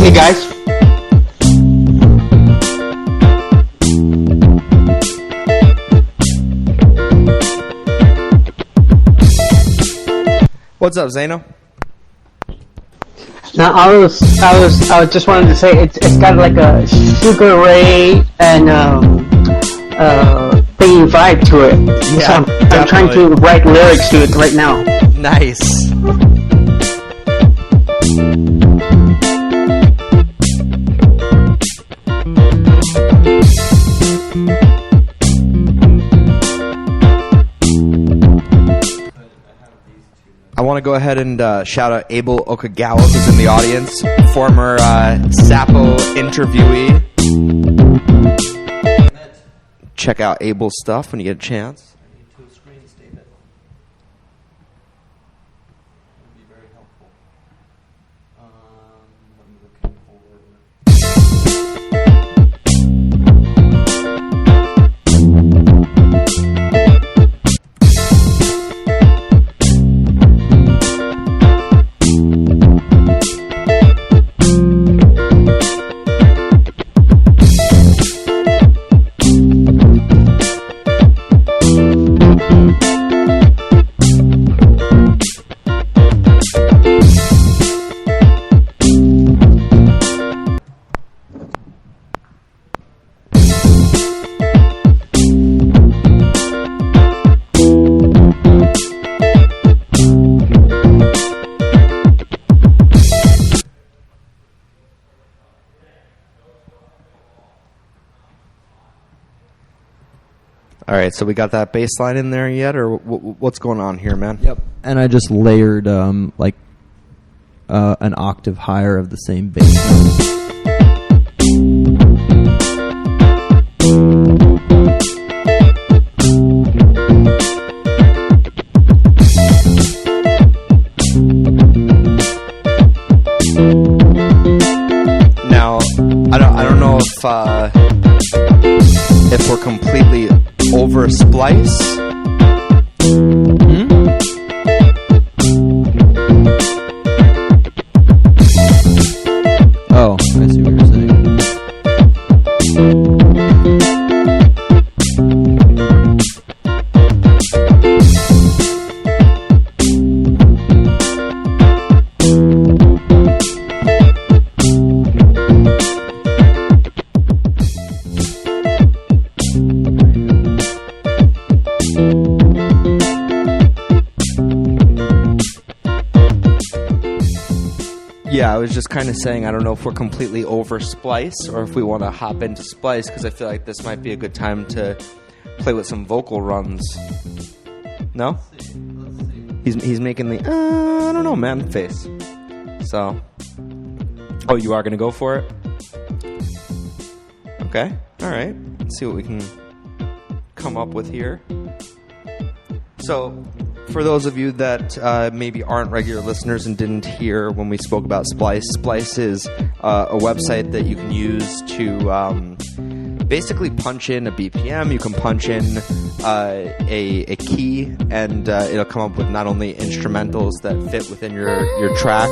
Hey guys. What's up, Zeno? Now I just wanted to say it's got like a Sugar Ray and thingy vibe to it. Yeah, so I'm trying to write lyrics to it right now. Nice. I want to go ahead and shout out Abel Okagawa, who's in the audience, former Sapo interviewee. Check out Abel's stuff when you get a chance. All right, so we got that bass line in there yet, or what's going on here, man? Yep. And I just layered an octave higher of the same bass note. Now, I don't know if we're completely over splice. Oh, I see what you're saying. Yeah, I was just kind of saying I don't know if we're completely over splice or if we want to hop into splice, because I feel like this might be a good time to play with some vocal runs. No? He's making the I don't know, man face. So, oh, you are going to go for it? Okay. All right. Let's see what we can come up with here. So, for those of you that maybe aren't regular listeners and didn't hear when we spoke about Splice, Splice is a website that you can use to basically punch in a BPM. You can punch in a key, and it'll come up with not only instrumentals that fit within your track,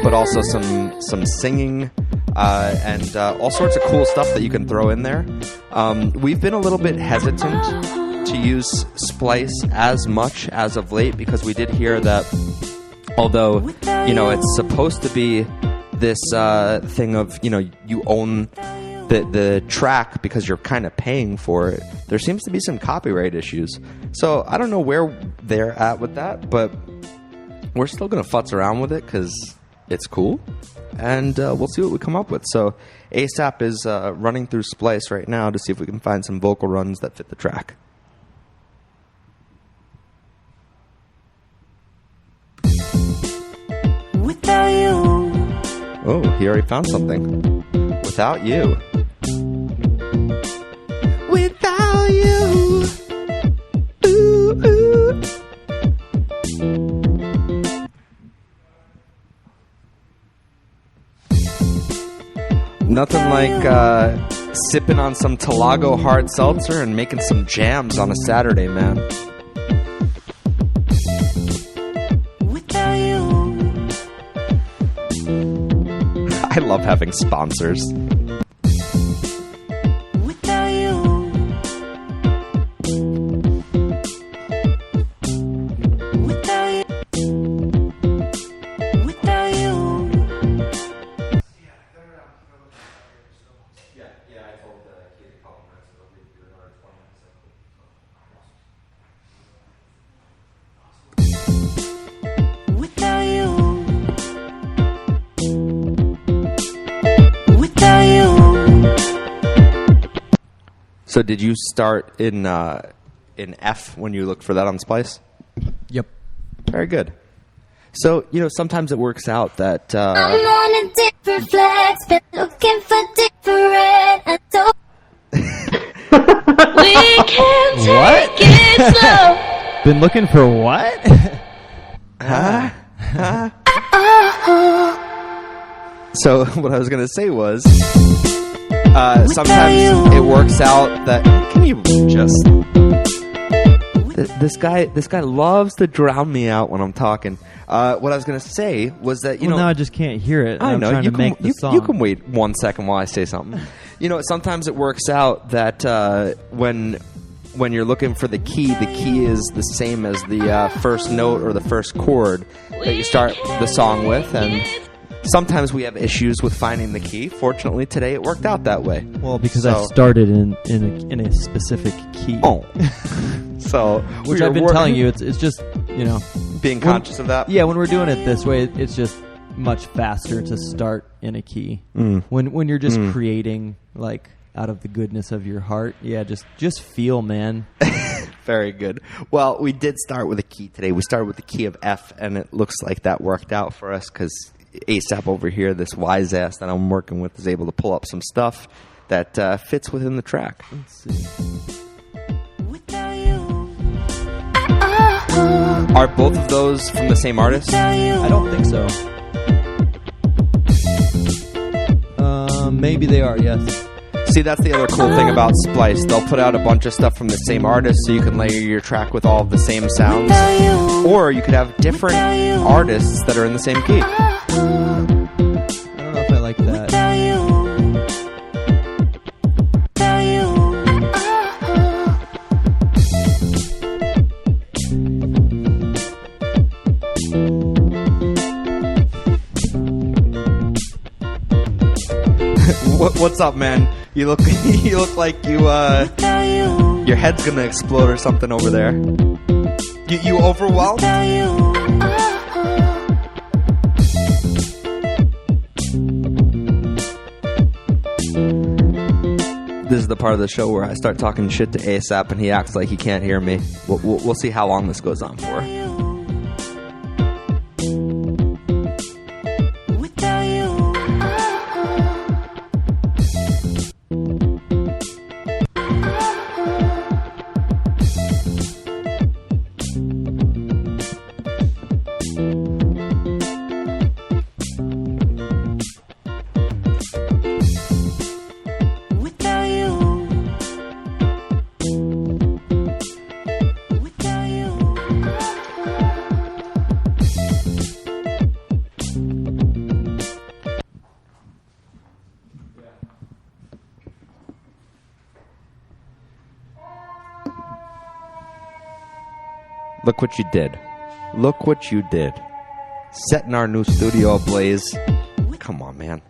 but also some singing and all sorts of cool stuff that you can throw in there. We've been a little bit hesitant to use Splice as much as of late, because we did hear that although, it's supposed to be this thing of, you own the track because you're kind of paying for it, there seems to be some copyright issues. So I don't know where they're at with that, but we're still going to futz around with it because it's cool, and we'll see what we come up with. So ASAP is running through Splice right now to see if we can find some vocal runs that fit the track. Without you. Oh, he already found something. Without you. Without you. Ooh, ooh. Nothing like sipping on some Talago hard seltzer and making some jams on a Saturday, man. I love having sponsors. Without you. Without you. Without you. Without you. Without you. So did you start in F when you looked for that on Splice? Yep. Very good. So, sometimes it works out that... I'm on a different flex, been looking for different. I don't... We can take it slow. Been looking for what? So what I was going to say was, sometimes it works out that... Can you just... This guy loves to drown me out when I'm talking. What I was going to say was that, now I just can't hear it. I know. I'm trying to make the song. You can wait 1 second while I say something. Sometimes it works out that when you're looking for the key is the same as the first note or the first chord that you start the song with, and sometimes we have issues with finding the key. Fortunately, today it worked out that way. Well, because I started in a specific key. Oh. So, which I've been telling you, it's just, being conscious of that. Yeah, when we're doing it this way, it's just much faster to start in a key. When you're just creating like out of the goodness of your heart. Yeah, just feel, man. Very good. Well, we did start with a key today. We started with the key of F, and it looks like that worked out for us because ASAP over here, this wise ass that I'm working with, is able to pull up some stuff that fits within the track. Let's see. Are both of those from the same artist? I don't think so. Maybe they are, yes. See, that's the other cool thing about Splice. They'll put out a bunch of stuff from the same artist so you can layer your track with all of the same sounds. Or you could have different artists that are in the same key. I don't know if I like that. What's up, man? You look like your head's gonna explode or something over there. You overwhelmed? This is the part of the show where I start talking shit to ASAP and he acts like he can't hear me. We'll see how long this goes on for. Look what you did. Look what you did. Setting our new studio ablaze. Come on, man.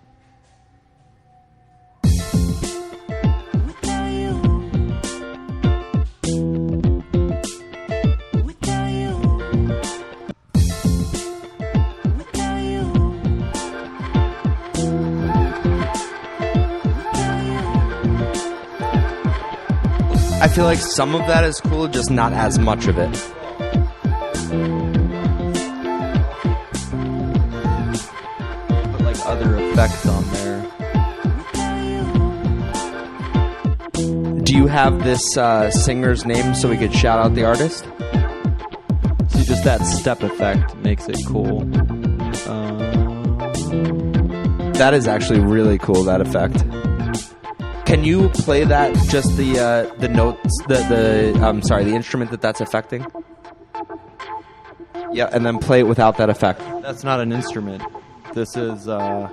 I feel like some of that is cool, just not as much of it. Other effects on there. Do you have this singer's name so we could shout out the artist? See, just that step effect makes it cool. That is actually really cool, that effect. Can you play that, just the notes, the instrument that's affecting? Yeah, and then play it without that effect. That's not an instrument. This is, oh,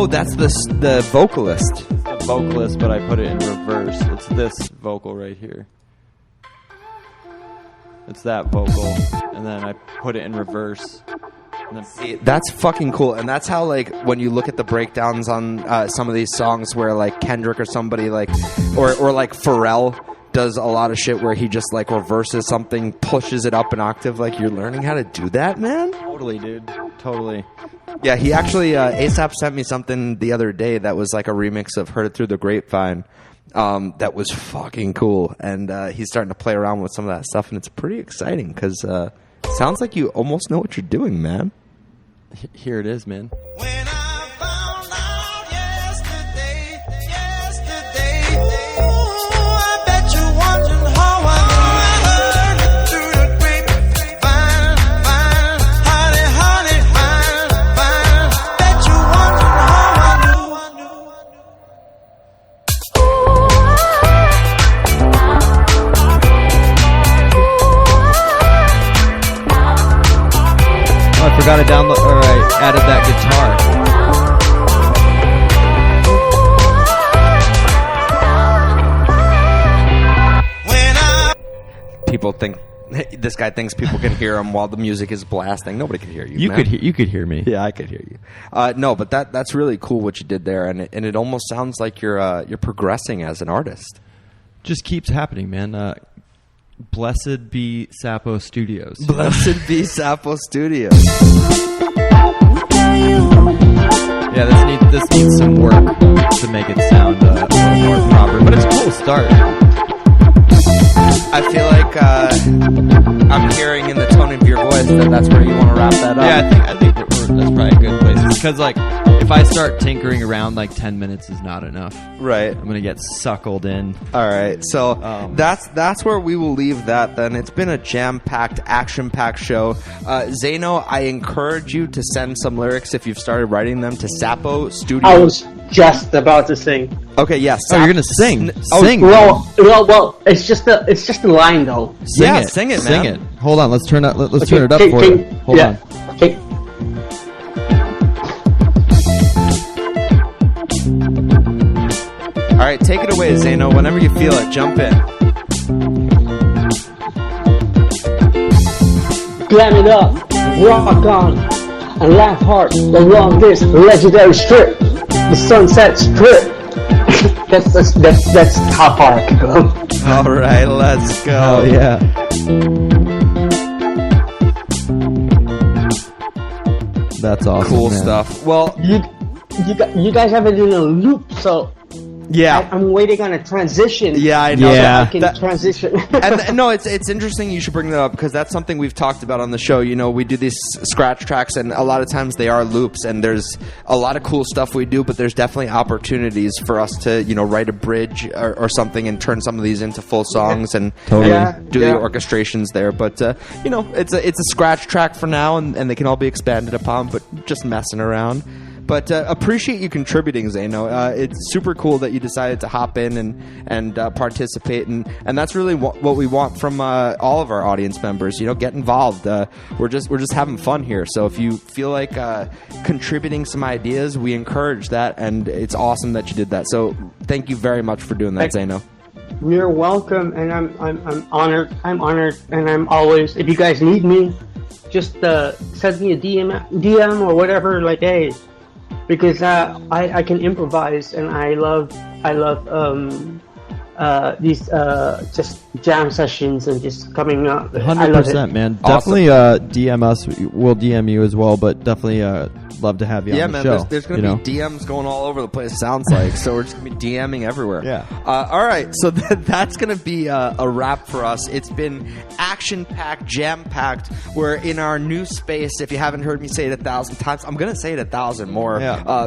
that's the vocalist. It's the vocalist, but I put it in reverse. It's this vocal right here. It's that vocal, and then I put it in reverse. And then see, that's fucking cool, and that's how, like, when you look at the breakdowns on some of these songs where, like, Kendrick or somebody, like, or like Pharrell does a lot of shit where he just, like, reverses something, pushes it up an octave. Like, you're learning how to do that, man? Totally, dude. Totally. Yeah, he actually, ASAP sent me something the other day that was like a remix of Heard It Through the Grapevine. That was fucking cool. And he's starting to play around with some of that stuff, and it's pretty exciting because it sounds like you almost know what you're doing, man. Here it is, man. Forgot to download, or I added that guitar. People think this guy thinks people can hear him while the music is blasting. Nobody can hear you. You man. You could hear me. Yeah, I could hear you. No, but that's really cool what you did there, and it almost sounds like you're progressing as an artist. Just keeps happening, man. Blessed be Sapo Studios. Blessed be Sapo Studios. Yeah, this needs some work to make it sound a little more proper, but it's a cool start. I feel like I'm hearing in the tone of your voice that that's where you want to wrap that up. Yeah, I think that's probably a good place. Because, like, if I start tinkering around, like, 10 minutes is not enough. Right. I'm going to get suckled in. All right. So that's where we will leave that then. It's been a jam-packed, action-packed show. Zeno, I encourage you to send some lyrics if you've started writing them to Sapo Studios. I was just about to sing. Okay, yes. Oh, you're gonna sing. Sing. Well, it's just a line though. Sing it, man. Sing it. Hold on. Let's turn it up for you. Hold on. Okay. All right, take it away, Zeno. Whenever you feel it, jump in. Glam it up, rock on, and laugh hard along this legendary strip, the Sunset Strip. That's how far I can go. All right, let's go. Oh yeah. That's awesome. Cool man. stuff. Well, you guys have it in a loop, so yeah, I'm waiting on a transition. Yeah, I know. Yeah, so I can transition. No, it's interesting you should bring that up because that's something we've talked about on the show. You know, we do these scratch tracks, and a lot of times they are loops, and there's a lot of cool stuff we do, but there's definitely opportunities for us to, you know, write a bridge or something and turn some of these into full songs and do the orchestrations there. But you know, it's a scratch track for now, and they can all be expanded upon, but just messing around. But appreciate you contributing, Zeno. It's super cool that you decided to hop in and participate, and that's really what we want from all of our audience members. You know, get involved. We're just having fun here. So if you feel like contributing some ideas, we encourage that, and it's awesome that you did that. So thank you very much for doing that, Zeno. You're welcome, and I'm honored. I'm honored, and I'm always. If you guys need me, just send me a DM or whatever. Like, hey. Because I can improvise, and I love these just jam sessions and just coming up. 100%, man. Awesome. Definitely DM us. We'll DM you as well, but definitely love to have you on the show. Yeah, man. There's going to be DMs going all over the place, sounds like. So we're just going to be DMing everywhere. Yeah. All right. So that's going to be a wrap for us. It's been action-packed, jam-packed. We're in our new space. If you haven't heard me say it 1,000 times, I'm going to say it 1,000 more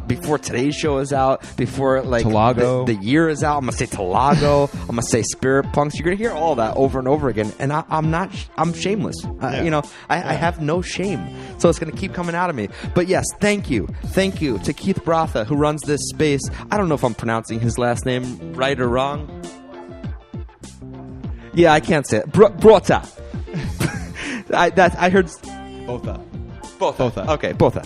before today's show is out, before like the year is out. I'm going to say Talago. I'm going to say Spirit Punks. You're going to hear all that over and over again. And I'm shameless. You know, I have no shame. So it's going to keep coming out of me. But yes, thank you to Keith Bratha, who runs this space. I don't know if I'm pronouncing his last name right or wrong. Yeah, I can't say it. Bratha. I heard Botha. Okay, Botha.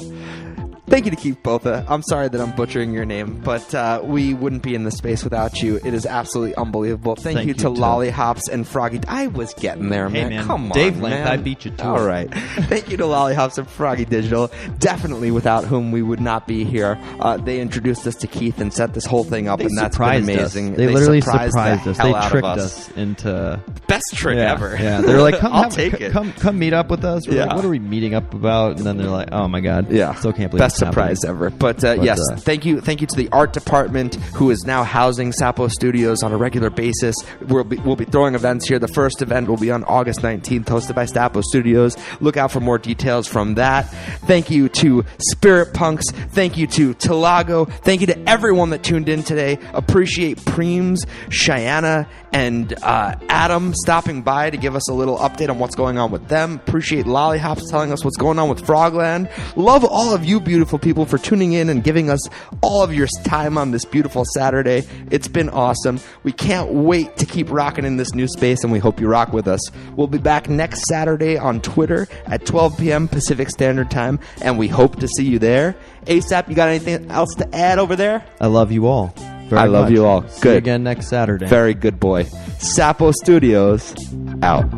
Thank you to Keith Botha. I'm sorry that I'm butchering your name, but we wouldn't be in this space without you. It is absolutely unbelievable. Thank you to Lollyhops and Froggy. I was getting there, man. Hey, man. Come on, Dave Length, man. I beat you to All it. right. Thank you to Lollyhops and Froggy Digital. Definitely without whom we would not be here. They introduced us to Keith and set this whole thing up, and that's been amazing. They literally surprised us. the They hell out tricked of us into best trick ever. Yeah, they're like, I'll take it. Come meet up with us. We're like, what are we meeting up about? And then they're like, oh my god, still can't believe best it's happening. surprise ever. But yes, thank you to the art department who is now housing Sapo Studios on a regular basis. We'll be throwing events here. The first event will be on August 19th, hosted by Sapo Studios. Look out for more details from that. Thank you to Spirit Punks. Thank you to Talago. Thank you to everyone that tuned in today. Appreciate Premes, Cheyenna, and Adam stopping by to give us a little update on what's going on with them. Appreciate Lollyhops telling us what's going on with Frogland. Love all of you beautiful people for tuning in and giving us all of your time on this beautiful Saturday. It's been awesome. We can't wait to keep rocking in this new space, and we hope you rock with us. We'll be back next Saturday on Twitter at 12 p.m. Pacific Standard Time, and we hope to see you there. ASAP, you got anything else to add over there? I love you all. I love you all. See Good. you again next Saturday. Very good boy. Sapo Studios out.